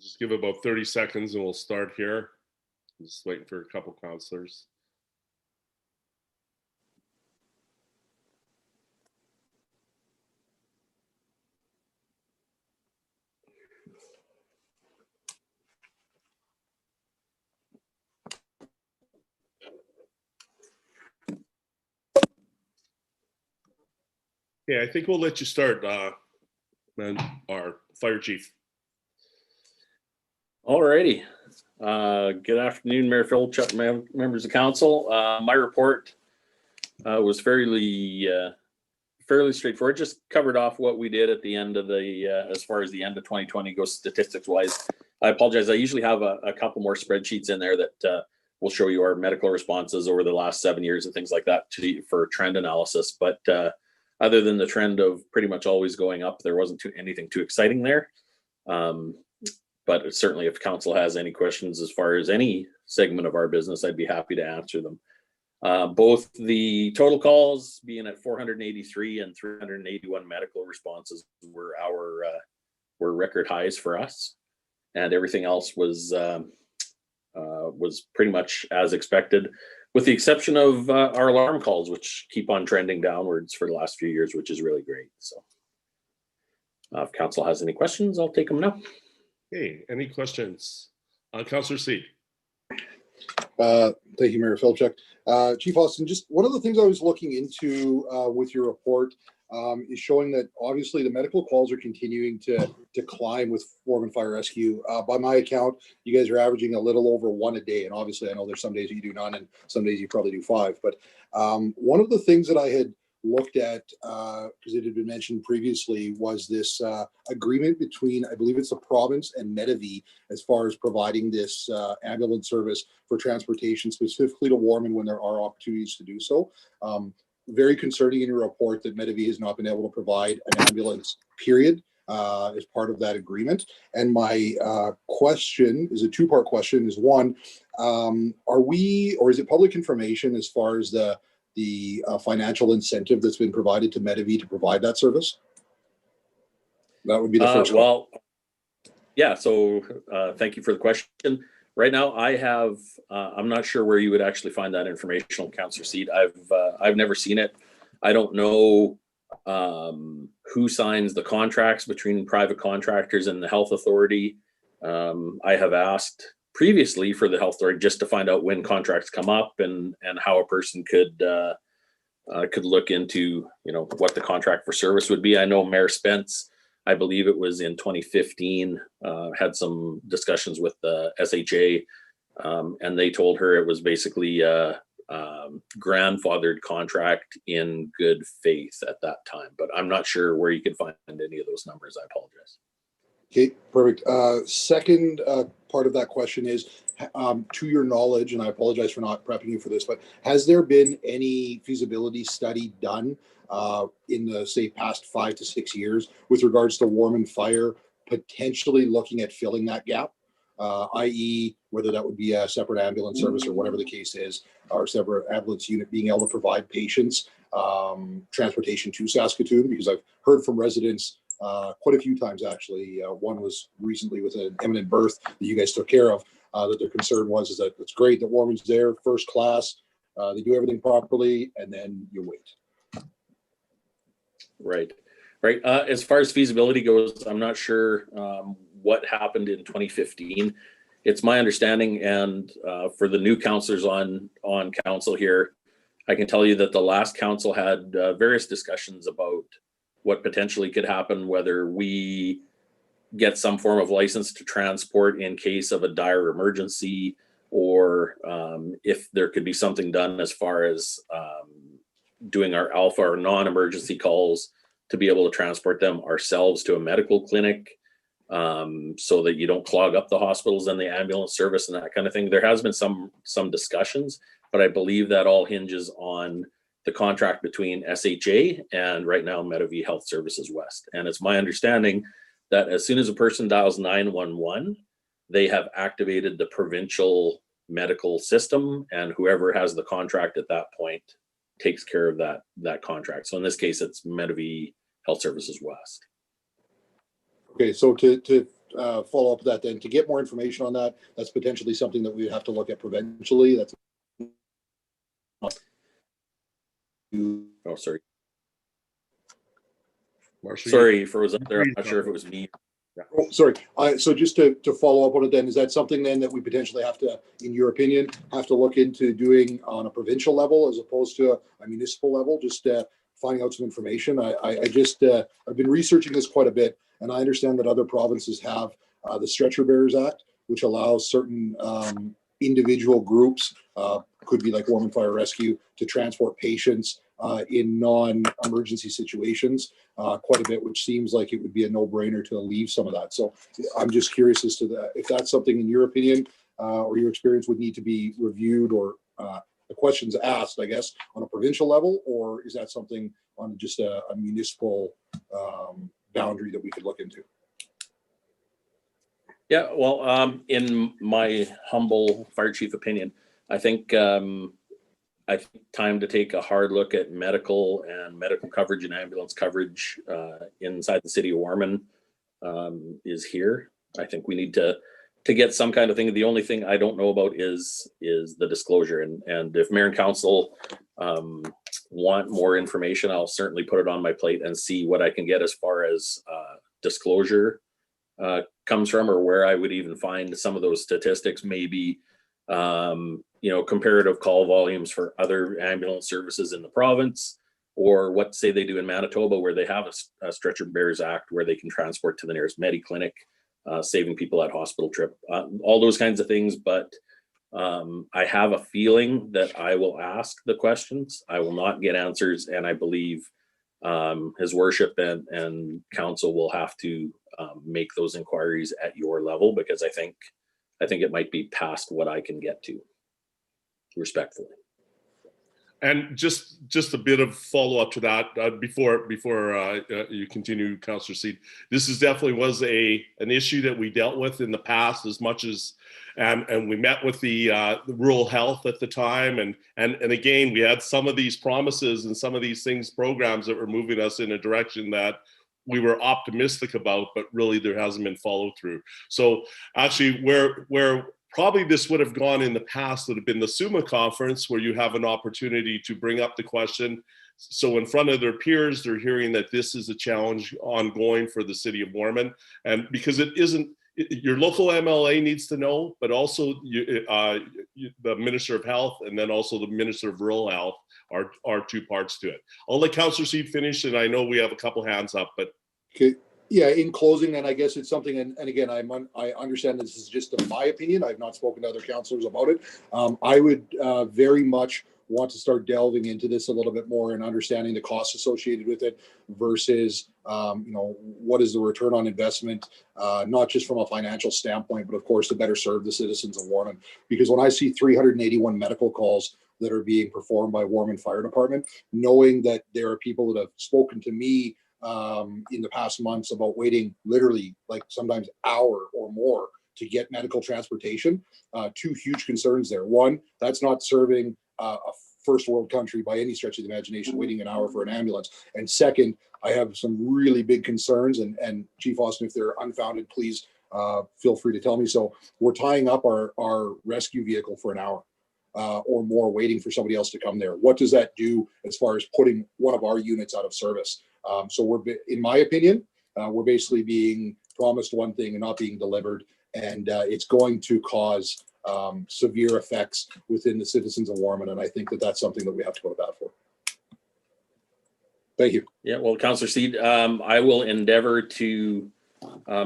Just give about 30 seconds and we'll start here. Just waiting for a couple councillors. Yeah, I think we'll let you start, our fire chief. All righty. Good afternoon, Mayor Phil, Chuck, members of council. My report was fairly straightforward. Just covered off what we did at the end of the, as far as the end of 2020 goes statistics wise. I apologize. I usually have a couple more spreadsheets in there that will show you our medical responses over the last 7 years and things like that for trend analysis. But other than the trend of pretty much always going up, there wasn't anything too exciting there. But certainly if council has any questions as far as any segment of our business, I'd be happy to answer them. Both the total calls being at 483 and 381 medical responses were record highs for us, and everything else was pretty much as expected, with the exception of our alarm calls, which keep on trending downwards for the last few years, which is really great. So if council has any questions, I'll take them now. Hey, any questions? Councillor C. Thank you, Mayor Philchuk. Chief Austin, just one of the things I was looking into with your report is showing that obviously the medical calls are continuing to climb with Warman Fire Rescue. By my account, you guys are averaging a little over one a day. And obviously I know there's some days you do none and some days you probably do 5. But one of the things that I had looked at, because it had been mentioned previously, was this agreement between, I believe it's the province and Medivy, as far as providing this ambulance service for transportation, specifically to Warman when there are opportunities to do so. Very concerning in your report that Medivy has not been able to provide an ambulance, period, as part of that agreement. And my question is a two-part question. Is one, are we, or is it public information as far as the financial incentive that's been provided to Medivy to provide that service? That would be the first one. Well, yeah, so thank you for the question. Right now, I have, I'm not sure where you would actually find that information on Councillor Seed. I've never seen it. I don't know who signs the contracts between private contractors and the health authority. I have asked previously for the health authority just to find out when contracts come up and how a person could look into, you know, what the contract for service would be. I know Mayor Spence, I believe it was in 2015, had some discussions with the SHA, and they told her it was basically grandfathered contract in good faith at that time, but I'm not sure where you can find any of those numbers. I apologize. Okay, perfect. Second part of that question is, to your knowledge, and I apologize for not prepping you for this, but has there been any feasibility study done in the, say, past 5 to 6 years with regards to Warman Fire potentially looking at filling that gap? I.e., whether that would be a separate ambulance service or whatever the case is, or separate ambulance unit being able to provide patients transportation to Saskatoon, because I've heard from residents quite a few times actually. One was recently with an imminent birth that you guys took care of, that their concern was is that it's great that Warman's there, first class, they do everything properly, and then you wait. Right. As far as feasibility goes, I'm not sure what happened in 2015. It's my understanding, and for the new councillors on council here, I can tell you that the last council had various discussions about what potentially could happen, whether we get some form of license to transport in case of a dire emergency, or if there could be something done as far as doing our alpha or non-emergency calls to be able to transport them ourselves to a medical clinic, so that you don't clog up the hospitals and the ambulance service and that kind of thing. There has been some discussions, but I believe that all hinges on the contract between SHA and right now Medavie Health Services West. And it's my understanding that as soon as a person dials 911, they have activated the provincial medical system, and whoever has the contract at that point takes care of that contract. So in this case, it's Medavie Health Services West. Okay, so to follow up with that then, to get more information on that, that's potentially something that we would have to look at provincially. That's oh, sorry. Marcia, sorry, for was up there. I'm not sure if it was me. Yeah. Oh, sorry. So just to follow up on it then, is that something then that we potentially have to, in your opinion, have to look into doing on a provincial level as opposed to a municipal level? Just finding out some information. I've been researching this quite a bit, and I understand that other provinces have the Stretcher Bearers Act, which allows certain individual groups, could be like Warman Fire Rescue, to transport patients in non-emergency situations quite a bit, which seems like it would be a no-brainer to leave some of that. So I'm just curious as to if that's something, in your opinion, or your experience, would need to be reviewed, or the questions asked, I guess, on a provincial level, or is that something on just a municipal boundary that we could look into? Yeah, well, in my humble fire chief opinion, I think time to take a hard look at medical coverage and ambulance coverage inside the city of Warman is here. I think we need to get some kind of thing. The only thing I don't know about is the disclosure, and if mayor and council want more information, I'll certainly put it on my plate and see what I can get as far as disclosure comes from, or where I would even find some of those statistics, maybe comparative call volumes for other ambulance services in the province, or what say they do in Manitoba, where they have a Stretcher Bearers Act where they can transport to the nearest Mediclinic, saving people at hospital trip, all those kinds of things. But I have a feeling that I will ask the questions, I will not get answers, and I believe his worship and council will have to make those inquiries at your level, because I think it might be past what I can get to, respectfully. And just a bit of follow up to that before you continue, Councillor Seed. This is definitely was an issue that we dealt with in the past, as much as and we met with the rural health at the time, and again we had some of these promises and some of these programs that were moving us in a direction that we were optimistic about, but really there hasn't been follow through. So actually, where probably this would have gone in the past would have been the SUMA conference, where you have an opportunity to bring up the question. So in front of their peers, they're hearing that this is a challenge ongoing for the city of Warman. And because it isn't, your local MLA needs to know, but also the Minister of Health, and then also the Minister of Rural Health are two parts to it. I'll let Councillor Seed finish, and I know we have a couple hands up, but. Okay. Yeah, in closing, and I guess it's something, and again, I understand this is just my opinion. I've not spoken to other councillors about it. I would very much want to start delving into this a little bit more and understanding the costs associated with it versus, what is the return on investment, not just from a financial standpoint, but of course to better serve the citizens of Warman. Because when I see 381 medical calls that are being performed by Warman Fire Department, knowing that there are people that have spoken to me in the past months about waiting literally like sometimes hour or more to get medical transportation, two huge concerns there. One, that's not serving a first world country by any stretch of the imagination, waiting an hour for an ambulance. And second, I have some really big concerns, and Chief Austin, if they're unfounded, please feel free to tell me. So we're tying up our rescue vehicle for an hour or more, waiting for somebody else to come there. What does that do as far as putting one of our units out of service? So we're, in my opinion, we're basically being promised one thing and not being delivered. And it's going to cause severe effects within the citizens of Warman. And I think that that's something that we have to go to bat for. Thank you. Yeah, well, Councillor Seed, I will endeavor to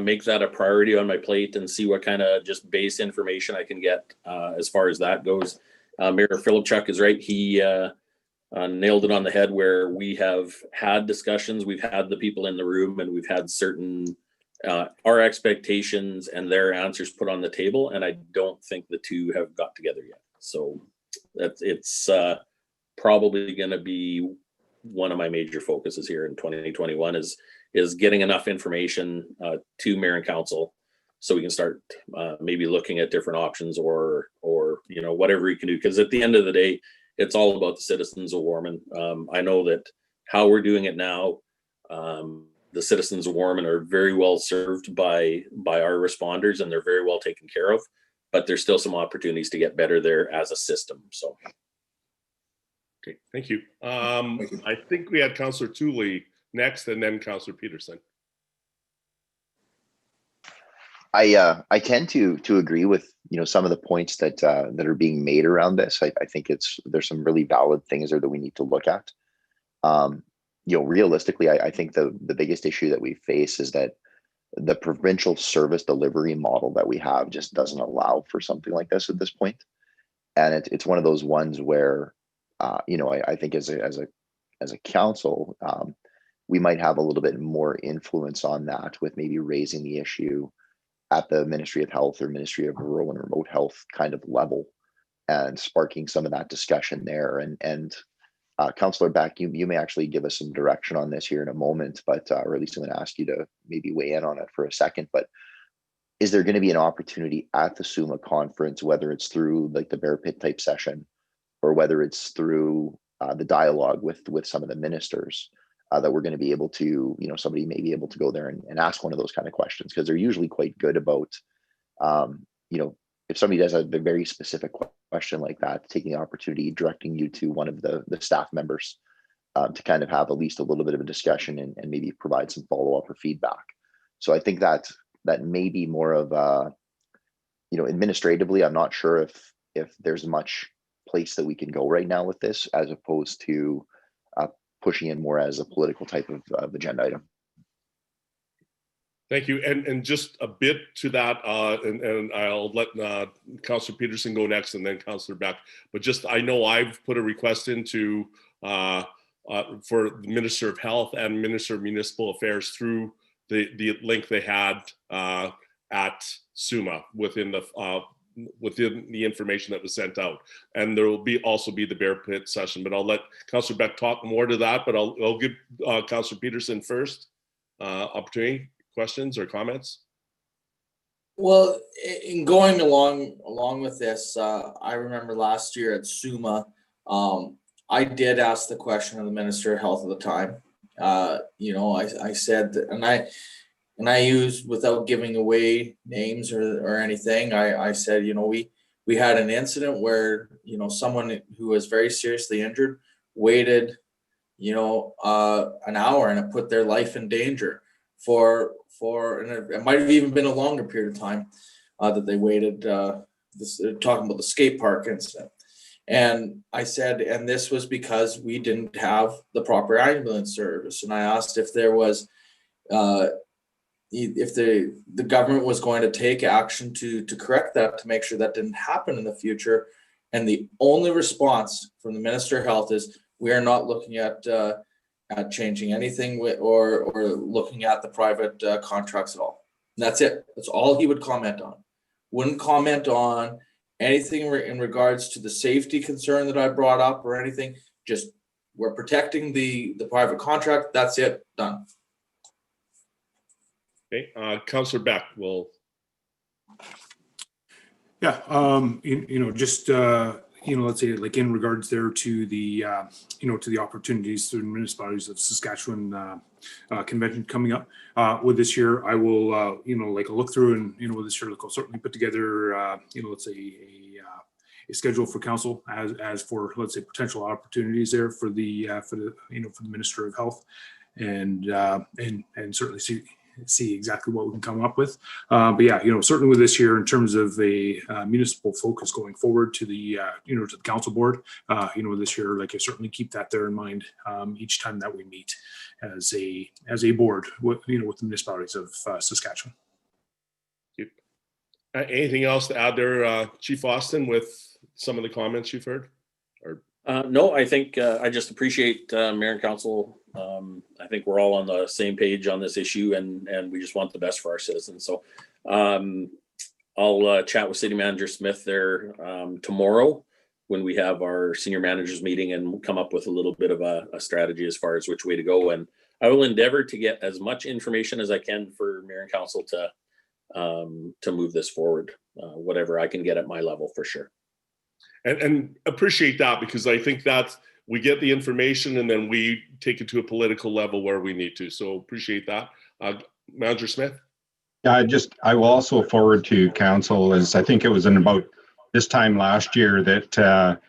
make that a priority on my plate and see what kind of just base information I can get as far as that goes. Mayor Filipchuk is right. He nailed it on the head where we have had discussions, we've had the people in the room, and we've had certain our expectations and their answers put on the table, and I don't think the two have got together yet. So it's probably going to be one of my major focuses here in 2021 is getting enough information to Mayor and Council so we can start maybe looking at different options or whatever we can do. Because at the end of the day, it's all about the citizens of Warman. I know that how we're doing it now, the citizens of Warman are very well served by our responders, and they're very well taken care of, but there's still some opportunities to get better there as a system. So. Okay, thank you. I think we had Councillor Tooley next, and then Councillor Peterson. I tend to agree with some of the points that are being made around this. I think there's some really valid things there that we need to look at. Realistically, I think the biggest issue that we face is that the provincial service delivery model that we have just doesn't allow for something like this at this point. And it's one of those ones where I think as a council, we might have a little bit more influence on that with maybe raising the issue at the Ministry of Health or Ministry of Rural and Remote Health kind of level and sparking some of that discussion there. And Councillor Beck, you may actually give us some direction on this here in a moment, but or at least I'm going to ask you to maybe weigh in on it for a second. But is there going to be an opportunity at the SUMA conference, whether it's through like the Bear Pit type session or whether it's through the dialogue with some of the ministers, that we're going to be able to, somebody may be able to go there and ask one of those kind of questions, because they're usually quite good about, if somebody does a very specific question like that, taking the opportunity, directing you to one of the staff members to kind of have at least a little bit of a discussion and maybe provide some follow-up or feedback. So I think that may be more of administratively, I'm not sure if there's much place that we can go right now with this, as opposed to pushing in more as a political type of agenda item. Thank you. And just a bit to that, and I'll let Councillor Peterson go next and then Councillor Beck. But just, I know I've put a request into for the Minister of Health and Minister of Municipal Affairs through the link they had at SUMA within the information that was sent out. And there will also be the Bear Pit session, but I'll let Councillor Beck talk more to that, but I'll give Councillor Peterson first opportunity, questions or comments. Well, in going along with this, I remember last year at SUMA, I did ask the question of the Minister of Health at the time. I said that, and I used, without giving away names or anything, I said, we had an incident where, someone who was very seriously injured waited, an hour, and it put their life in danger and it might have even been a longer period of time that they waited, talking about the skate park incident. And I said, and this was because we didn't have the proper ambulance service. And I asked if there was, if the government was going to take action to correct that, to make sure that didn't happen in the future. And the only response from the Minister of Health is, we are not looking at changing anything or looking at the private contracts at all. And that's it. That's all he would comment on. Wouldn't comment on anything in regards to the safety concern that I brought up or anything. Just, we're protecting the private contract. That's it. Done. Okay, Councillor Beck will. Yeah, just let's say like in regards there to the to the opportunities through municipalities of Saskatchewan convention coming up with this year, I will like a look through and with this year, I'll certainly put together let's say a schedule for council as for, let's say, potential opportunities there for the Minister of Health, and certainly see exactly what we can come up with. But yeah, certainly with this year in terms of a municipal focus going forward to the to the council board, this year, like I certainly keep that there in mind each time that we meet as a board with with the municipalities of Saskatchewan. Anything else to add there, Chief Austin, with some of the comments you've heard? Or no, I think I just appreciate Mayor and Council. I think we're all on the same page on this issue, and we just want the best for our citizens. So I'll chat with City Manager Smith there tomorrow when we have our senior managers meeting, and come up with a little bit of a strategy as far as which way to go. And I will endeavor to get as much information as I can for Mayor and Council to move this forward, whatever I can get at my level, for sure. And appreciate that, because I think that we get the information and then we take it to a political level where we need to. So appreciate that. Manager Smith? Yeah, I will also forward to council, as I think it was in about this time last year that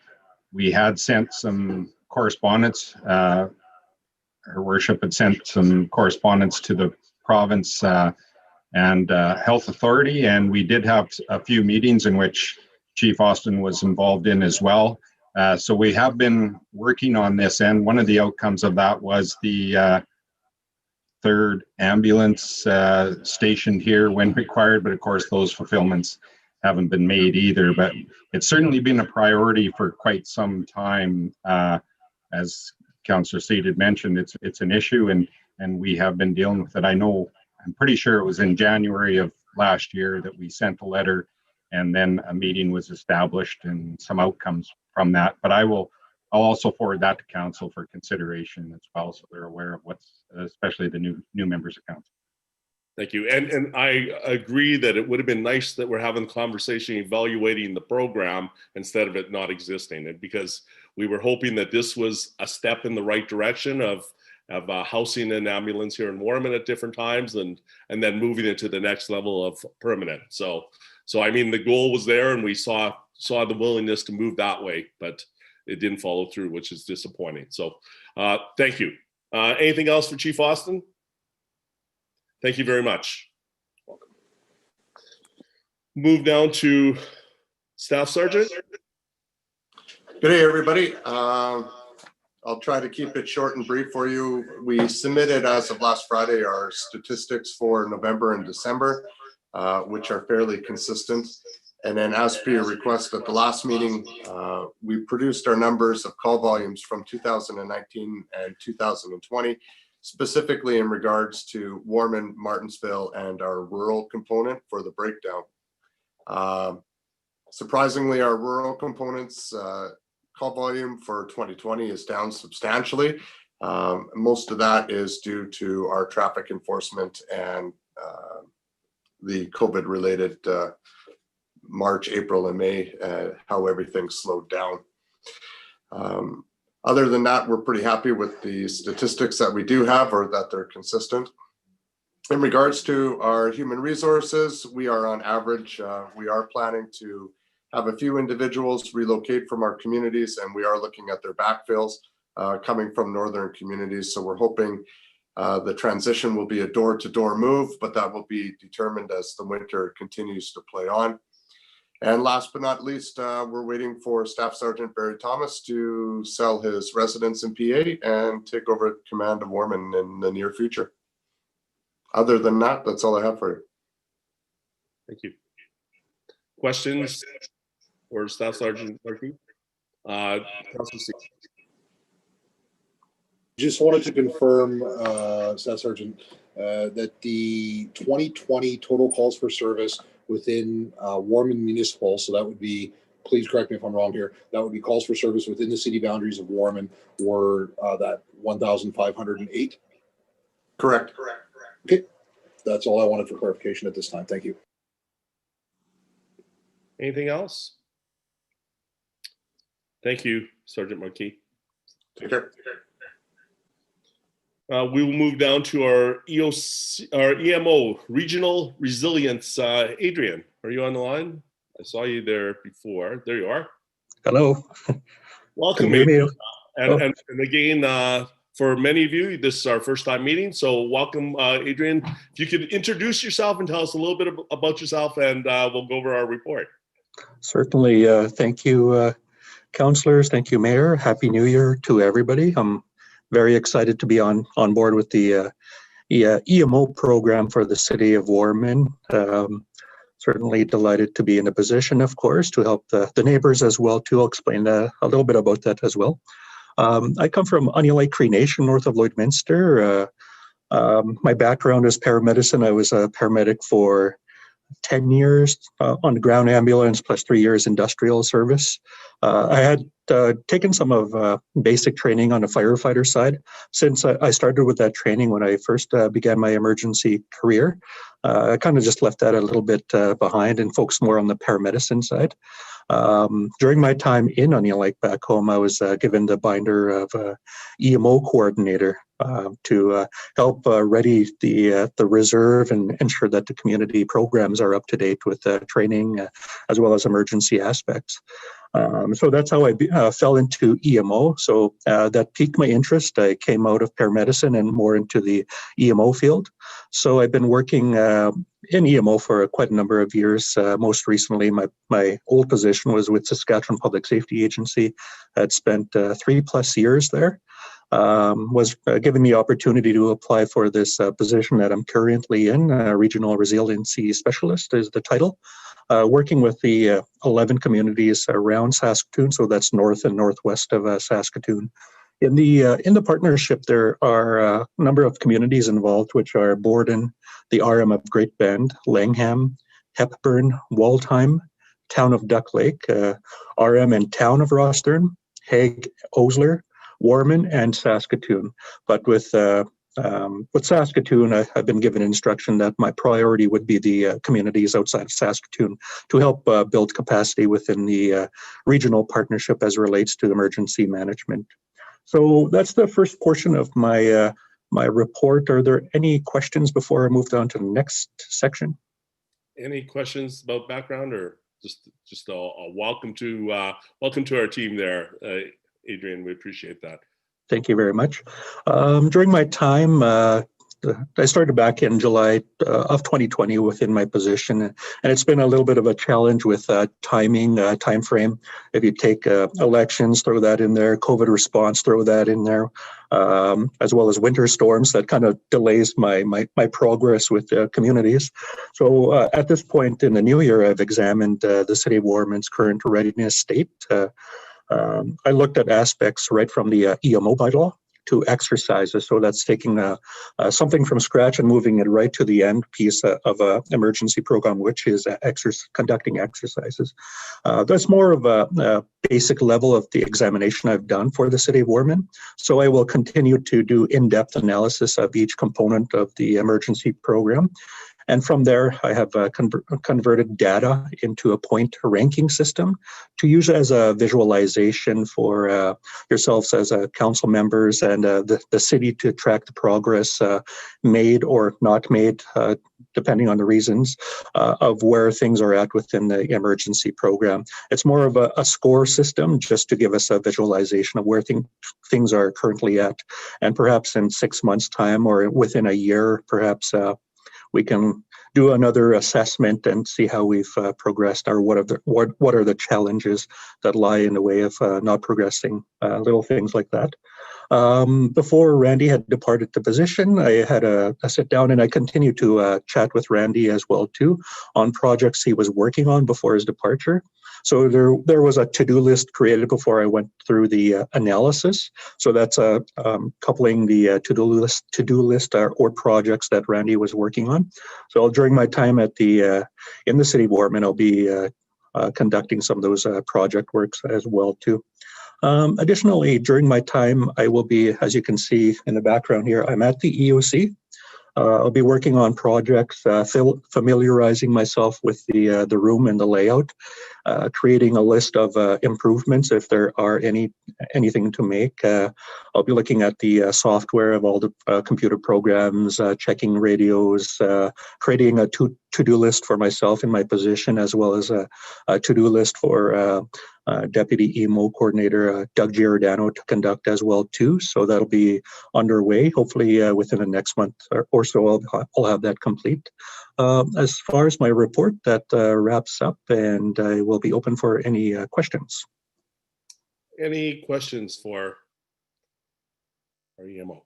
we had sent some correspondence. Her worship had sent some correspondence to the province and health authority, and we did have a few meetings in which Chief Austin was involved in as well. So we have been working on this, and one of the outcomes of that was the third ambulance stationed here when required, but of course those fulfillments haven't been made either. But it's certainly been a priority for quite some time. As Councillor Seed had mentioned, it's an issue, and we have been dealing with it. I'm pretty sure it was in January of last year that we sent a letter, and then a meeting was established and some outcomes from that. But I'll also forward that to council for consideration as well, so they're aware of what's, especially the new members of council. Thank you. And I agree that it would have been nice that we're having a conversation evaluating the program instead of it not existing. And because we were hoping that this was a step in the right direction of housing an ambulance here in Warman at different times, and then moving it to the next level of permanent. So I mean, the goal was there, and we saw the willingness to move that way, but it didn't follow through, which is disappointing. So thank you. Anything else for Chief Austin? Thank you very much. Welcome. Move down to Staff Sergeant. Good day, everybody. I'll try to keep it short and brief for you. We submitted, as of last Friday, our statistics for November and December, which are fairly consistent. And then, as per your request at the last meeting, we produced our numbers of call volumes from 2019 and 2020, specifically in regards to Warman, Martensville, and our rural component for the breakdown. Surprisingly, our rural components call volume for 2020 is down substantially. Most of that is due to our traffic enforcement and the COVID-related March, April, and May, how everything slowed down. Other than that, we're pretty happy with the statistics that we do have, or that they're consistent. In regards to our human resources, we are on average, we are planning to have a few individuals relocate from our communities, and we are looking at their backfills coming from northern communities. So we're hoping the transition will be a door-to-door move, but that will be determined as the winter continues to play on. And last but not least, we're waiting for Staff Sergeant Barry Thomas to sell his residence in PA and take over command of Warman in the near future. Other than that, that's all I have for you. Thank you. Questions or Staff Sergeant Markey? Councilor C. Just wanted to confirm, Staff Sergeant, that the 2020 total calls for service within Warman Municipal, so that would be, please correct me if I'm wrong here, that would be calls for service within the city boundaries of Warman, were that 1,508? Correct. Okay, that's all I wanted for clarification at this time. Thank you. Anything else? Thank you, Sergeant Markey. Take care. We will move down to our EMO, Regional Resilience. Adrian, are you on the line? I saw you there before. There you are. Hello. Welcome, Can you hear Adrian. me? And again, for many of you, this is our first time meeting. So welcome, Adrian. If you could introduce yourself and tell us a little bit about yourself, and we'll go over our report. Certainly. Thank you, councillors. Thank you, Mayor. Happy New Year to everybody. I'm very excited to be on board with the EMO program for the city of Warman. Certainly delighted to be in a position, of course, to help the neighbors as well, too. I'll explain a little bit about that as well. I come from Onion Lake Cree Nation, north of Lloydminster. My background is paramedicine. I was a paramedic for 10 years on the ground ambulance, plus 3 years industrial service. I had taken some of basic training on the firefighter side. Since I started with that training when I first began my emergency career, I kind of just left that a little bit behind and focused more on the paramedicine side. During my time in Onion Lake back home, I was given the binder of EMO coordinator to help ready the reserve and ensure that the community programs are up to date with training as well as emergency aspects. So that's how I fell into EMO. So that piqued my interest. I came out of paramedicine and more into the EMO field. So I've been working in EMO for quite a number of years. Most recently, my old position was with Saskatchewan Public Safety Agency. I'd spent 3+ years there. Was given the opportunity to apply for this position that I'm currently in. Regional Resiliency Specialist is the title. Working with the 11 communities around Saskatoon, so that's north and northwest of Saskatoon. In the partnership, there are a number of communities involved, which are Borden, the RM of Great Bend, Langham, Hepburn, Waldheim, Town of Duck Lake, RM and Town of Rosthern, Hague, Osler, Warman, and Saskatoon. But with Saskatoon, I've been given instruction that my priority would be the communities outside of Saskatoon to help build capacity within the regional partnership as relates to emergency management. So that's the first portion of my my report. Are there any questions before I move on to the next section? Any questions about background, or just a welcome to our team there, Adrian? We appreciate that. Thank you very much. During my time, I started back in July of 2020 within my position, and it's been a little bit of a challenge with timing, time frame. If you take elections, throw that in there, COVID response, throw that in there, as well as winter storms, that kind of delays my progress with communities. So at this point in the new year, I've examined the City of Warman's current readiness state. I looked at aspects right from the EMO bylaw to exercises. So that's taking something from scratch and moving it right to the end piece of an emergency program, which is conducting exercises. That's more of a basic level of the examination I've done for the City of Warman. So I will continue to do in-depth analysis of each component of the emergency program. And from there, I have converted data into a point ranking system to use as a visualization for yourselves as council members and the city to track the progress made or not made, depending on the reasons, of where things are at within the emergency program. It's more of a score system just to give us a visualization of where things are currently at. And perhaps in 6 months' time or within a year, perhaps we can do another assessment and see how we've progressed, or what are the challenges that lie in the way of not progressing, little things like that. Before Randy had departed the position, I had a sit down and I continued to chat with Randy as well too on projects he was working on before his departure. So there was a to-do list created before I went through the analysis. So that's coupling the to-do list or projects that Randy was working on. So during my time at the in the city of Warman, I'll be conducting some of those project works as well too. Additionally, during my time, I will be, as you can see in the background here, I'm at the EOC. I'll be working on projects, familiarizing myself with the room and the layout, creating a list of improvements if there are anything to make. I'll be looking at the software of all the computer programs, checking radios, creating a to-do list for myself in my position, as well as a to-do list for Deputy EMO Coordinator Doug Giordano to conduct as well too. So that'll be underway. Hopefully within the next month or so, I'll have that complete. As far as my report, that wraps up, and I will be open for any questions. Any questions for our EMO?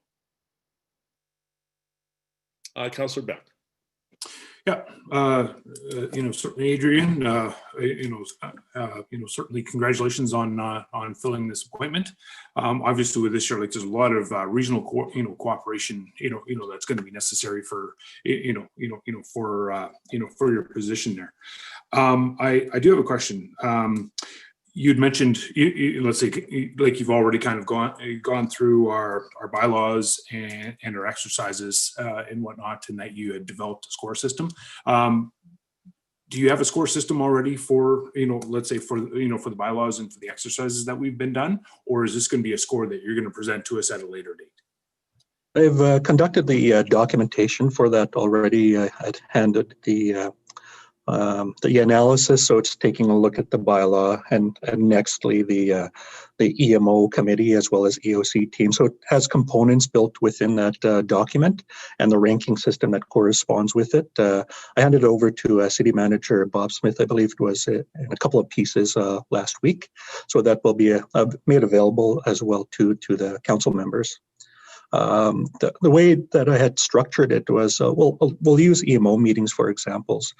Councillor Beck. Yeah, certainly, Adrian. Certainly, congratulations on filling this appointment. Obviously, with this year, like there's a lot of regional, cooperation. That's going to be necessary for, for your position there. I do have a question. You'd mentioned, let's say, like you've already kind of gone through our bylaws and our exercises and whatnot, and that you had developed a score system. Do you have a score system already for, let's say for the bylaws and for the exercises that we've been done, or is this going to be a score that you're going to present to us at a later date? I've conducted the documentation for that already. I had handed the analysis, so it's taking a look at the bylaw and nextly the EMO committee as well as EOC team. So it has components built within that document and the ranking system that corresponds with it. I handed it over to City Manager Bob Smith, I believe it was, in a couple of pieces last week. So that will be made available as well to the council members. The way that I had structured it was, we'll use EMO meetings for examples.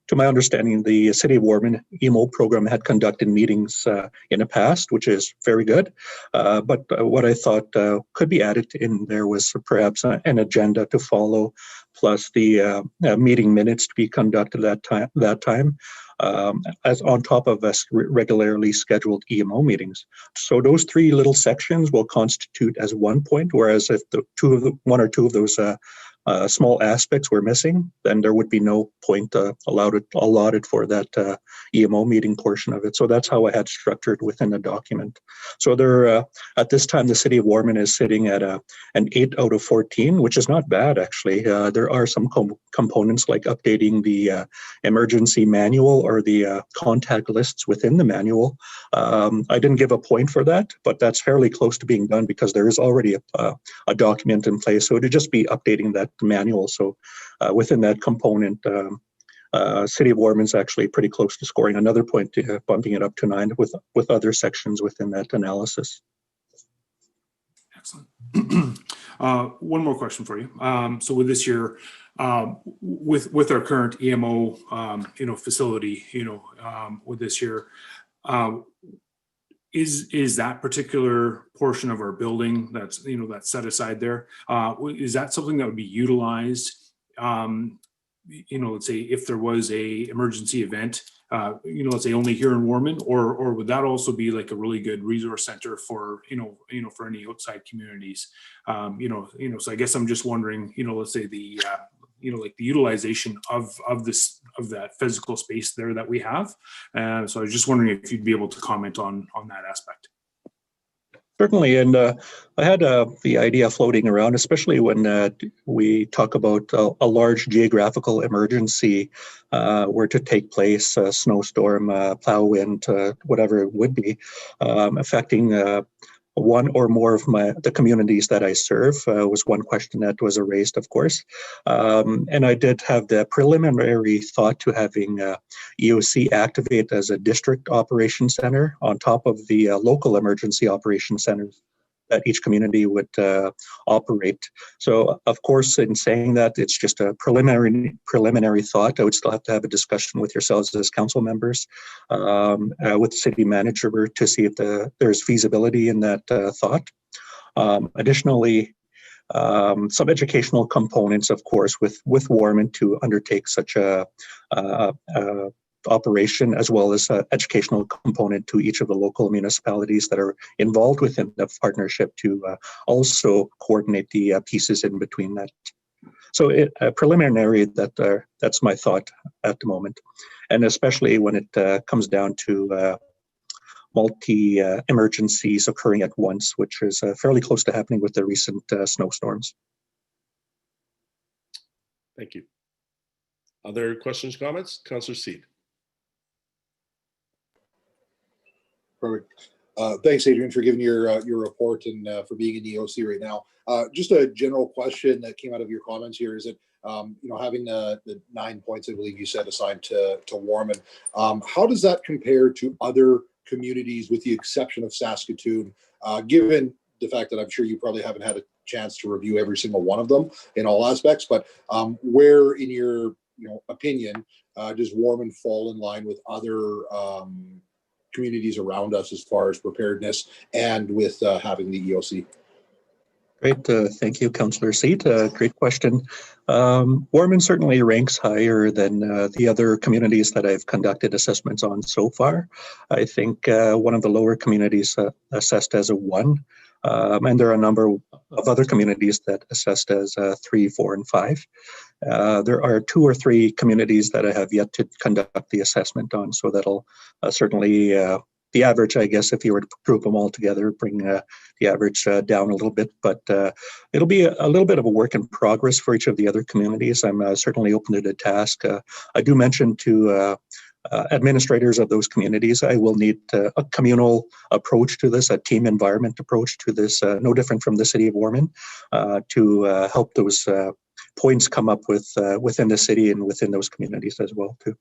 To my understanding, the City of Warman EMO program had conducted meetings in the past, which is very good. But what I thought could be added in there was perhaps an agenda to follow, plus the meeting minutes to be conducted that time. As on top of us regularly scheduled EMO meetings. So those three little sections will constitute as one point, whereas if one or two of those small aspects were missing, then there would be no point allotted for that EMO meeting portion of it. So that's how I had structured within the document. So there, at this time, the City of Warman is sitting at an 8 out of 14, which is not bad actually. There are some components like updating the emergency manual or the contact lists within the manual. I didn't give a point for that, but that's fairly close to being done because there is already a document in place. So to just be updating that manual. So within that component, City of Warman's actually pretty close to scoring another point, bumping it up to 9 with other sections within that analysis. Excellent. One more question for you. So with this year, with our current EMO, facility, with this year, is that particular portion of our building that's set aside there, is that something that would be utilized? Let's say if there was a emergency event, let's say only here in Warman, or would that also be like a really good resource center for for any outside communities? So I guess I'm just wondering, let's say the like the utilization of that physical space there that we have. So I was just wondering if you'd be able to comment on that aspect. Certainly, and I had the idea floating around, especially when we talk about a large geographical emergency were to take place, a snowstorm, plow wind, whatever it would be, affecting one or more of the communities that I serve was one question that was raised, of course. And I did have the preliminary thought to having EOC activate as a district operations center on top of the local emergency operations centers that each community would operate. So, of course, in saying that, it's just a preliminary thought. I would still have to have a discussion with yourselves as council members, with the city manager to see if there's feasibility in that thought. Additionally, some educational components, of course, with Warman to undertake such a operation, as well as an educational component to each of the local municipalities that are involved within the partnership to also coordinate the pieces in between that. So preliminary, that's my thought at the moment. And especially when it comes down to multi-emergencies occurring at once, which is fairly close to happening with the recent snowstorms. Thank you. Other questions, comments? Councillor Seed. Perfect. Thanks, Adrian, for giving your report and for being in the EOC right now. Just a general question that came out of your comments here is that, having the 9 points, I believe you said, assigned to Warman, how does that compare to other communities with the exception of Saskatoon, given the fact that I'm sure you probably haven't had a chance to review every single one of them in all aspects, but where in your opinion does Warman fall in line with other communities around us as far as preparedness and with having the EOC? Great. Thank you, Councillor Seat. Great question. Warman certainly ranks higher than the other communities that I've conducted assessments on so far. I think one of the lower communities assessed as a 1, and there are a number of other communities that assessed as 3, 4, and 5. There are 2 or 3 communities that I have yet to conduct the assessment on, so that'll certainly the average, I guess, if you were to group them all together, bring the average down a little bit, but it'll be a little bit of a work in progress for each of the other communities. I'm certainly open to the task. I do mention to administrators of those communities, I will need a communal approach to this, a team environment approach to this, no different from the City of Warman, to help those points come up with within the city and within those communities as well, too.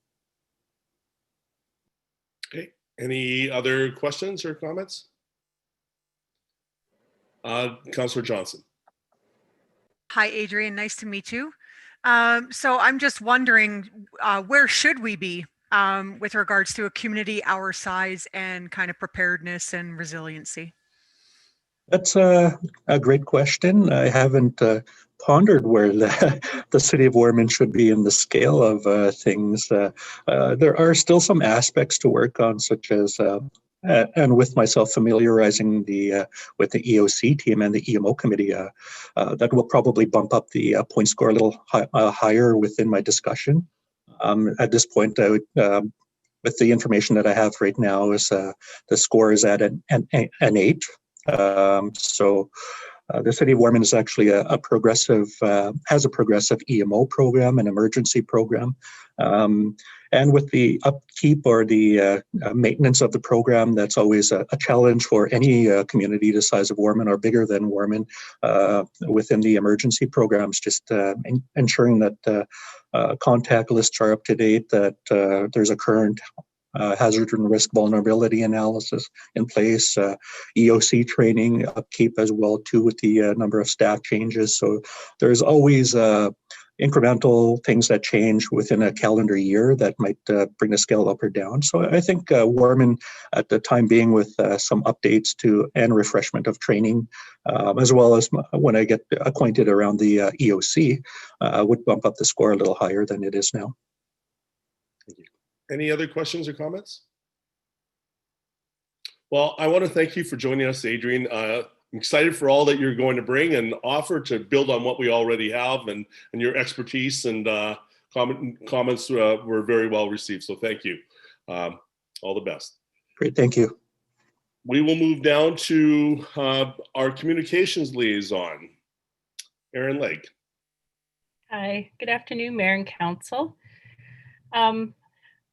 Okay. Any other questions or comments? Councillor Johnson. Hi, Adrian. Nice to meet you. So I'm just wondering, where should we be with regards to a community our size and kind of preparedness and resiliency? That's a great question. I haven't pondered where the City of Warman should be in the scale of things. There are still some aspects to work on, such as, and with myself familiarizing with the EOC team and the EMO committee, that will probably bump up the point score a little higher within my discussion. At this point, I would, with the information that I have right now, is the score is at an 8. So the City of Warman is actually a progressive, has a progressive EMO program, an emergency program. And with the upkeep or the maintenance of the program, that's always a challenge for any community the size of Warman or bigger than Warman within the emergency programs, just ensuring that contact lists are up to date, that there's a current hazard and risk vulnerability analysis in place, EOC training upkeep as well too with the number of staff changes. So there's always incremental things that change within a calendar year that might bring the scale up or down. So I think Warman at the time being with some updates to and refreshment of training, as well as when I get acquainted around the EOC, would bump up the score a little higher than it is now. Thank you. Any other questions or comments? Well, I want to thank you for joining us, Adrian. I'm excited for all that you're going to bring and offer to build on what we already have, and your expertise and comments were very well received. So thank you. All the best. Great, thank you. We will move down to our communications liaison, Erin Legg. Hi, good afternoon, Mayor and Council.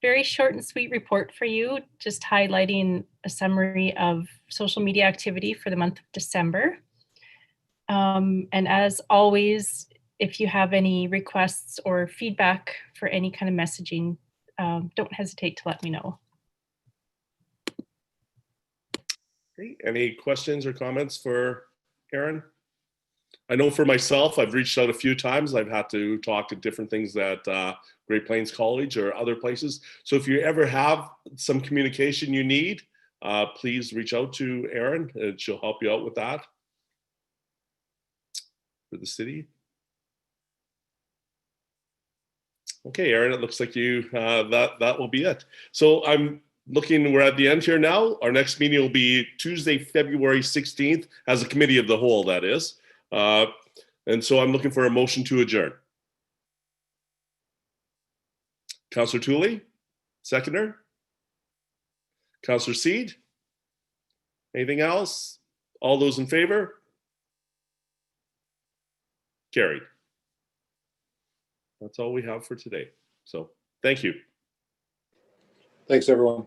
Very short and sweet report for you, just highlighting a summary of social media activity for the month of December. And as always, if you have any requests or feedback for any kind of messaging, don't hesitate to let me know. Okay. Any questions or comments for Aaron? I know for myself, I've reached out a few times. I've had to talk to different things at Great Plains College or other places. So if you ever have some communication you need, please reach out to Erin and she'll help you out with that for the city. Okay, Erin, it looks like you that will be it. So I'm looking, we're at the end here now. Our next meeting will be Tuesday, February 16th, as a committee of the whole, that is. And so I'm looking for a motion to adjourn. Councillor Tooley, seconder. Councillor Seed. Anything else? All those in favor? Carried. That's all we have for today. So thank you. Thanks, everyone.